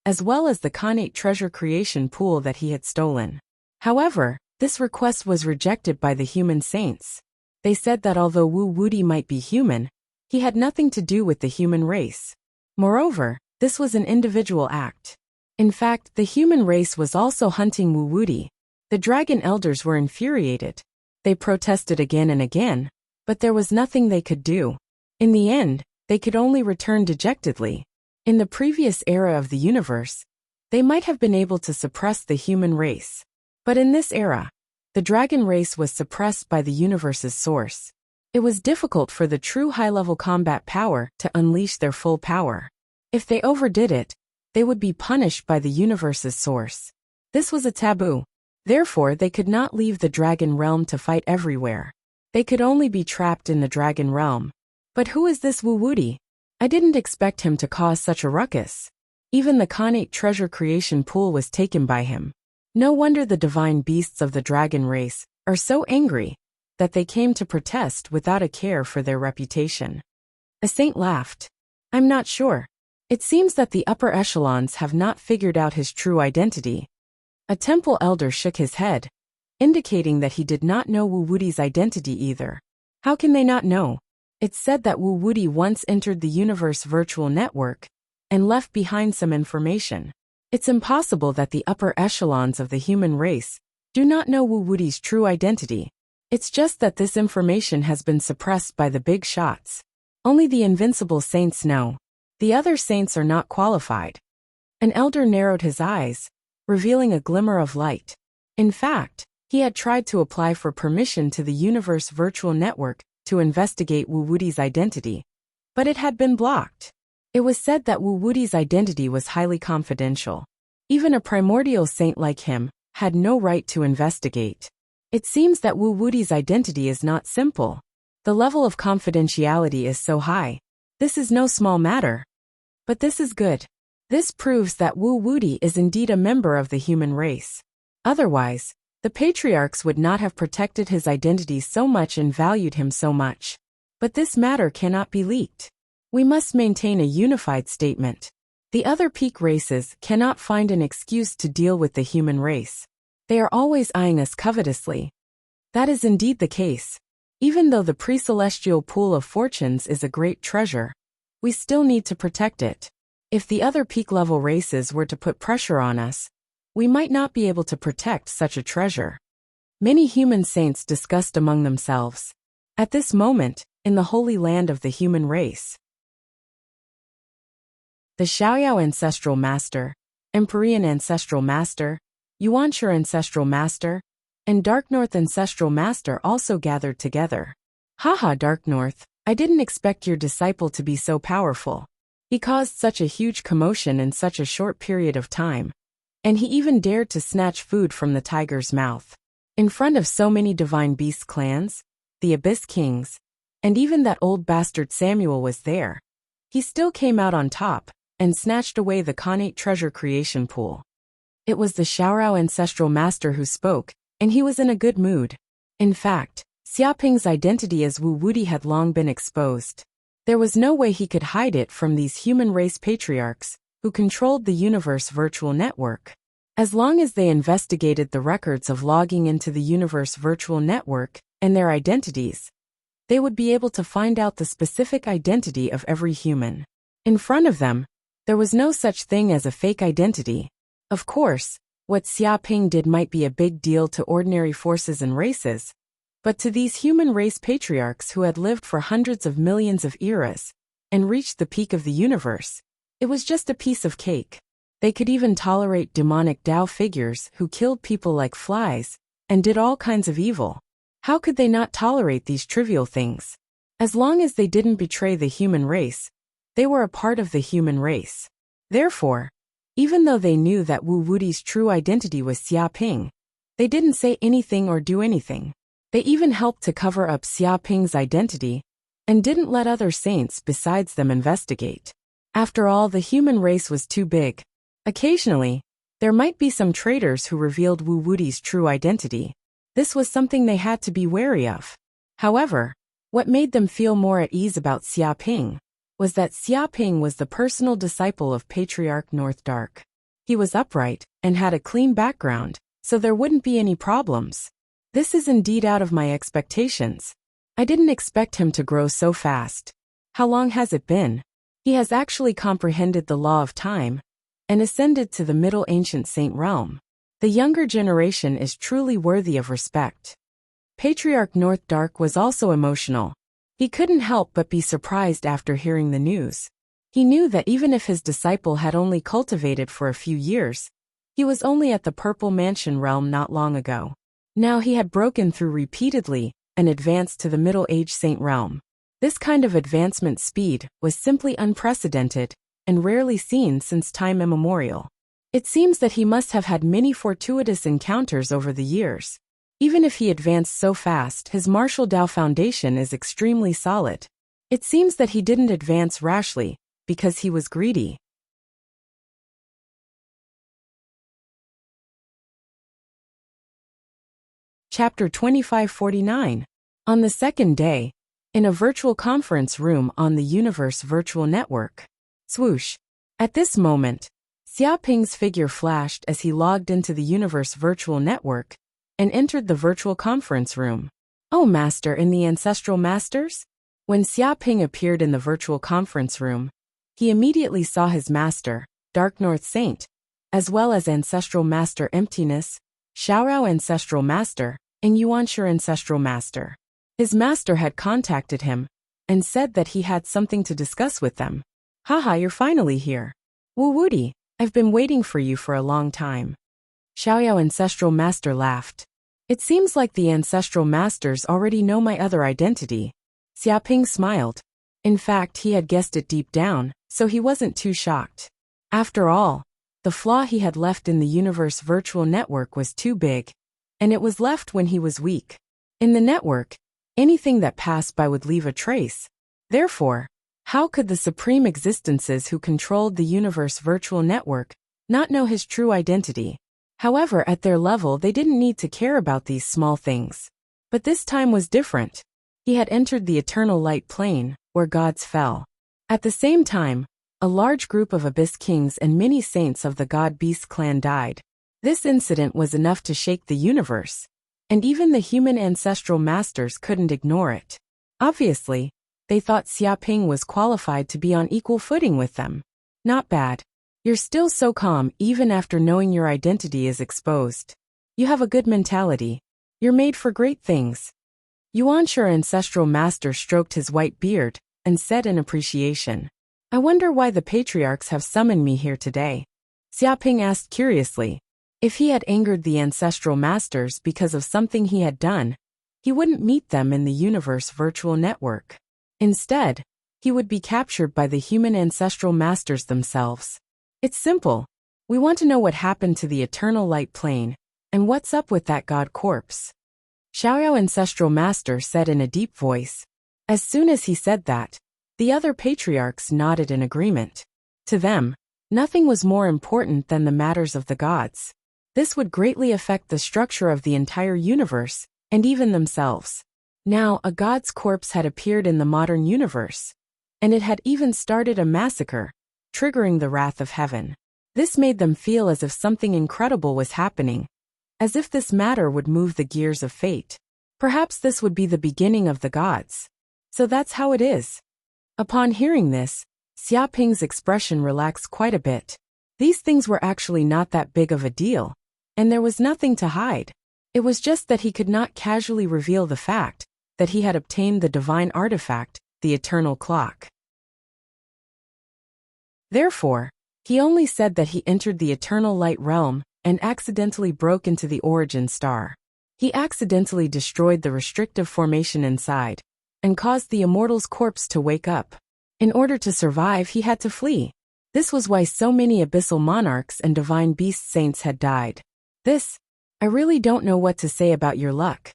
as well as the Khanate treasure creation pool that he had stolen. However, this request was rejected by the human saints. They said that although Wu Wuti might be human, he had nothing to do with the human race. Moreover, this was an individual act. In fact, the human race was also hunting Wu Wuti. The Dragon Elders were infuriated. They protested again and again, but there was nothing they could do. In the end, they could only return dejectedly. In the previous era of the universe, they might have been able to suppress the human race. But in this era, the dragon race was suppressed by the universe's source. It was difficult for the true high-level combat power to unleash their full power. If they overdid it, they would be punished by the universe's source. This was a taboo. Therefore, they could not leave the dragon realm to fight everywhere. They could only be trapped in the dragon realm. But who is this Wu Wuti? I didn't expect him to cause such a ruckus. Even the Khanate treasure creation pool was taken by him. No wonder the divine beasts of the dragon race are so angry that they came to protest without a care for their reputation. A saint laughed. I'm not sure. It seems that the upper echelons have not figured out his true identity. A temple elder shook his head, indicating that he did not know Wu Wuti's identity either. How can they not know? It's said that Wu Wuti once entered the universe virtual network and left behind some information. It's impossible that the upper echelons of the human race do not know Wu Wuti's true identity. It's just that this information has been suppressed by the big shots. Only the invincible saints know. The other saints are not qualified. An elder narrowed his eyes, revealing a glimmer of light. In fact, he had tried to apply for permission to the universe virtual network to investigate Wu Wuti's identity, but it had been blocked. It was said that Wu Wuti's identity was highly confidential. Even a primordial saint like him had no right to investigate. It seems that Wu Wuti's identity is not simple. The level of confidentiality is so high. This is no small matter. But this is good. This proves that Wu Wuti is indeed a member of the human race. Otherwise, the patriarchs would not have protected his identity so much and valued him so much. But this matter cannot be leaked. We must maintain a unified statement. The other peak races cannot find an excuse to deal with the human race. They are always eyeing us covetously. That is indeed the case. Even though the pre-celestial pool of fortunes is a great treasure, we still need to protect it. If the other peak-level races were to put pressure on us, we might not be able to protect such a treasure. Many human saints discussed among themselves. At this moment, in the holy land of the human race, the Xiaoyao Ancestral Master, Empyrean Ancestral Master, Yuanshi Ancestral Master, and Dark North Ancestral Master also gathered together. Haha, Dark North, I didn't expect your disciple to be so powerful. He caused such a huge commotion in such a short period of time. And he even dared to snatch food from the tiger's mouth. In front of so many divine beast clans, the Abyss Kings, and even that old bastard Samuel was there. He still came out on top, and snatched away the Khanate treasure creation pool. It was the Xiaorao Ancestral Master who spoke, and he was in a good mood. In fact, Xiaoping's identity as Wu Wuti had long been exposed. There was no way he could hide it from these human race patriarchs, who controlled the universe virtual network. As long as they investigated the records of logging into the universe virtual network and their identities, they would be able to find out the specific identity of every human. In front of them, there was no such thing as a fake identity. Of course, what Xiaoping did might be a big deal to ordinary forces and races, but to these human race patriarchs who had lived for hundreds of millions of eras and reached the peak of the universe, it was just a piece of cake. They could even tolerate demonic Tao figures who killed people like flies and did all kinds of evil. How could they not tolerate these trivial things? As long as they didn't betray the human race, they were a part of the human race. Therefore, even though they knew that Wu Wudi's true identity was Xia Ping, they didn't say anything or do anything. They even helped to cover up Xia Ping's identity and didn't let other saints besides them investigate. After all, the human race was too big. Occasionally, there might be some traitors who revealed Wu Wudi's true identity. This was something they had to be wary of. However, what made them feel more at ease about Xia Ping was that Xia Ping was the personal disciple of Patriarch North Dark. He was upright and had a clean background, so there wouldn't be any problems. This is indeed out of my expectations. I didn't expect him to grow so fast. How long has it been? He has actually comprehended the law of time and ascended to the Middle Ancient Saint realm. The younger generation is truly worthy of respect. Patriarch North Dark was also emotional. He couldn't help but be surprised after hearing the news. He knew that even if his disciple had only cultivated for a few years, he was only at the Purple Mansion realm not long ago. Now he had broken through repeatedly and advanced to the Middle Age Saint realm. This kind of advancement speed was simply unprecedented and rarely seen since time immemorial. It seems that he must have had many fortuitous encounters over the years. Even if he advanced so fast, his martial Dao foundation is extremely solid. It seems that he didn't advance rashly, because he was greedy. Chapter 2549. On the second day, in a virtual conference room on the Universe Virtual Network. Swoosh. At this moment, Xia Ping's figure flashed as he logged into the Universe Virtual Network and entered the virtual conference room. Oh, Master in the Ancestral Masters? When Xia Ping appeared in the virtual conference room, he immediately saw his master, Dark North Saint, as well as Ancestral Master Emptiness, Xiaorao Ancestral Master, and Yuanshi Ancestral Master. His master had contacted him and said that he had something to discuss with them. Haha, you're finally here. Wu Wudi, I've been waiting for you for a long time. Xiaoyao Ancestral Master laughed. It seems like the Ancestral Masters already know my other identity. Xia Ping smiled. In fact, he had guessed it deep down, so he wasn't too shocked. After all, the flaw he had left in the Universe Virtual Network was too big, and it was left when he was weak. In the network, anything that passed by would leave a trace. Therefore, how could the supreme existences who controlled the Universe Virtual Network not know his true identity? However, at their level they didn't need to care about these small things. But this time was different. He had entered the eternal light plane, where gods fell. At the same time, a large group of Abyss Kings and many saints of the God Beast clan died. This incident was enough to shake the universe, and even the human ancestral masters couldn't ignore it. Obviously, they thought Xia Ping was qualified to be on equal footing with them. Not bad. You're still so calm even after knowing your identity is exposed. You have a good mentality. You're made for great things. Yuanshi Ancestral Master stroked his white beard and said in appreciation. I wonder why the patriarchs have summoned me here today. Xia Ping asked curiously. If he had angered the Ancestral Masters because of something he had done, he wouldn't meet them in the Universe Virtual Network. Instead, he would be captured by the human Ancestral Masters themselves. It's simple. We want to know what happened to the Eternal Light Plane, and what's up with that god corpse. Xiaoyao Ancestral Master said in a deep voice. As soon as he said that, the other patriarchs nodded in agreement. To them, nothing was more important than the matters of the gods. This would greatly affect the structure of the entire universe, and even themselves. Now, a god's corpse had appeared in the modern universe, and it had even started a massacre, triggering the wrath of heaven. This made them feel as if something incredible was happening, as if this matter would move the gears of fate. Perhaps this would be the beginning of the gods. So that's how it is. Upon hearing this, Xia Ping's expression relaxed quite a bit. These things were actually not that big of a deal, and there was nothing to hide. It was just that he could not casually reveal the fact that he had obtained the divine artifact, the Eternal Clock. Therefore, he only said that he entered the Eternal Light Realm and accidentally broke into the Origin Star. He accidentally destroyed the restrictive formation inside and caused the immortal's corpse to wake up. In order to survive, he had to flee. This was why so many abyssal monarchs and divine beast saints had died. I really don't know what to say about your luck.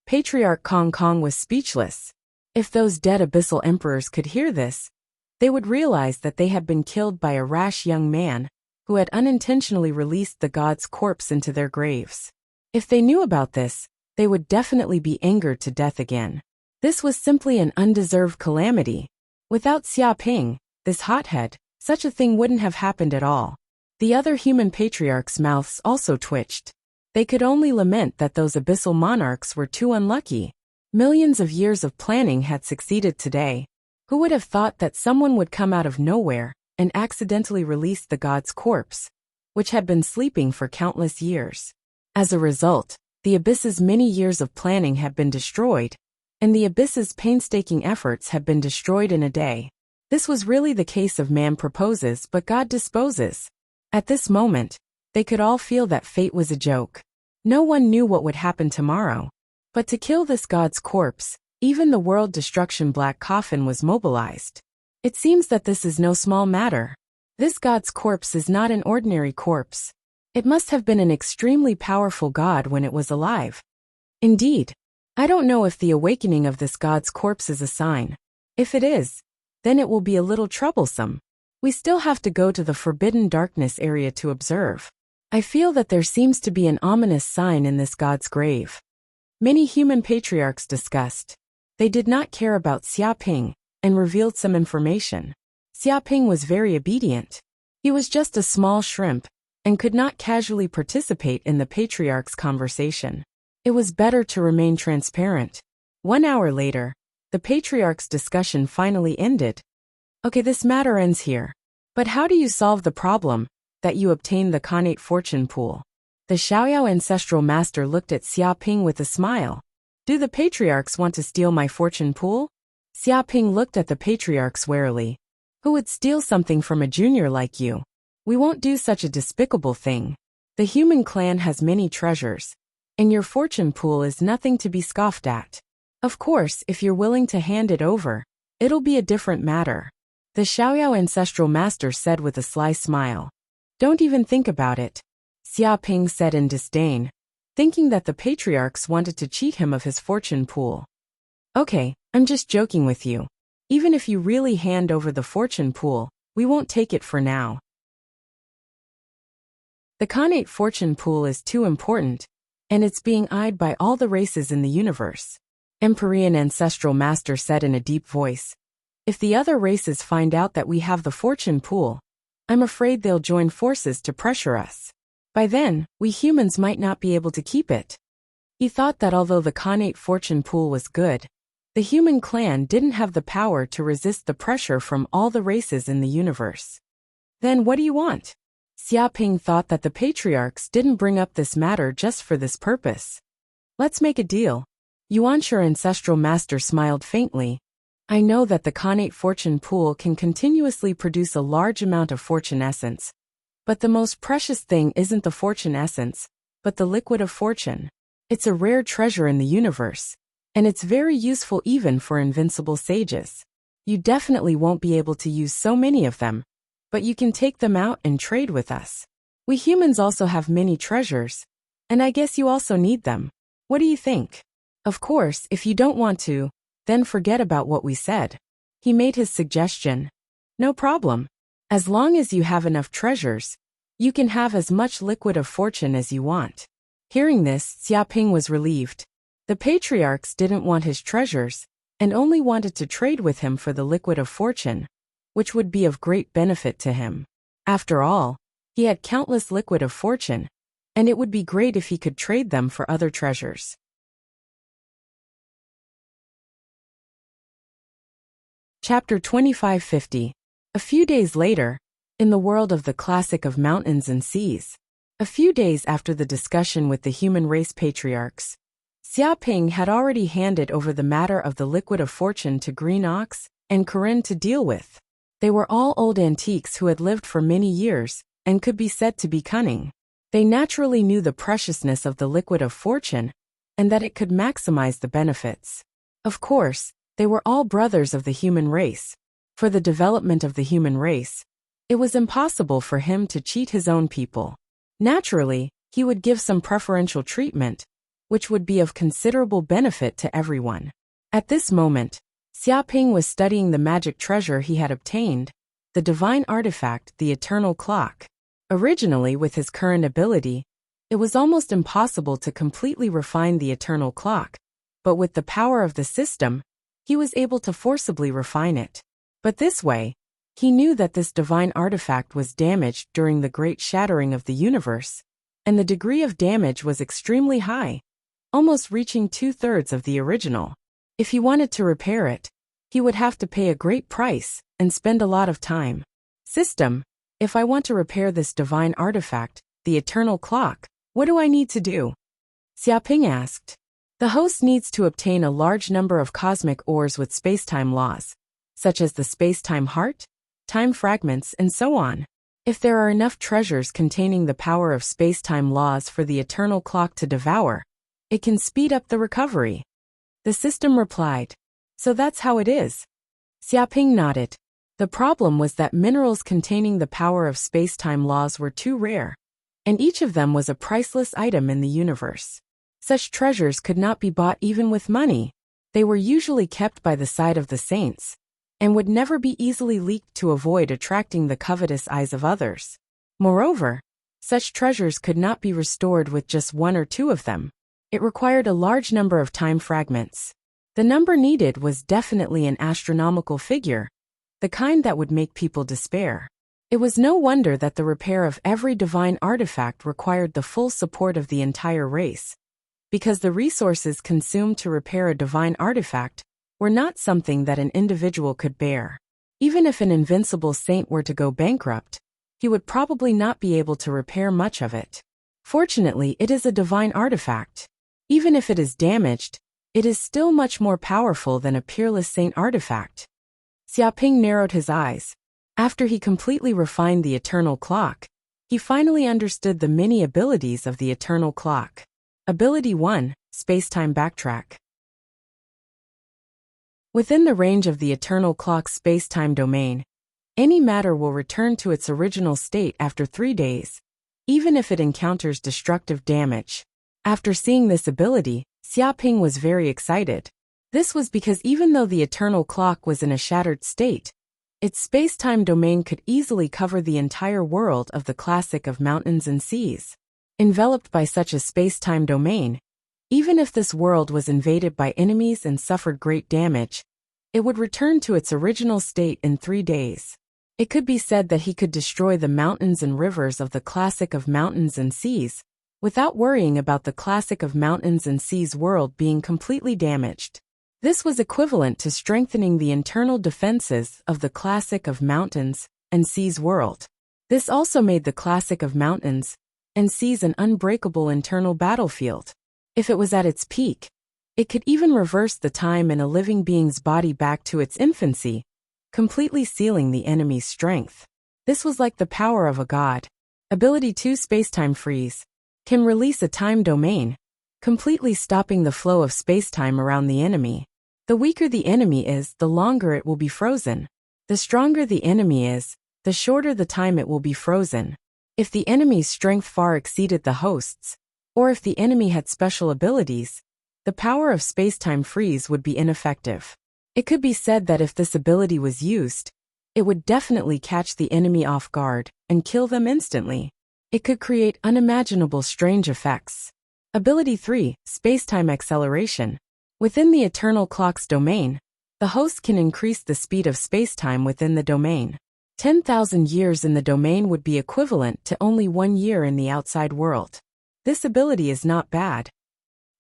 Patriarch Kong Kong was speechless. If those dead abyssal emperors could hear this, they would realize that they had been killed by a rash young man who had unintentionally released the god's corpse into their graves. If they knew about this, they would definitely be angered to death again. This was simply an undeserved calamity. Without Xia Ping, this hothead, such a thing wouldn't have happened at all. The other human patriarchs' mouths also twitched. They could only lament that those abyssal monarchs were too unlucky. Millions of years of planning had succeeded today. Who would have thought that someone would come out of nowhere and accidentally release the god's corpse, which had been sleeping for countless years? As a result, the abyss's many years of planning had been destroyed, and the abyss's painstaking efforts had been destroyed in a day. This was really the case of man proposes but God disposes. At this moment, they could all feel that fate was a joke. No one knew what would happen tomorrow. But to kill this god's corpse, even the world destruction black coffin was mobilized. It seems that this is no small matter. This god's corpse is not an ordinary corpse. It must have been an extremely powerful god when it was alive. Indeed, I don't know if the awakening of this god's corpse is a sign. If it is, then it will be a little troublesome. We still have to go to the forbidden darkness area to observe. I feel that there seems to be an ominous sign in this god's grave. Many human patriarchs discussed. They did not care about Xia Ping and revealed some information. Xia Ping was very obedient. He was just a small shrimp and could not casually participate in the patriarch's conversation. It was better to remain transparent. 1 hour later, the patriarch's discussion finally ended. Okay, this matter ends here. But how do you solve the problem that you obtain the Khanate fortune pool? The Xiaoyao ancestral master looked at Xia Ping with a smile. Do the patriarchs want to steal my fortune pool? Xia Ping looked at the patriarchs warily. Who would steal something from a junior like you? We won't do such a despicable thing. The human clan has many treasures, and your fortune pool is nothing to be scoffed at. Of course, if you're willing to hand it over, it'll be a different matter. The Xiaoyao ancestral master said with a sly smile. Don't even think about it, Xia Ping said in disdain, thinking that the patriarchs wanted to cheat him of his fortune pool. Okay, I'm just joking with you. Even if you really hand over the fortune pool, we won't take it for now. The Khanate fortune pool is too important, and it's being eyed by all the races in the universe. Empyrean ancestral master said in a deep voice. If the other races find out that we have the fortune pool, I'm afraid they'll join forces to pressure us. By then, we humans might not be able to keep it. He thought that although the Khanate fortune pool was good, the human clan didn't have the power to resist the pressure from all the races in the universe. Then what do you want? Xia Ping thought that the patriarchs didn't bring up this matter just for this purpose. Let's make a deal. Yuanshur ancestral master smiled faintly. I know that the Khanate fortune pool can continuously produce a large amount of fortune essence. But the most precious thing isn't the fortune essence, but the liquid of fortune. It's a rare treasure in the universe, and it's very useful even for invincible sages. You definitely won't be able to use so many of them, but you can take them out and trade with us. We humans also have many treasures, and I guess you also need them. What do you think? Of course, if you don't want to, then forget about what we said. He made his suggestion. No problem. As long as you have enough treasures, you can have as much liquid of fortune as you want. Hearing this, Xia Ping was relieved. The patriarchs didn't want his treasures, and only wanted to trade with him for the liquid of fortune, which would be of great benefit to him. After all, he had countless liquid of fortune, and it would be great if he could trade them for other treasures. Chapter 2550. A few days later, in the world of the classic of mountains and seas. A few days after the discussion with the human race patriarchs, Xia Ping had already handed over the matter of the liquid of fortune to Green Ox and Corinne to deal with. They were all old antiques who had lived for many years and could be said to be cunning. They naturally knew the preciousness of the liquid of fortune and that it could maximize the benefits. Of course, they were all brothers of the human race. For the development of the human race, it was impossible for him to cheat his own people. Naturally, he would give some preferential treatment, which would be of considerable benefit to everyone. At this moment, Xiaoping was studying the magic treasure he had obtained, the divine artifact, the eternal clock. Originally, with his current ability, it was almost impossible to completely refine the eternal clock, but with the power of the system, he was able to forcibly refine it. But this way, he knew that this divine artifact was damaged during the great shattering of the universe, and the degree of damage was extremely high, almost reaching 2/3 of the original. If he wanted to repair it, he would have to pay a great price and spend a lot of time. System, if I want to repair this divine artifact, the eternal clock, what do I need to do? Xiaoping asked. The host needs to obtain a large number of cosmic ores with spacetime laws, such as the spacetime heart, time fragments, and so on. If there are enough treasures containing the power of spacetime laws for the eternal clock to devour, it can speed up the recovery. The system replied. So that's how it is. Xiaoping nodded. The problem was that minerals containing the power of spacetime laws were too rare, and each of them was a priceless item in the universe. Such treasures could not be bought even with money. They were usually kept by the side of the saints, and would never be easily leaked to avoid attracting the covetous eyes of others. Moreover, such treasures could not be restored with just one or two of them. It required a large number of time fragments. The number needed was definitely an astronomical figure, the kind that would make people despair. It was no wonder that the repair of every divine artifact required the full support of the entire race, because the resources consumed to repair a divine artifact were not something that an individual could bear. Even if an invincible saint were to go bankrupt, he would probably not be able to repair much of it. Fortunately, it is a divine artifact. Even if it is damaged, it is still much more powerful than a peerless saint artifact. Xiaoping narrowed his eyes. After he completely refined the eternal clock, he finally understood the many abilities of the eternal clock. Ability 1, Spacetime Backtrack. Within the range of the eternal clock's spacetime domain, any matter will return to its original state after 3 days, even if it encounters destructive damage. After seeing this ability, Xiaoping was very excited. This was because even though the eternal clock was in a shattered state, its spacetime domain could easily cover the entire world of the classic of mountains and seas. Enveloped by such a spacetime domain, even if this world was invaded by enemies and suffered great damage, it would return to its original state in 3 days. It could be said that he could destroy the mountains and rivers of the classic of mountains and seas, without worrying about the classic of mountains and seas world being completely damaged. This was equivalent to strengthening the internal defenses of the classic of mountains and seas world. This also made the classic of mountains and seas an unbreakable internal battlefield. If it was at its peak, it could even reverse the time in a living being's body back to its infancy, completely sealing the enemy's strength. This was like the power of a god. Ability 2, Spacetime Freeze, can release a time domain, completely stopping the flow of spacetime around the enemy. The weaker the enemy is, the longer it will be frozen. The stronger the enemy is, the shorter the time it will be frozen. If the enemy's strength far exceeded the host's, or if the enemy had special abilities, the power of spacetime freeze would be ineffective. It could be said that if this ability was used, it would definitely catch the enemy off guard and kill them instantly. It could create unimaginable strange effects. Ability 3, Spacetime Acceleration. Within the eternal clock's domain, the host can increase the speed of spacetime within the domain. 10,000 years in the domain would be equivalent to only 1 year in the outside world. This ability is not bad.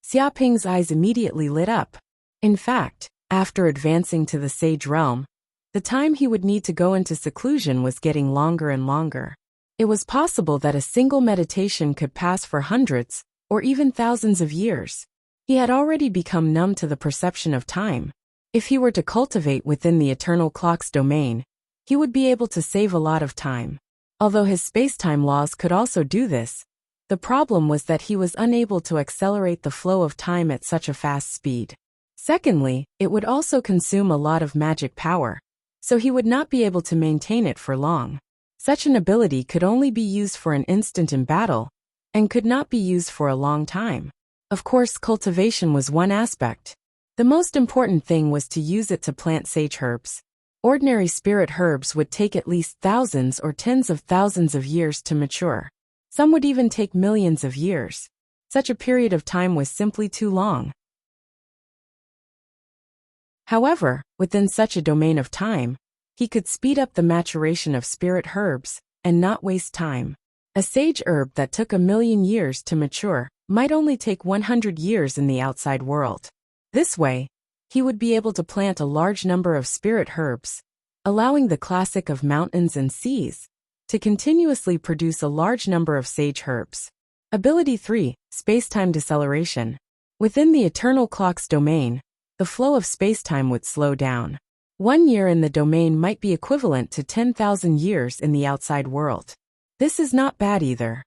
Xiaoping's eyes immediately lit up. In fact, after advancing to the Sage Realm, the time he would need to go into seclusion was getting longer and longer. It was possible that a single meditation could pass for hundreds, or even thousands of years. He had already become numb to the perception of time. If he were to cultivate within the eternal clock's domain, he would be able to save a lot of time. Although his spacetime laws could also do this, The problem was that he was unable to accelerate the flow of time at such a fast speed. Secondly, it would also consume a lot of magic power, so he would not be able to maintain it for long. Such an ability could only be used for an instant in battle, and could not be used for a long time. Of course, cultivation was one aspect. The most important thing was to use it to plant sage herbs. Ordinary spirit herbs would take at least thousands or tens of thousands of years to mature. Some would even take millions of years. Such a period of time was simply too long. However, within such a domain of time, he could speed up the maturation of spirit herbs and not waste time. A sage herb that took 1,000,000 years to mature might only take 100 years in the outside world. This way, he would be able to plant a large number of spirit herbs, allowing the classic of mountains and seas to continuously produce a large number of sage herbs. Ability 3, Space-Time Deceleration. Within the eternal clock's domain, the flow of space-time would slow down. 1 year in the domain might be equivalent to 10,000 years in the outside world. This is not bad either.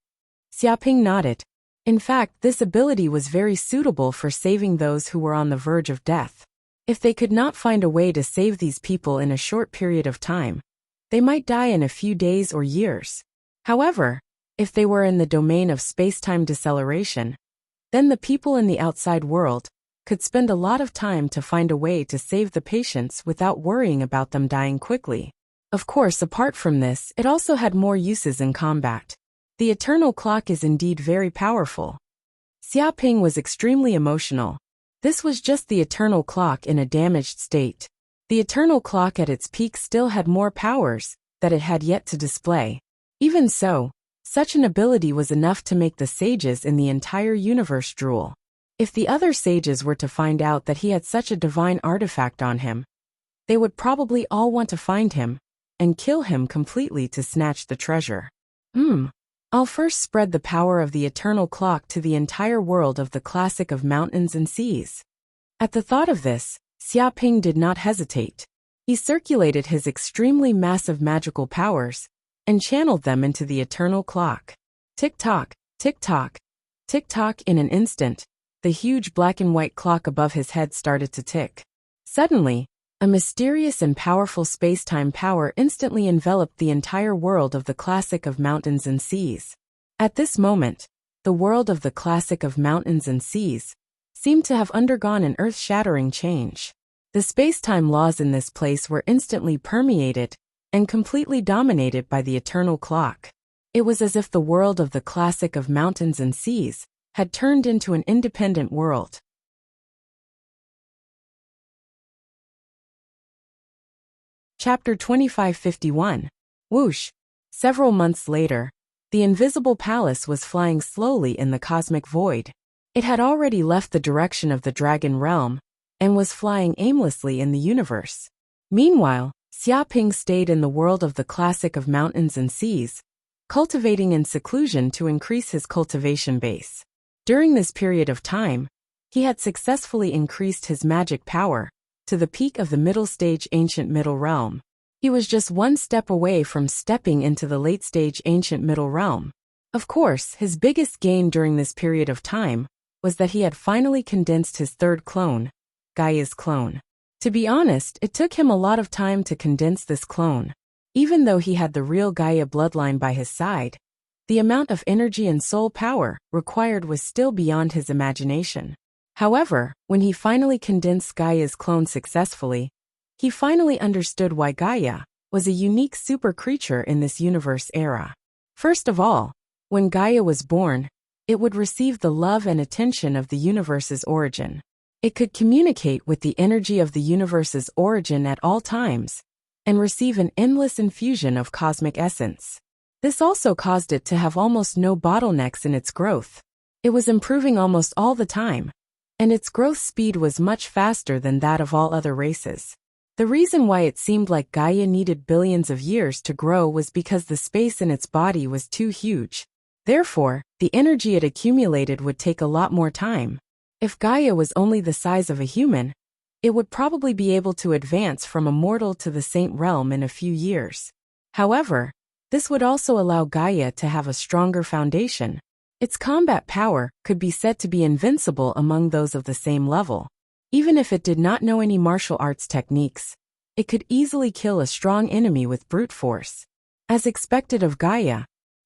Xiaoping nodded. In fact, this ability was very suitable for saving those who were on the verge of death. If they could not find a way to save these people in a short period of time, they might die in a few days or years. However, if they were in the domain of space-time deceleration, then the people in the outside world could spend a lot of time to find a way to save the patients without worrying about them dying quickly. Of course, apart from this, it also had more uses in combat. The eternal clock is indeed very powerful. Xiaoping was extremely emotional. This was just the eternal clock in a damaged state. The eternal clock at its peak still had more powers that it had yet to display. Even so, such an ability was enough to make the sages in the entire universe drool. If the other sages were to find out that he had such a divine artifact on him, they would probably all want to find him and kill him completely to snatch the treasure. I'll first spread the power of the eternal clock to the entire world of the classic of mountains and seas. At the thought of this, Xiaoping did not hesitate. He circulated his extremely massive magical powers and channeled them into the eternal clock. Tick-tock, tick-tock, tick-tock. In an instant, the huge black and white clock above his head started to tick. Suddenly, a mysterious and powerful space-time power instantly enveloped the entire world of the classic of mountains and seas. At this moment, the world of the classic of mountains and seas seemed to have undergone an earth-shattering change. The space-time laws in this place were instantly permeated and completely dominated by the eternal clock. It was as if the world of the classic of mountains and seas had turned into an independent world. Chapter 2551. Whoosh! Several months later, the invisible palace was flying slowly in the cosmic void. It had already left the direction of the dragon realm and was flying aimlessly in the universe. Meanwhile, Xiaoping stayed in the world of the classic of mountains and seas, cultivating in seclusion to increase his cultivation base. During this period of time, he had successfully increased his magic power to the peak of the middle stage ancient middle realm. He was just one step away from stepping into the late stage ancient middle realm. Of course, his biggest gain during this period of time was that he had finally condensed his third clone, Gaia's clone. To be honest, it took him a lot of time to condense this clone. Even though he had the real Gaia bloodline by his side, the amount of energy and soul power required was still beyond his imagination. However, when he finally condensed Gaia's clone successfully, he finally understood why Gaia was a unique super creature in this universe era. First of all, when Gaia was born, it would receive the love and attention of the universe's origin. It could communicate with the energy of the universe's origin at all times and receive an endless infusion of cosmic essence. This also caused it to have almost no bottlenecks in its growth. It was improving almost all the time, and its growth speed was much faster than that of all other races. The reason why it seemed like Gaia needed billions of years to grow was because the space in its body was too huge. Therefore, the energy it accumulated would take a lot more time. If Gaia was only the size of a human, it would probably be able to advance from a mortal to the saint realm in a few years. However, this would also allow Gaia to have a stronger foundation. Its combat power could be said to be invincible among those of the same level. Even if it did not know any martial arts techniques, it could easily kill a strong enemy with brute force. As expected of Gaia,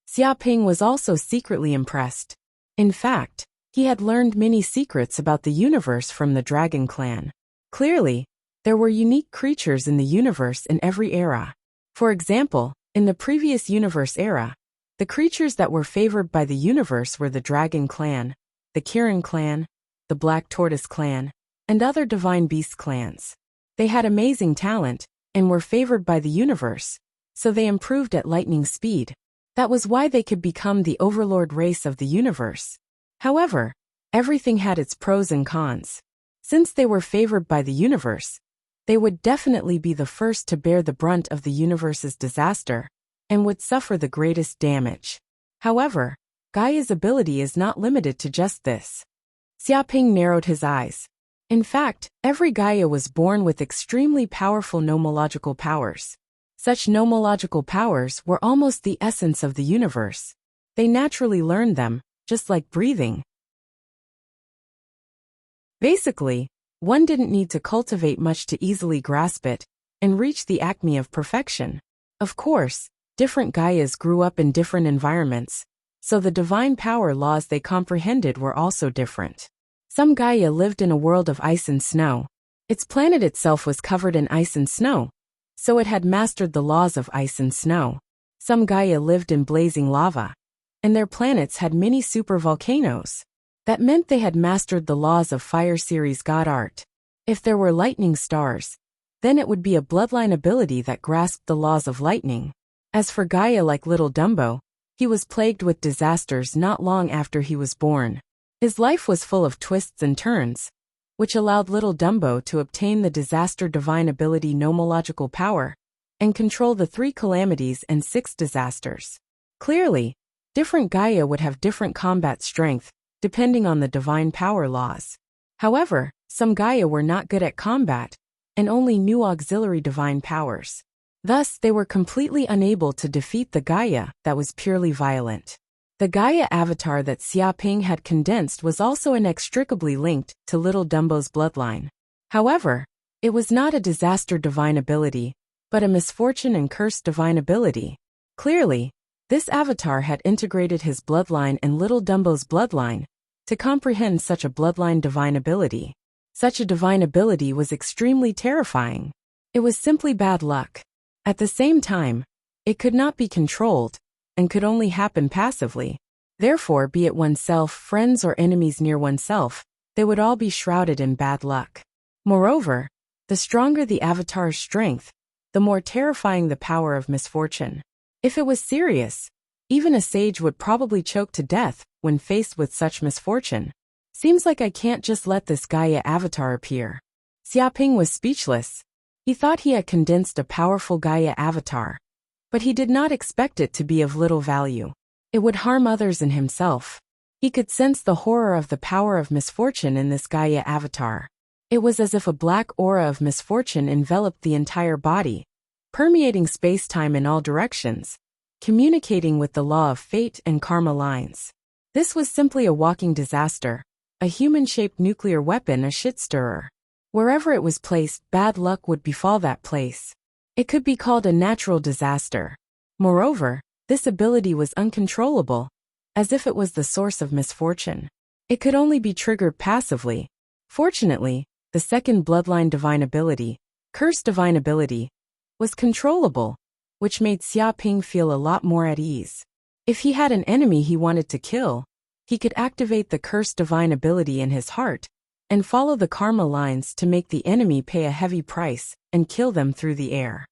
Xiaoping was also secretly impressed. In fact, he had learned many secrets about the universe from the Dragon Clan. Clearly, there were unique creatures in the universe in every era. For example, in the previous universe era, the creatures that were favored by the universe were the Dragon Clan, the Kirin Clan, the Black Tortoise Clan, and other Divine Beast clans. They had amazing talent and were favored by the universe, so they improved at lightning speed. That was why they could become the overlord race of the universe. However, everything had its pros and cons. Since they were favored by the universe, they would definitely be the first to bear the brunt of the universe's disaster and would suffer the greatest damage. However, Gaia's ability is not limited to just this. Xiaoping narrowed his eyes. In fact, every Gaia was born with extremely powerful nomological powers. Such nomological powers were almost the essence of the universe. They naturally learned them, just like breathing. Basically, one didn't need to cultivate much to easily grasp it and reach the acme of perfection. Of course, different Gaias grew up in different environments, so the divine power laws they comprehended were also different. Some Gaia lived in a world of ice and snow. Its planet itself was covered in ice and snow, so it had mastered the laws of ice and snow. Some Gaia lived in blazing lava, and their planets had many supervolcanoes. That meant they had mastered the laws of Fire Series God Art. If there were lightning stars, then it would be a bloodline ability that grasped the laws of lightning. As for Gaia like little Dumbo, he was plagued with disasters not long after he was born. His life was full of twists and turns, which allowed little Dumbo to obtain the disaster divine ability nomological power and control the 3 calamities and 6 disasters. Clearly, different Gaia would have different combat strength, depending on the divine power laws. However, some Gaia were not good at combat and only knew auxiliary divine powers. Thus, they were completely unable to defeat the Gaia that was purely violent. The Gaia avatar that Xiaoping had condensed was also inextricably linked to little Dumbo's bloodline. However, it was not a disaster divine ability, but a misfortune and curse divine ability. Clearly, this avatar had integrated his bloodline and little Dumbo's bloodline to comprehend such a bloodline divine ability. Such a divine ability was extremely terrifying. It was simply bad luck. At the same time, it could not be controlled and could only happen passively. Therefore, be it oneself, friends or enemies near oneself, they would all be shrouded in bad luck. Moreover, the stronger the avatar's strength, the more terrifying the power of misfortune. If it was serious, even a sage would probably choke to death when faced with such misfortune. Seems like I can't just let this Gaia avatar appear. Xiaoping was speechless. He thought he had condensed a powerful Gaia avatar, but he did not expect it to be of little value. It would harm others and himself. He could sense the horror of the power of misfortune in this Gaia avatar. It was as if a black aura of misfortune enveloped the entire body, permeating space-time in all directions, communicating with the law of fate and karma lines. This was simply a walking disaster, a human-shaped nuclear weapon, a shit-stirrer. Wherever it was placed, bad luck would befall that place. It could be called a natural disaster. Moreover, this ability was uncontrollable, as if it was the source of misfortune. It could only be triggered passively. Fortunately, the second bloodline divine ability, curse divine ability, was controllable, which made Xiaoping feel a lot more at ease. If he had an enemy he wanted to kill, he could activate the curse divine ability in his heart and follow the karma lines to make the enemy pay a heavy price and kill them through the air.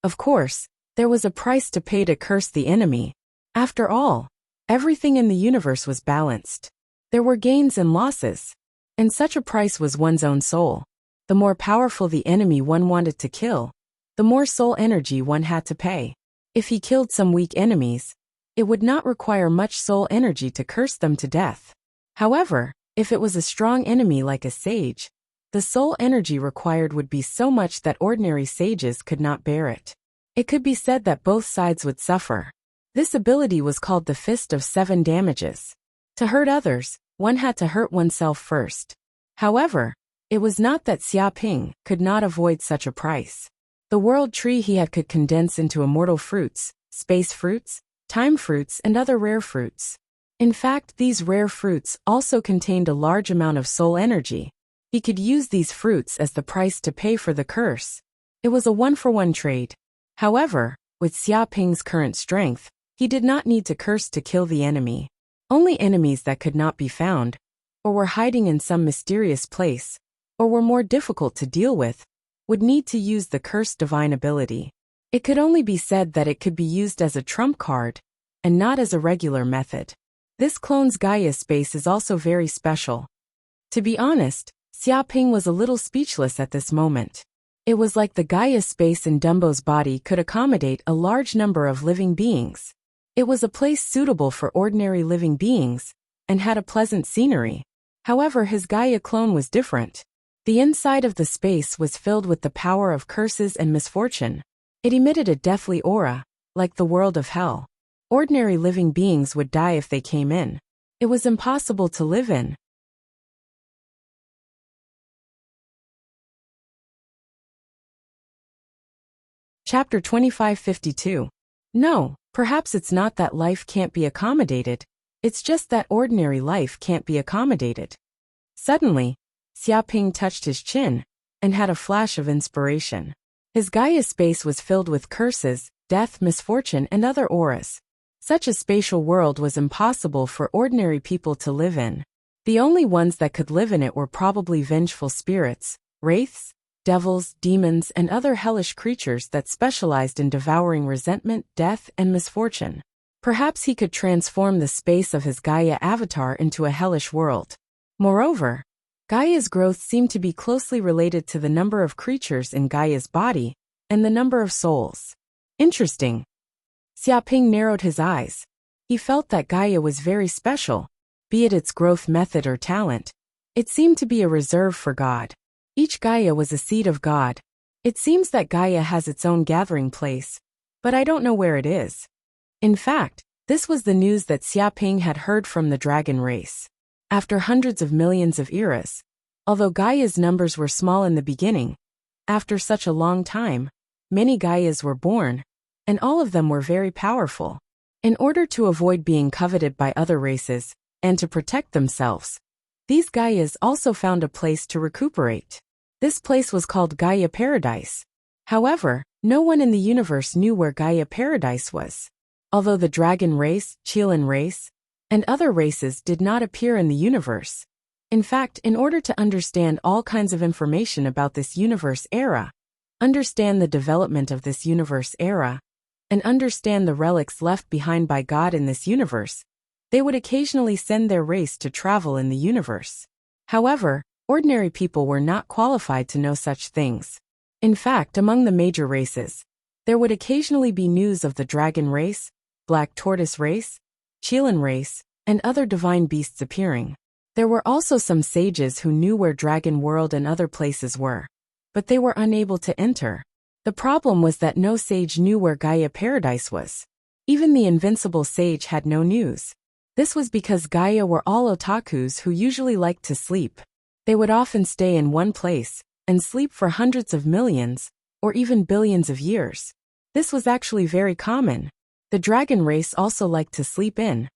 Of course, there was a price to pay to curse the enemy. After all, everything in the universe was balanced. There were gains and losses, and such a price was one's own soul. The more powerful the enemy one wanted to kill, the more soul energy one had to pay. If he killed some weak enemies, it would not require much soul energy to curse them to death. However, if it was a strong enemy like a sage, the soul energy required would be so much that ordinary sages could not bear it. It could be said that both sides would suffer. This ability was called the Fist of Seven Damages. To hurt others, one had to hurt oneself first. However, it was not that Xia Ping could not avoid such a price. The world tree he had could condense into immortal fruits, space fruits, time fruits and other rare fruits. In fact, these rare fruits also contained a large amount of soul energy. He could use these fruits as the price to pay for the curse. It was a one-for-one trade. However, with Xia Ping's current strength, he did not need to curse to kill the enemy. Only enemies that could not be found, or were hiding in some mysterious place, or were more difficult to deal with, would need to use the cursed divine ability. It could only be said that it could be used as a trump card, and not as a regular method. This clone's Gaia space is also very special. To be honest, Xia Ping was a little speechless at this moment. It was like the Gaia space in Dumbo's body could accommodate a large number of living beings. It was a place suitable for ordinary living beings, and had a pleasant scenery. However, his Gaia clone was different. The inside of the space was filled with the power of curses and misfortune. It emitted a deathly aura, like the world of hell. Ordinary living beings would die if they came in. It was impossible to live in. Chapter 2552. No, perhaps it's not that life can't be accommodated, it's just that ordinary life can't be accommodated. Suddenly, Xia Ping touched his chin, and had a flash of inspiration. His Gaia space was filled with curses, death, misfortune, and other auras. Such a spatial world was impossible for ordinary people to live in. The only ones that could live in it were probably vengeful spirits, wraiths, devils, demons, and other hellish creatures that specialized in devouring resentment, death, and misfortune. Perhaps he could transform the space of his Gaia avatar into a hellish world. Moreover, Gaia's growth seemed to be closely related to the number of creatures in Gaia's body, and the number of souls. Interesting. Xia Ping narrowed his eyes. He felt that Gaia was very special, be it its growth method or talent. It seemed to be a reserve for God. Each Gaia was a seed of God. It seems that Gaia has its own gathering place, but I don't know where it is. In fact, this was the news that Xia Ping had heard from the dragon race. After hundreds of millions of eras, although Gaia's numbers were small in the beginning, after such a long time, many Gaias were born, and all of them were very powerful. In order to avoid being coveted by other races, and to protect themselves, these Gaias also found a place to recuperate. This place was called Gaia Paradise. However, no one in the universe knew where Gaia Paradise was. Although the dragon race, Qilin race, and other races did not appear in the universe. In fact, in order to understand all kinds of information about this universe era, understand the development of this universe era, and understand the relics left behind by God in this universe, they would occasionally send their race to travel in the universe. However, ordinary people were not qualified to know such things. In fact, among the major races, there would occasionally be news of the dragon race, black tortoise race, Qilin race, and other divine beasts appearing. There were also some sages who knew where Dragon World and other places were, but they were unable to enter. The problem was that no sage knew where Gaia Paradise was. Even the invincible sage had no news. This was because Gaia were all otakus who usually liked to sleep. They would often stay in one place, and sleep for hundreds of millions, or even billions of years. This was actually very common. The dragon race also liked to sleep in.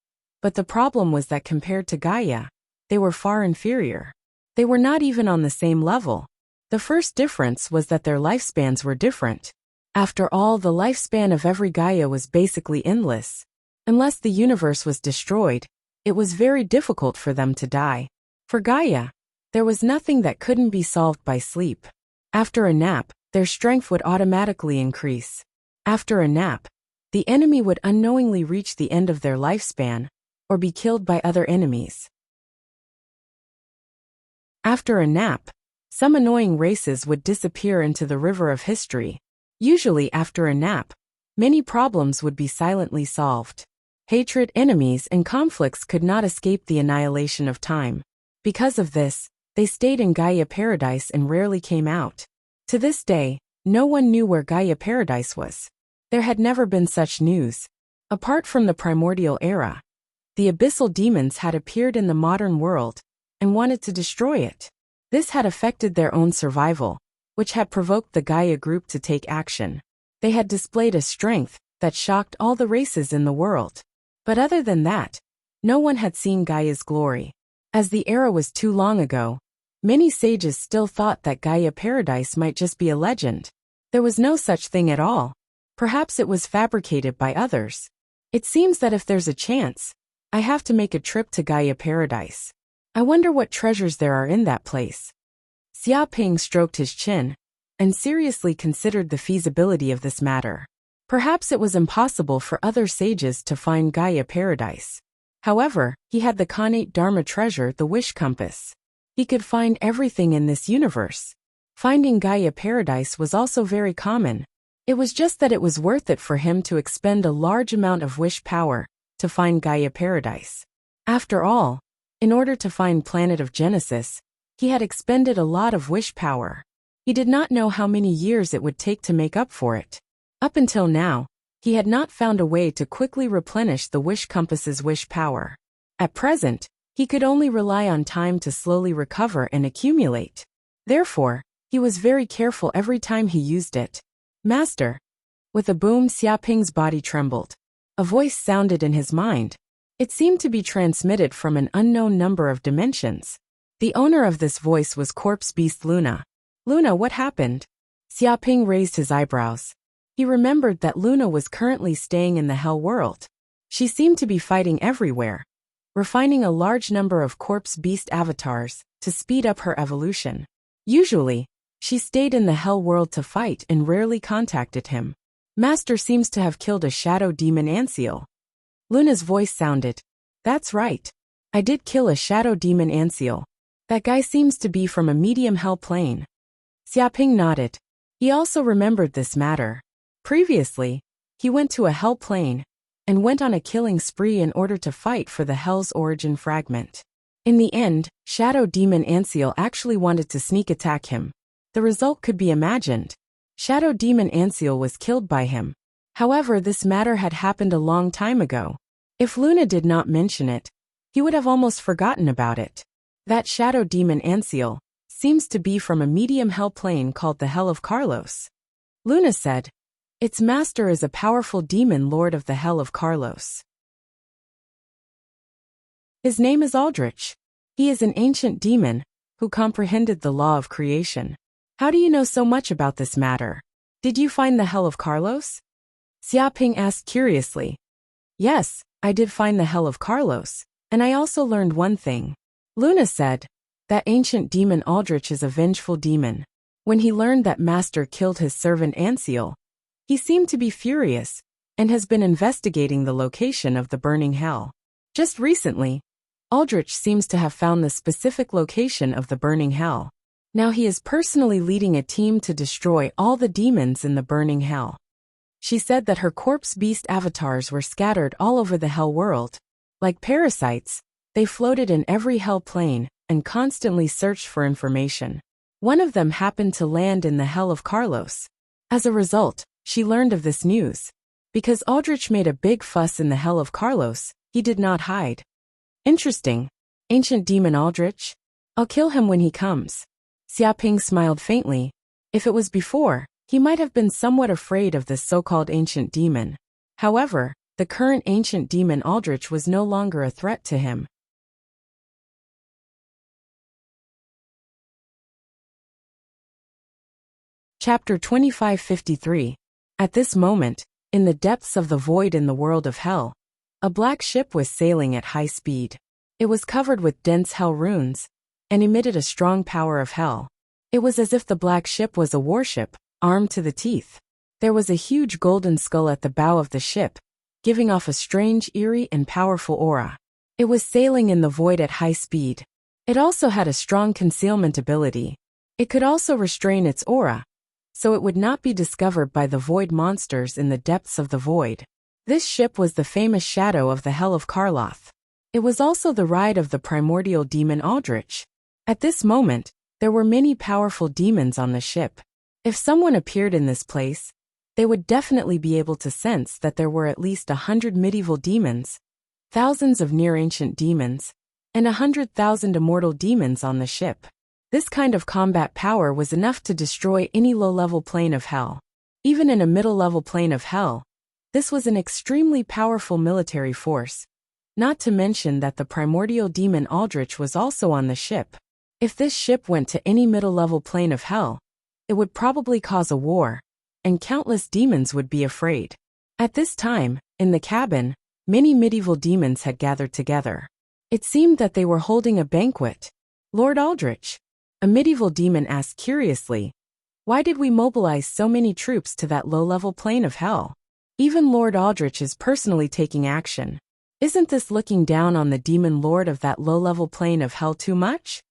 But the problem was that compared to Gaia, they were far inferior. They were not even on the same level. The first difference was that their lifespans were different. After all, the lifespan of every Gaia was basically endless. Unless the universe was destroyed, it was very difficult for them to die. For Gaia, there was nothing that couldn't be solved by sleep. After a nap, their strength would automatically increase. After a nap, the enemy would unknowingly reach the end of their lifespan, or be killed by other enemies. After a nap, some annoying races would disappear into the river of history. Usually after a nap, many problems would be silently solved. Hatred, enemies, and conflicts could not escape the annihilation of time. Because of this, they stayed in Gaia Paradise and rarely came out. To this day, no one knew where Gaia Paradise was. There had never been such news. Apart from the primordial era, the abyssal demons had appeared in the modern world and wanted to destroy it. This had affected their own survival, which had provoked the Gaia group to take action. They had displayed a strength that shocked all the races in the world. But other than that, no one had seen Gaia's glory. As the era was too long ago, many sages still thought that Gaia Paradise might just be a legend. There was no such thing at all. Perhaps it was fabricated by others. It seems that if there's a chance, I have to make a trip to Gaia Paradise. I wonder what treasures there are in that place. Xia Ping stroked his chin and seriously considered the feasibility of this matter. Perhaps it was impossible for other sages to find Gaia Paradise. However, he had the Khanate Dharma treasure, the Wish Compass. He could find everything in this universe. Finding Gaia Paradise was also very common. It was just that it was worth it for him to expend a large amount of wish power to find Gaia Paradise. After all, in order to find Planet of Genesis, he had expended a lot of wish power. He did not know how many years it would take to make up for it. Up until now, he had not found a way to quickly replenish the Wish Compass's wish power. At present, he could only rely on time to slowly recover and accumulate. Therefore, he was very careful every time he used it. Master. With a boom, Xia Ping's body trembled. A voice sounded in his mind. It seemed to be transmitted from an unknown number of dimensions. The owner of this voice was Corpse Beast Luna. Luna, what happened? Xia Ping raised his eyebrows. He remembered that Luna was currently staying in the Hell world. She seemed to be fighting everywhere, refining a large number of Corpse Beast avatars to speed up her evolution. Usually, she stayed in the Hell world to fight and rarely contacted him. Master seems to have killed a shadow demon ancial. Luna's voice sounded. That's right. I did kill a shadow demon ancial. That guy seems to be from a medium Hell plane. Xia Ping nodded. He also remembered this matter. Previously, he went to a Hell plane and went on a killing spree in order to fight for the Hell's origin fragment. In the end, Shadow Demon Ancial actually wanted to sneak attack him. The result could be imagined. Shadow Demon Ancial was killed by him. However, this matter had happened a long time ago. If Luna did not mention it, he would have almost forgotten about it. That Shadow Demon Ancial seems to be from a medium Hell plane called the Hell of Carlos. Luna said, its master is a powerful demon lord of the Hell of Carlos. His name is Aldrich. He is an ancient demon who comprehended the law of creation. How do you know so much about this matter? Did you find the Hell of Carlos? Xia Ping asked curiously. Yes, I did find the Hell of Carlos, and I also learned one thing. Luna said, that ancient demon Aldrich is a vengeful demon. When he learned that Master killed his servant Ancial, he seemed to be furious and has been investigating the location of the burning hell. Just recently, Aldrich seems to have found the specific location of the burning hell. Now he is personally leading a team to destroy all the demons in the burning hell. She said that her corpse beast avatars were scattered all over the hell world. Like parasites, they floated in every hell plane and constantly searched for information. One of them happened to land in the Hell of Carlos. As a result, she learned of this news. Because Aldrich made a big fuss in the Hell of Carlos, he did not hide. Interesting. Ancient demon Aldrich? I'll kill him when he comes. Xia Ping smiled faintly. If it was before, he might have been somewhat afraid of this so-called ancient demon. However, the current ancient demon Aldrich was no longer a threat to him. Chapter 2553. At this moment, in the depths of the void in the world of hell, a black ship was sailing at high speed. It was covered with dense hell runes and emitted a strong power of hell. It was as if the black ship was a warship, armed to the teeth. There was a huge golden skull at the bow of the ship, giving off a strange, eerie, and powerful aura. It was sailing in the void at high speed. It also had a strong concealment ability. It could also restrain its aura, so it would not be discovered by the void monsters in the depths of the void. This ship was the famous shadow of the Hell of Karloth. It was also the ride of the primordial demon Aldrich. At this moment, there were many powerful demons on the ship. If someone appeared in this place, they would definitely be able to sense that there were at least 100 medieval demons, thousands of near-ancient demons, and 100,000 immortal demons on the ship. This kind of combat power was enough to destroy any low-level plane of hell. Even in a middle-level plane of hell, this was an extremely powerful military force. Not to mention that the primordial demon Aldrich was also on the ship. If this ship went to any middle-level plane of hell, it would probably cause a war, and countless demons would be afraid. At this time, in the cabin, many medieval demons had gathered together. It seemed that they were holding a banquet. Lord Aldrich, a medieval demon asked curiously, why did we mobilize so many troops to that low-level plane of hell? Even Lord Aldrich is personally taking action. Isn't this looking down on the demon lord of that low-level plane of hell too much?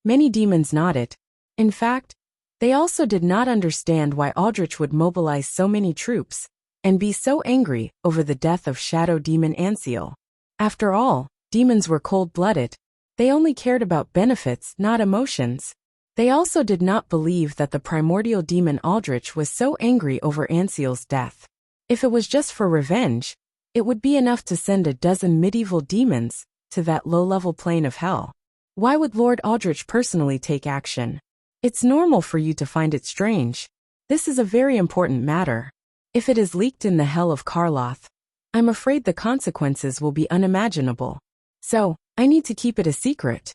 Many demons nodded. In fact, they also did not understand why Aldrich would mobilize so many troops and be so angry over the death of shadow demon Anseal. After all, demons were cold-blooded. They only cared about benefits, not emotions. They also did not believe that the primordial demon Aldrich was so angry over Anseal's death. If it was just for revenge, it would be enough to send a dozen medieval demons to that low-level plane of hell. Why would Lord Aldrich personally take action? It's normal for you to find it strange. This is a very important matter. If it is leaked in the hell of Karloth, I'm afraid the consequences will be unimaginable. So, I need to keep it a secret.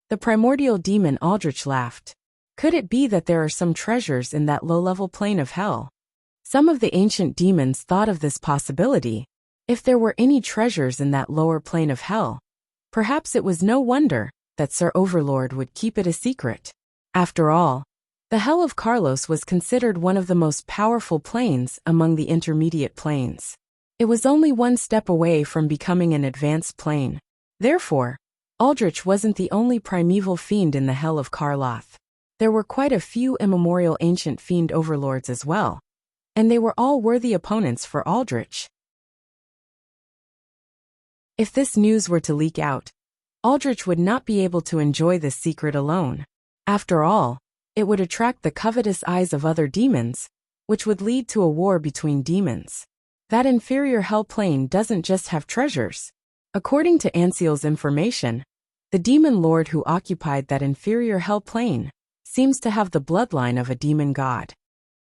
The primordial demon Aldrich laughed. Could it be that there are some treasures in that low-level plane of hell? Some of the ancient demons thought of this possibility. If there were any treasures in that lower plane of hell, perhaps it was no wonder that Sir Overlord would keep it a secret. After all, the Hell of Carlos was considered one of the most powerful planes among the intermediate planes. It was only one step away from becoming an advanced plane. Therefore, Aldrich wasn't the only primeval fiend in the Hell of Karloth. There were quite a few immemorial ancient fiend overlords as well, and they were all worthy opponents for Aldrich. If this news were to leak out, Aldrich would not be able to enjoy this secret alone. After all, it would attract the covetous eyes of other demons, which would lead to a war between demons. That inferior hell plane doesn't just have treasures. According to Anseal's information, the demon lord who occupied that inferior hell plane seems to have the bloodline of a demon god.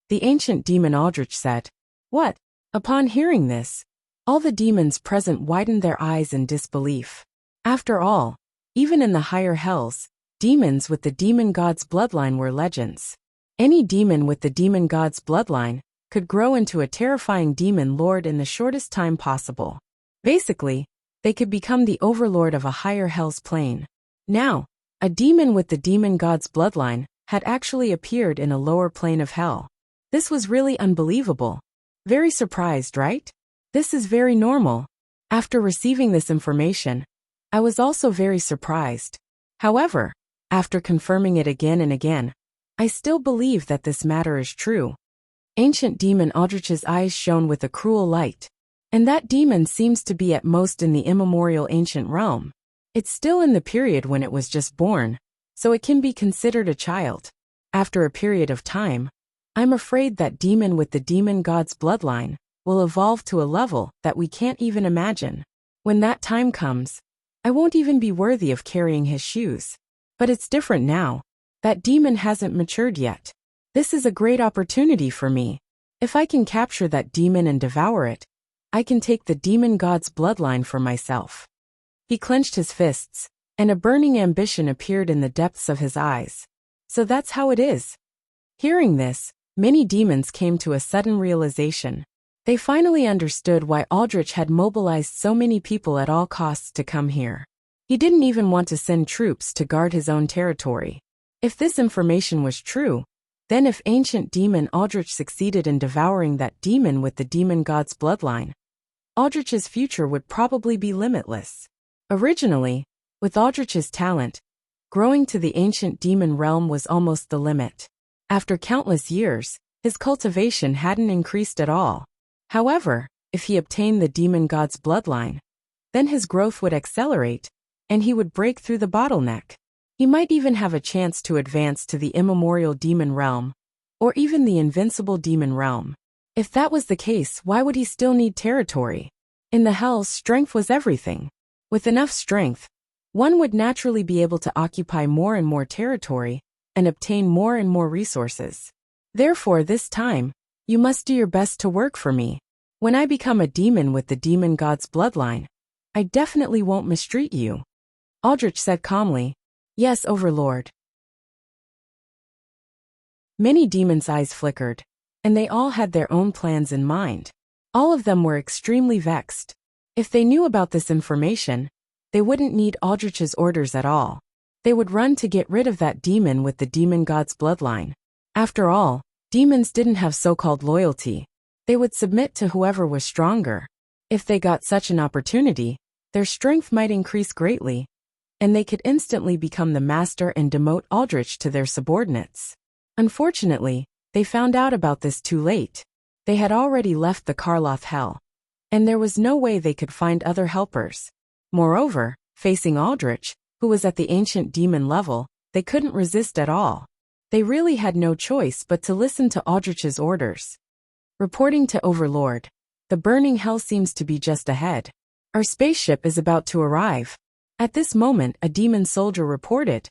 The ancient demon Aldrich said, "What?" Upon hearing this, all the demons present widened their eyes in disbelief. After all, even in the higher hells, demons with the demon god's bloodline were legends. Any demon with the demon god's bloodline could grow into a terrifying demon lord in the shortest time possible. Basically, they could become the overlord of a higher hell's plane. Now, a demon with the demon god's bloodline had actually appeared in a lower plane of hell. This was really unbelievable. Very surprised, right? This is very normal. After receiving this information, I was also very surprised. However, after confirming it again and again, I still believe that this matter is true. Ancient demon Aldrich's eyes shone with a cruel light, and that demon seems to be at most in the immemorial ancient realm. It's still in the period when it was just born, so it can be considered a child. After a period of time, I'm afraid that demon with the demon god's bloodline will evolve to a level that we can't even imagine. When that time comes, I won't even be worthy of carrying his shoes. But it's different now. That demon hasn't matured yet. This is a great opportunity for me. If I can capture that demon and devour it, I can take the demon god's bloodline for myself. He clenched his fists, and a burning ambition appeared in the depths of his eyes. So that's how it is. Hearing this, many demons came to a sudden realization. They finally understood why Aldrich had mobilized so many people at all costs to come here. He didn't even want to send troops to guard his own territory. If this information was true, then if ancient demon Aldrich succeeded in devouring that demon with the demon god's bloodline, Aldrich's future would probably be limitless. Originally, with Aldrich's talent, growing to the ancient demon realm was almost the limit. After countless years, his cultivation hadn't increased at all. However, if he obtained the demon god's bloodline, then his growth would accelerate, and he would break through the bottleneck. He might even have a chance to advance to the immemorial demon realm, or even the invincible demon realm. If that was the case, why would he still need territory? In the hells, strength was everything. With enough strength, one would naturally be able to occupy more and more territory and obtain more and more resources. Therefore, this time, you must do your best to work for me. When I become a demon with the demon god's bloodline, I definitely won't mistreat you. Aldrich said calmly. Yes, Overlord. Many demons' eyes flickered, and they all had their own plans in mind. All of them were extremely vexed. If they knew about this information, they wouldn't need Aldrich's orders at all. They would run to get rid of that demon with the demon god's bloodline. After all, demons didn't have so-called loyalty. They would submit to whoever was stronger. If they got such an opportunity, their strength might increase greatly, and they could instantly become the master and demote Aldrich to their subordinates. Unfortunately, they found out about this too late. They had already left the Karloth Hell, and there was no way they could find other helpers. Moreover, facing Aldrich, who was at the ancient demon level, they couldn't resist at all. They really had no choice but to listen to Aldrich's orders. Reporting to Overlord. The burning hell seems to be just ahead. Our spaceship is about to arrive. At this moment, a demon soldier reported.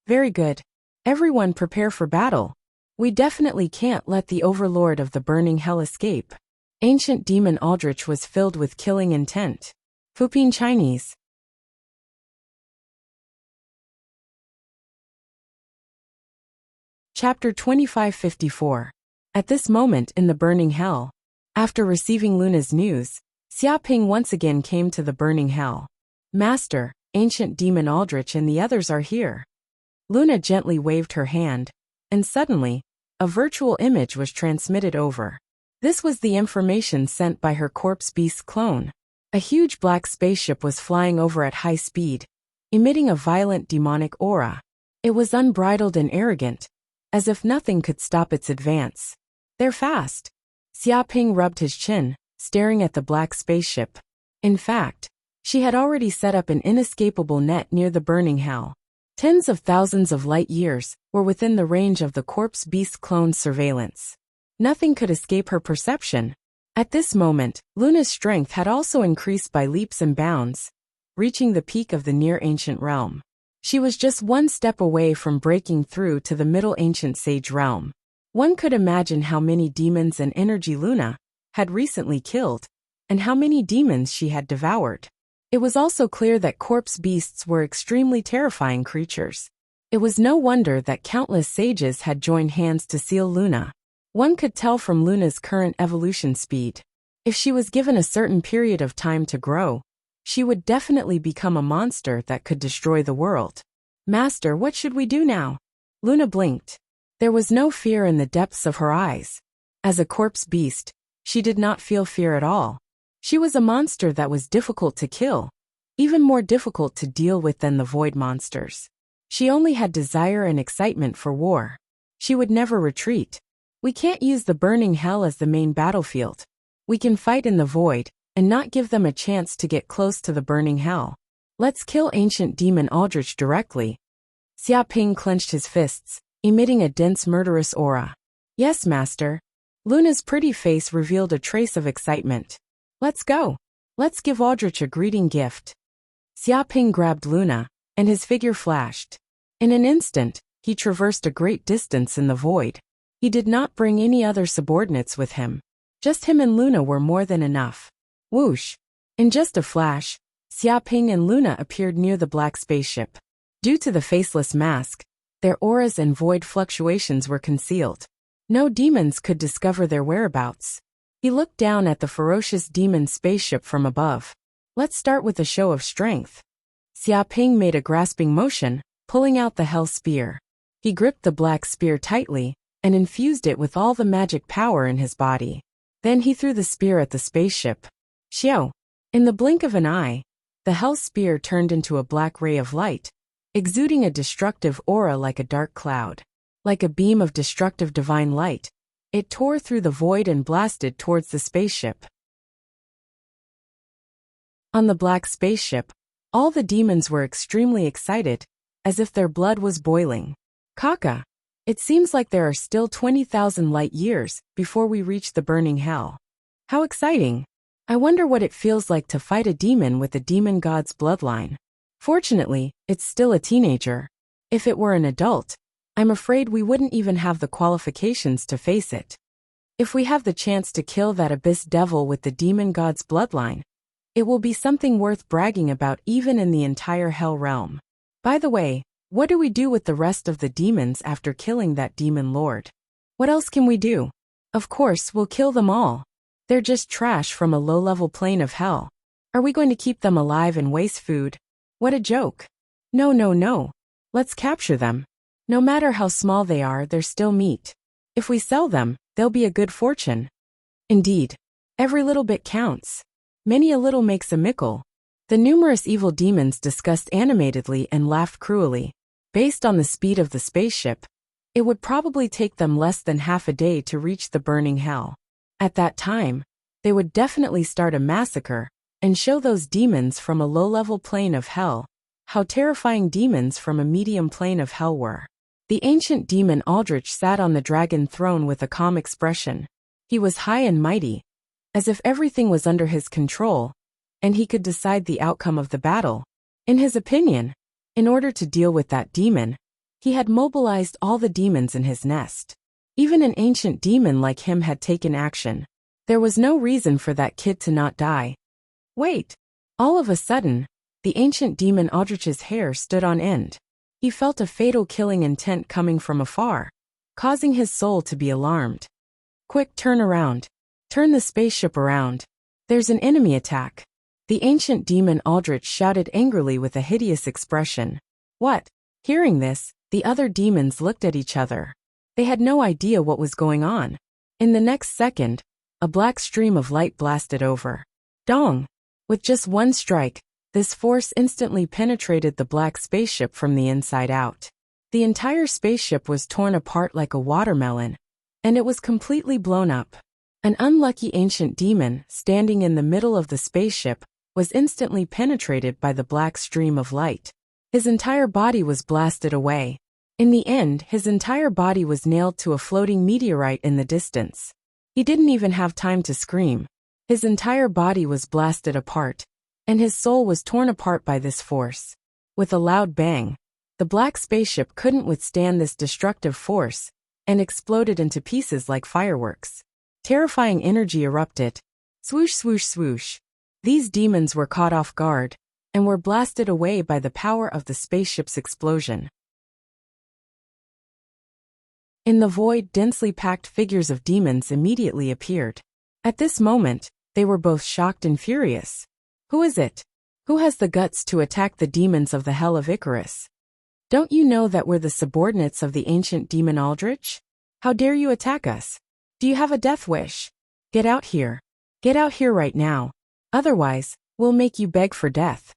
Very good. Everyone prepare for battle. We definitely can't let the Overlord of the burning hell escape. Ancient demon Aldrich was filled with killing intent. Fupin Chinese. Chapter 2554. At this moment in the burning hell, after receiving Luna's news, Xiaoping once again came to the burning hell. Master, ancient demon Aldrich and the others are here. Luna gently waved her hand, and suddenly, a virtual image was transmitted over. This was the information sent by her corpse beast clone. A huge black spaceship was flying over at high speed, emitting a violent demonic aura. It was unbridled and arrogant, as if nothing could stop its advance. They're fast. Xiaoping rubbed his chin, staring at the black spaceship. In fact, she had already set up an inescapable net near the burning hell. Tens of thousands of light years were within the range of the corpse beast clone's surveillance. Nothing could escape her perception. At this moment, Luna's strength had also increased by leaps and bounds, reaching the peak of the near ancient realm. She was just one step away from breaking through to the middle ancient sage realm. One could imagine how many demons and energy Luna had recently killed, and how many demons she had devoured. It was also clear that corpse beasts were extremely terrifying creatures. It was no wonder that countless sages had joined hands to seal Luna. One could tell from Luna's current evolution speed. If she was given a certain period of time to grow, she would definitely become a monster that could destroy the world. Master, what should we do now? Luna blinked. There was no fear in the depths of her eyes. As a corpse beast, she did not feel fear at all. She was a monster that was difficult to kill, even more difficult to deal with than the void monsters. She only had desire and excitement for war. She would never retreat. We can't use the burning hell as the main battlefield. We can fight in the void, and not give them a chance to get close to the burning hell. Let's kill ancient demon Aldrich directly. Xiaoping clenched his fists, emitting a dense murderous aura. Yes, master. Luna's pretty face revealed a trace of excitement. Let's go. Let's give Aldrich a greeting gift. Xiaoping grabbed Luna, and his figure flashed. In an instant, he traversed a great distance in the void. He did not bring any other subordinates with him. Just him and Luna were more than enough. Whoosh! In just a flash, Xiaoping and Luna appeared near the black spaceship. Due to the faceless mask, their auras and void fluctuations were concealed. No demons could discover their whereabouts. He looked down at the ferocious demon spaceship from above. Let's start with a show of strength. Xiaoping made a grasping motion, pulling out the hell spear. He gripped the black spear tightly, and infused it with all the magic power in his body. Then he threw the spear at the spaceship. Xiao! In the blink of an eye, the hell spear turned into a black ray of light, exuding a destructive aura like a dark cloud. Like a beam of destructive divine light, it tore through the void and blasted towards the spaceship. On the black spaceship, all the demons were extremely excited, as if their blood was boiling. Kaka! It seems like there are still 20,000 light years before we reach the burning hell. How exciting! I wonder what it feels like to fight a demon with a demon god's bloodline. Fortunately, it's still a teenager. If it were an adult, I'm afraid we wouldn't even have the qualifications to face it. If we have the chance to kill that abyss devil with the demon god's bloodline, it will be something worth bragging about even in the entire hell realm. By the way, what do we do with the rest of the demons after killing that demon lord? What else can we do? Of course, we'll kill them all. They're just trash from a low-level plane of hell. Are we going to keep them alive and waste food? What a joke. No, no, no. Let's capture them. No matter how small they are, they're still meat. If we sell them, they'll be a good fortune. Indeed. Every little bit counts. Many a little makes a mickle. The numerous evil demons discussed animatedly and laughed cruelly. Based on the speed of the spaceship, it would probably take them less than half a day to reach the burning hell. At that time, they would definitely start a massacre and show those demons from a low-level plane of hell how terrifying demons from a medium plane of hell were. The ancient demon Aldrich sat on the dragon throne with a calm expression. He was high and mighty, as if everything was under his control, and he could decide the outcome of the battle. In his opinion, in order to deal with that demon, he had mobilized all the demons in his nest. Even an ancient demon like him had taken action. There was no reason for that kid to not die. Wait! All of a sudden, the ancient demon Aldrich's hair stood on end. He felt a fatal killing intent coming from afar, causing his soul to be alarmed. Quick, turn around. Turn the spaceship around. There's an enemy attack. The ancient demon Aldrich shouted angrily with a hideous expression. What? Hearing this, the other demons looked at each other. They had no idea what was going on. In the next second, a black stream of light blasted over. Dong! With just one strike, this force instantly penetrated the black spaceship from the inside out. The entire spaceship was torn apart like a watermelon, and it was completely blown up. An unlucky ancient demon, standing in the middle of the spaceship, was instantly penetrated by the black stream of light. His entire body was blasted away. In the end, his entire body was nailed to a floating meteorite in the distance. He didn't even have time to scream. His entire body was blasted apart, and his soul was torn apart by this force. With a loud bang, the black spaceship couldn't withstand this destructive force, and exploded into pieces like fireworks. Terrifying energy erupted. Swoosh, swoosh, swoosh. These demons were caught off guard, and were blasted away by the power of the spaceship's explosion. In the void, densely packed figures of demons immediately appeared. At this moment, they were both shocked and furious. Who is it? Who has the guts to attack the demons of the Hell of Icarus? Don't you know that we're the subordinates of the ancient demon Aldrich? How dare you attack us? Do you have a death wish? Get out here. Get out here right now. Otherwise, we'll make you beg for death.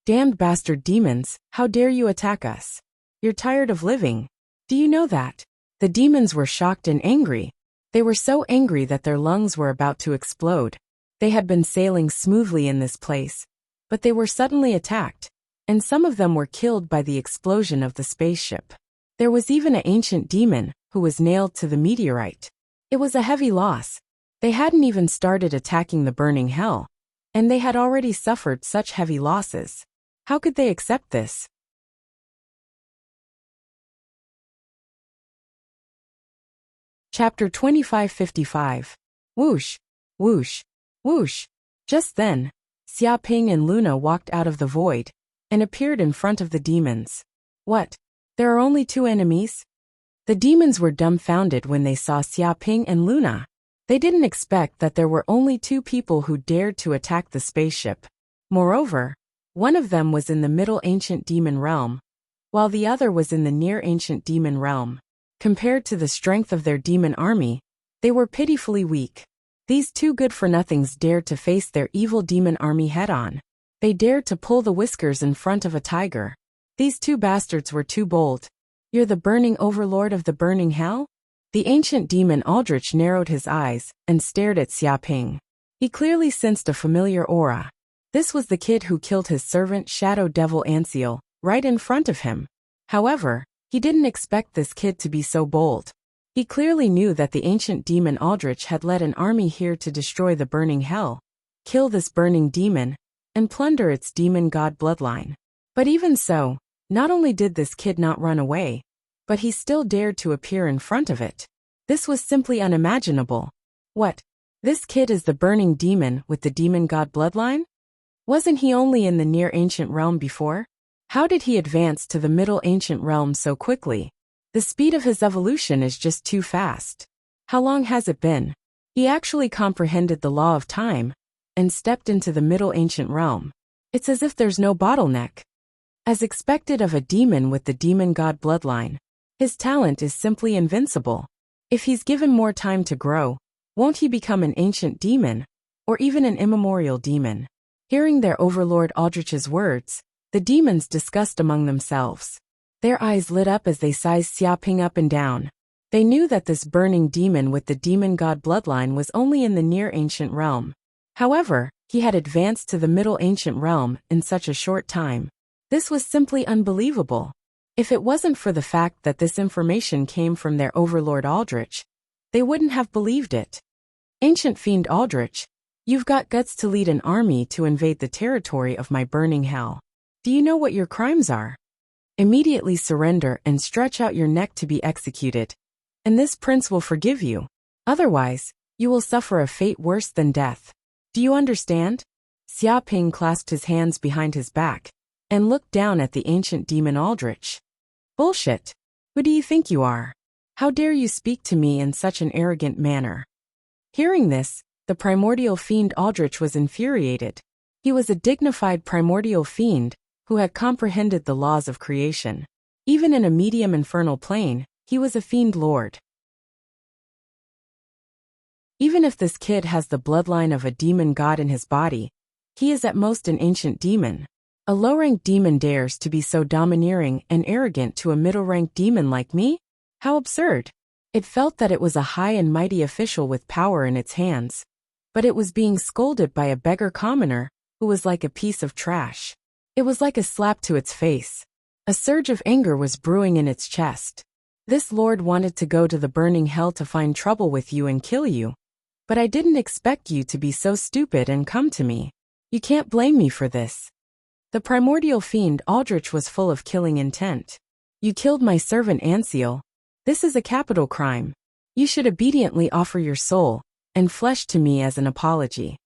Damned bastard demons, how dare you attack us? You're tired of living. Do you know that? The demons were shocked and angry. They were so angry that their lungs were about to explode. They had been sailing smoothly in this place, but they were suddenly attacked, and some of them were killed by the explosion of the spaceship. There was even an ancient demon, who was nailed to the meteorite. It was a heavy loss. They hadn't even started attacking the burning hell, and they had already suffered such heavy losses. How could they accept this? Chapter 2555. Whoosh, whoosh, whoosh. Just then, Xia Ping and Luna walked out of the void and appeared in front of the demons. What? There are only two enemies? The demons were dumbfounded when they saw Xia Ping and Luna. They didn't expect that there were only two people who dared to attack the spaceship. Moreover, one of them was in the Middle Ancient Demon Realm, while the other was in the Near Ancient Demon Realm. Compared to the strength of their demon army, they were pitifully weak. These two good-for-nothings dared to face their evil demon army head-on. They dared to pull the whiskers in front of a tiger. These two bastards were too bold. You're the burning overlord of the burning hell? The ancient demon Aldrich narrowed his eyes and stared at Xia Ping. He clearly sensed a familiar aura. This was the kid who killed his servant Shadow Devil Anseal, right in front of him. However, He didn't expect this kid to be so bold. He clearly knew that the ancient demon Aldrich had led an army here to destroy the burning hell, kill this burning demon, and plunder its demon god bloodline. But even so, not only did this kid not run away, but he still dared to appear in front of it. This was simply unimaginable. What? This kid is the burning demon with the demon god bloodline? Wasn't he only in the near ancient realm before? How did he advance to the middle ancient realm so quickly? The speed of his evolution is just too fast. How long has it been? He actually comprehended the law of time and stepped into the middle ancient realm. It's as if there's no bottleneck. As expected of a demon with the demon god bloodline, his talent is simply invincible. If he's given more time to grow, won't he become an ancient demon, or even an immemorial demon? Hearing their overlord Aldrich's words, the demons discussed among themselves. Their eyes lit up as they sized Xiaoping up and down. They knew that this burning demon with the demon god bloodline was only in the near ancient realm. However, he had advanced to the middle ancient realm in such a short time. This was simply unbelievable. If it wasn't for the fact that this information came from their overlord Aldrich, they wouldn't have believed it. Ancient fiend Aldrich, you've got guts to lead an army to invade the territory of my burning hell. Do you know what your crimes are? Immediately surrender and stretch out your neck to be executed, and this prince will forgive you. Otherwise, you will suffer a fate worse than death. Do you understand? Xiaoping clasped his hands behind his back and looked down at the ancient demon Aldrich. Bullshit. Who do you think you are? How dare you speak to me in such an arrogant manner? Hearing this, the primordial fiend Aldrich was infuriated. He was a dignified primordial fiend who had comprehended the laws of creation. Even in a medium infernal plane, he was a fiend lord. Even if this kid has the bloodline of a demon god in his body, he is at most an ancient demon. A low-ranked demon dares to be so domineering and arrogant to a middle-ranked demon like me? How absurd. It felt that it was a high and mighty official with power in its hands, but it was being scolded by a beggar commoner who was like a piece of trash. It was like a slap to its face. A surge of anger was brewing in its chest. This lord wanted to go to the burning hell to find trouble with you and kill you. But I didn't expect you to be so stupid and come to me. You can't blame me for this. The primordial fiend Aldrich was full of killing intent. You killed my servant Anseal. This is a capital crime. You should obediently offer your soul and flesh to me as an apology.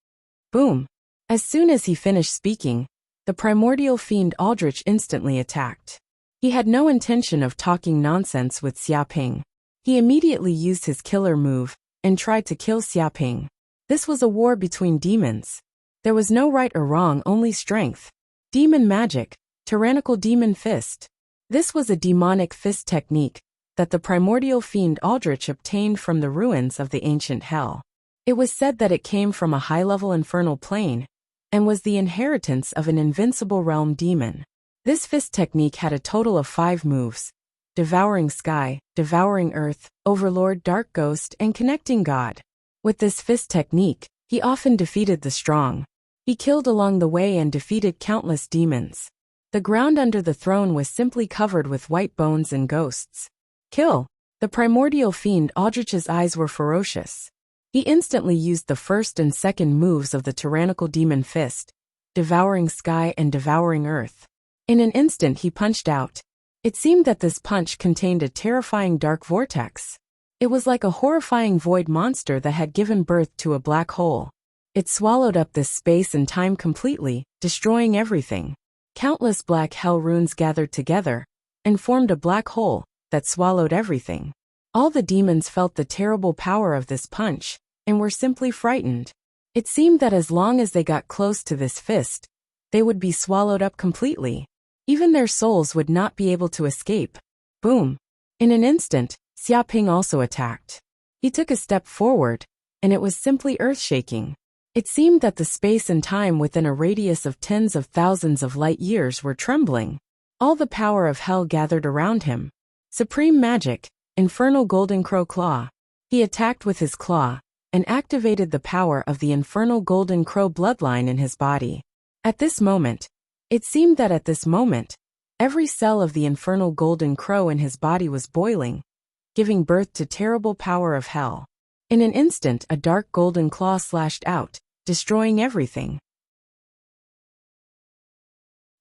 Boom. As soon as he finished speaking, the primordial fiend Aldrich instantly attacked. He had no intention of talking nonsense with Xiaoping. He immediately used his killer move and tried to kill Xiaoping. This was a war between demons. There was no right or wrong, only strength. Demon magic, tyrannical demon fist. This was a demonic fist technique that the primordial fiend Aldrich obtained from the ruins of the ancient hell. It was said that it came from a high-level infernal plane and was the inheritance of an invincible realm demon. This fist technique had a total of 5 moves: Devouring Sky, Devouring Earth, Overlord Dark Ghost, and Connecting God. With this fist technique, he often defeated the strong. He killed along the way and defeated countless demons. The ground under the throne was simply covered with white bones and ghosts. Kill! The primordial fiend Aldrich's eyes were ferocious. He instantly used the first and second moves of the tyrannical demon fist, Devouring Sky and Devouring Earth. In an instant he punched out. It seemed that this punch contained a terrifying dark vortex. It was like a horrifying void monster that had given birth to a black hole. It swallowed up this space and time completely, destroying everything. Countless black hell runes gathered together and formed a black hole that swallowed everything. All the demons felt the terrible power of this punch and were simply frightened. It seemed that as long as they got close to this fist, they would be swallowed up completely. Even their souls would not be able to escape. Boom! In an instant, Xiaoping also attacked. He took a step forward, and it was simply earth-shaking. It seemed that the space and time within a radius of tens of thousands of light years were trembling. All the power of hell gathered around him. Supreme magic, Infernal Golden Crow Claw. He attacked with his claw and activated the power of the Infernal Golden Crow bloodline in his body. It seemed that at this moment, Every cell of the infernal golden crow in his body was boiling, giving birth to terrible power of hell. In an instant, a dark golden claw slashed out, destroying everything.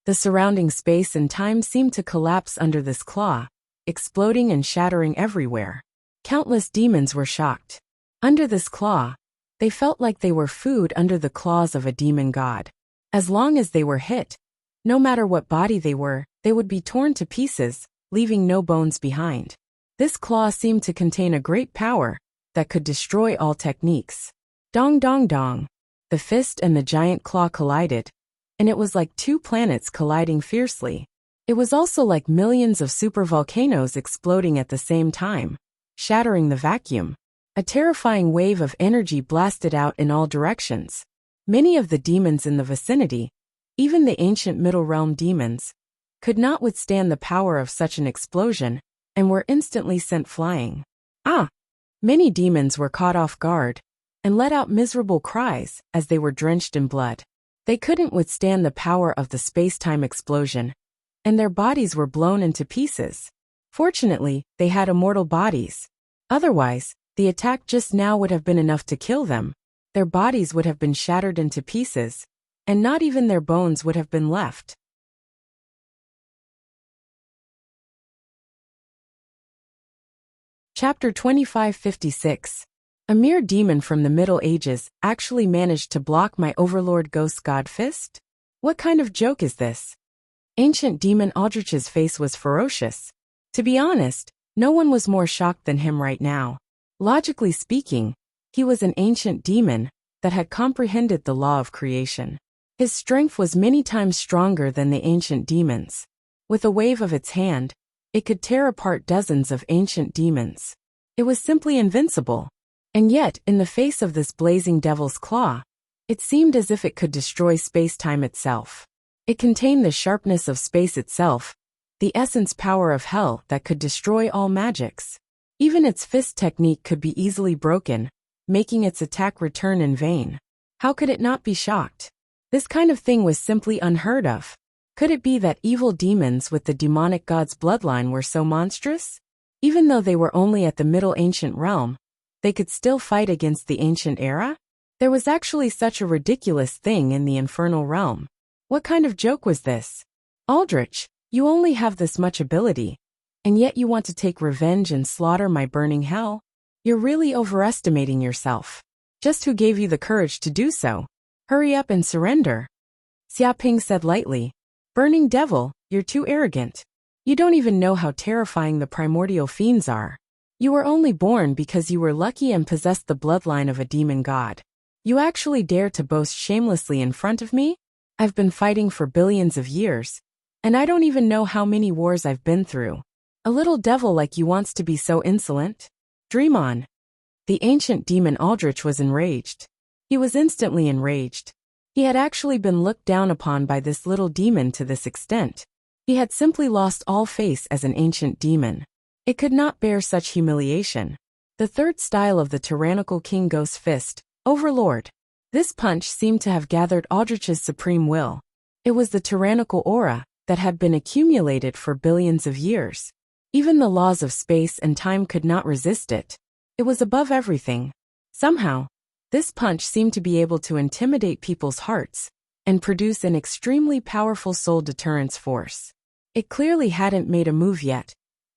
The surrounding space and time seemed to collapse under this claw, exploding and shattering everywhere. Countless demons were shocked. Under this claw, they felt like they were food under the claws of a demon god. As long as they were hit, no matter what body they would be torn to pieces, leaving no bones behind. This claw seemed to contain a great power that could destroy all techniques. Dong dong dong. The fist and the giant claw collided, and it was like two planets colliding fiercely. It was also like millions of supervolcanoes exploding at the same time, shattering the vacuum. A terrifying wave of energy blasted out in all directions. Many of the demons in the vicinity, even the ancient Middle Realm demons, could not withstand the power of such an explosion and were instantly sent flying. Many demons were caught off guard and let out miserable cries as they were drenched in blood. They couldn't withstand the power of the space-time explosion, and their bodies were blown into pieces. Fortunately, they had immortal bodies. Otherwise, the attack just now would have been enough to kill them. Their bodies would have been shattered into pieces, and not even their bones would have been left. Chapter 2556. A mere demon from the Middle Ages actually managed to block my overlord ghost god fist? What kind of joke is this? Ancient demon Aldrich's face was ferocious. To be honest, no one was more shocked than him right now. Logically speaking, he was an ancient demon that had comprehended the law of creation. His strength was many times stronger than the ancient demons. With a wave of its hand, it could tear apart dozens of ancient demons. It was simply invincible. And yet, in the face of this blazing devil's claw, it seemed as if it could destroy space-time itself. It contained the sharpness of space itself, the essence power of hell that could destroy all magics. Even its fist technique could be easily broken, making its attack return in vain. How could it not be shocked? This kind of thing was simply unheard of. Could it be that evil demons with the demonic god's bloodline were so monstrous? Even though they were only at the Middle Ancient Realm, they could still fight against the Ancient Era? There was actually such a ridiculous thing in the Infernal Realm. What kind of joke was this? Aldrich, you only have this much ability, and yet you want to take revenge and slaughter my burning hell? You're really overestimating yourself. Just who gave you the courage to do so? Hurry up and surrender. Xiaoping said lightly. Burning devil, you're too arrogant. You don't even know how terrifying the primordial fiends are. You were only born because you were lucky and possessed the bloodline of a demon god. You actually dare to boast shamelessly in front of me? I've been fighting for billions of years, and I don't even know how many wars I've been through. A little devil like you wants to be so insolent? Dream on. The ancient demon Aldrich was enraged. He was instantly enraged. He had actually been looked down upon by this little demon to this extent. He had simply lost all faith as an ancient demon. It could not bear such humiliation. The third style of the tyrannical King Ghost Fist, Overlord. This punch seemed to have gathered Aldrich's supreme will. It was the tyrannical aura that had been accumulated for billions of years. Even the laws of space and time could not resist it. It was above everything. Somehow, this punch seemed to be able to intimidate people's hearts and produce an extremely powerful soul deterrence force. It clearly hadn't made a move yet,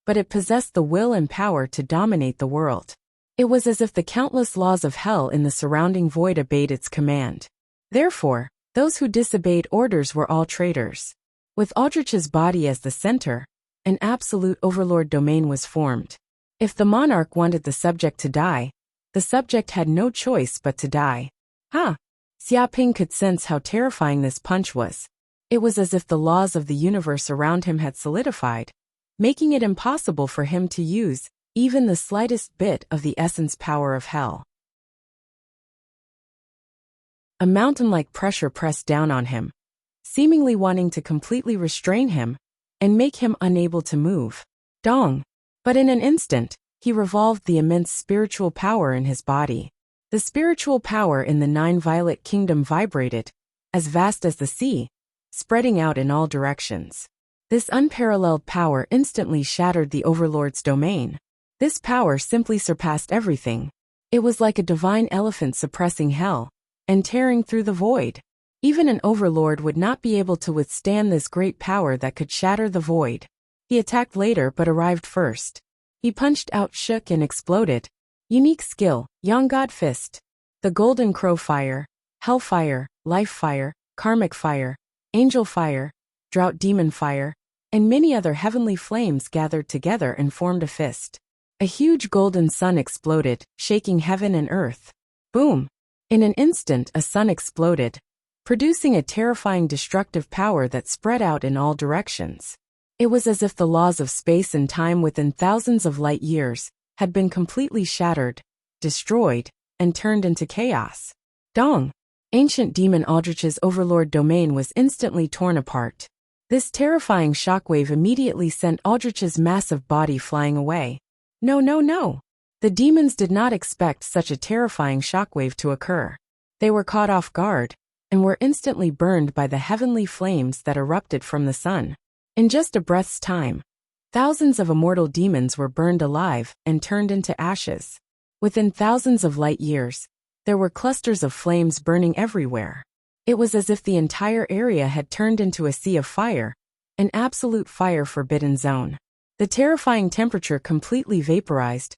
but it possessed the will and power to dominate the world. It was as if the countless laws of hell in the surrounding void obeyed its command. Therefore, those who disobeyed orders were all traitors. With Aldrich's body as the center, an absolute overlord domain was formed. If the monarch wanted the subject to die, the subject had no choice but to die. Xiaoping could sense how terrifying this punch was. It was as if the laws of the universe around him had solidified, making it impossible for him to use even the slightest bit of the essence power of hell. A mountain-like pressure pressed down on him, seemingly wanting to completely restrain him and make him unable to move. Dong! But in an instant, he revolved the immense spiritual power in his body. The spiritual power in the Nine-Violet Kingdom vibrated, as vast as the sea, spreading out in all directions. This unparalleled power instantly shattered the overlord's domain. This power simply surpassed everything. It was like a divine elephant suppressing hell and tearing through the void. Even an overlord would not be able to withstand this great power that could shatter the void. He attacked later but arrived first. He punched out, shook and exploded. Unique skill, Young God Fist. The Golden Crow Fire, Hellfire, Life Fire, Karmic Fire, Angel Fire, Drought Demon Fire, and many other heavenly flames gathered together and formed a fist. A huge golden sun exploded, shaking heaven and earth. Boom! In an instant, a sun exploded, producing a terrifying destructive power that spread out in all directions. It was as if the laws of space and time within thousands of light years had been completely shattered, destroyed, and turned into chaos. Dong! Ancient demon Aldrich's overlord domain was instantly torn apart. This terrifying shockwave immediately sent Aldrich's massive body flying away. No, no, no! The demons did not expect such a terrifying shockwave to occur. They were caught off guard, and were instantly burned by the heavenly flames that erupted from the sun. In just a breath's time, thousands of immortal demons were burned alive and turned into ashes. Within thousands of light years, there were clusters of flames burning everywhere. It was as if the entire area had turned into a sea of fire, an absolute fire forbidden zone. The terrifying temperature completely vaporized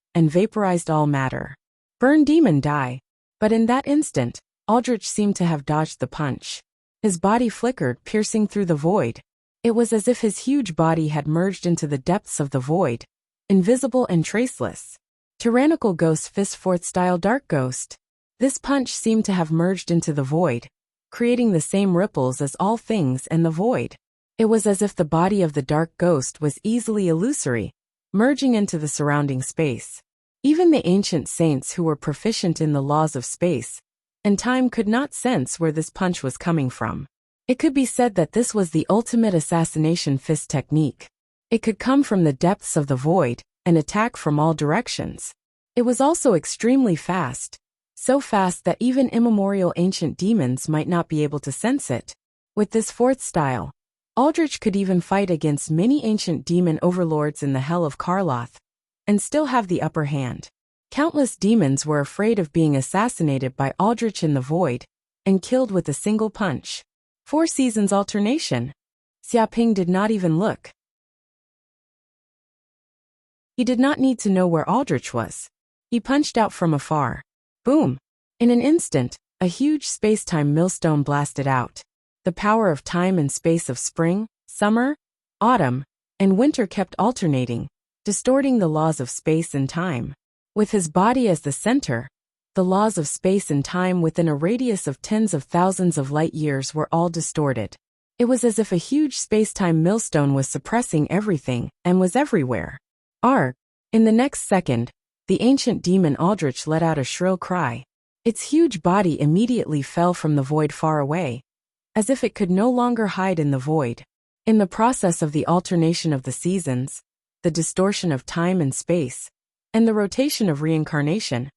all matter. Burn demon die. But in that instant, Aldrich seemed to have dodged the punch. His body flickered, piercing through the void. It was as if his huge body had merged into the depths of the void, invisible and traceless. Tyrannical Ghost Fist 4th Style Dark Ghost. This punch seemed to have merged into the void, creating the same ripples as all things and the void. It was as if the body of the dark ghost was easily illusory, merging into the surrounding space. Even the ancient saints who were proficient in the laws of space and time could not sense where this punch was coming from. It could be said that this was the ultimate assassination fist technique. It could come from the depths of the void and attack from all directions. It was also extremely fast, so fast that even immemorial ancient demons might not be able to sense it. With this 4th style, Aldrich could even fight against many ancient demon overlords in the Hell of Karloth, and still have the upper hand. Countless demons were afraid of being assassinated by Aldrich in the void, and killed with a single punch. 4 seasons alternation. Xiaoping did not even look. He did not need to know where Aldrich was. He punched out from afar. Boom! In an instant, a huge space-time millstone blasted out. The power of time and space of spring, summer, autumn, and winter kept alternating, distorting the laws of space and time. With his body as the center, the laws of space and time within a radius of tens of thousands of light years were all distorted. It was as if a huge space-time millstone was suppressing everything and was everywhere. Arg! In the next second, the ancient demon Aldrich let out a shrill cry. Its huge body immediately fell from the void far away, as if it could no longer hide in the void. In the process of the alternation of the seasons, the distortion of time and space, and the rotation of reincarnation,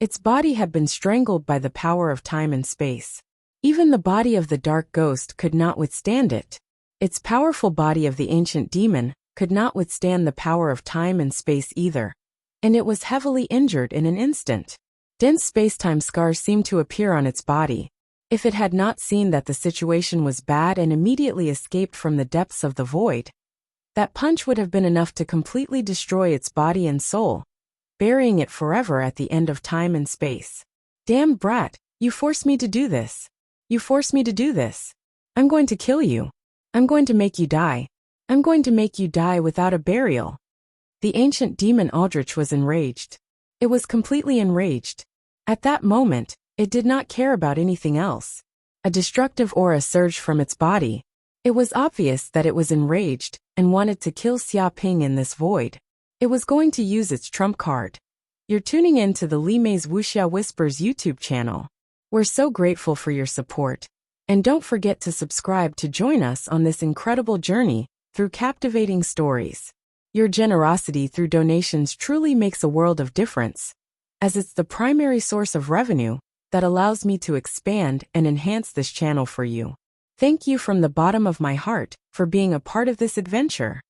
its body had been strangled by the power of time and space. Even the body of the dark ghost could not withstand it. Its powerful body of the ancient demon could not withstand the power of time and space either, and it was heavily injured in an instant. Dense space-time scars seemed to appear on its body. If it had not seen that the situation was bad and immediately escaped from the depths of the void, that punch would have been enough to completely destroy its body and soul, burying it forever at the end of time and space. Damn brat, you forced me to do this. You forced me to do this. I'm going to kill you. I'm going to make you die. I'm going to make you die without a burial. The ancient demon Aldrich was enraged. It was completely enraged. At that moment, it did not care about anything else. A destructive aura surged from its body. It was obvious that it was enraged and wanted to kill Xiaoping in this void. It was going to use its trump card. You're tuning in to the Li Mei's Wuxia Whispers YouTube channel. We're so grateful for your support. And don't forget to subscribe to join us on this incredible journey through captivating stories. Your generosity through donations truly makes a world of difference, as it's the primary source of revenue that allows me to expand and enhance this channel for you. Thank you from the bottom of my heart for being a part of this adventure.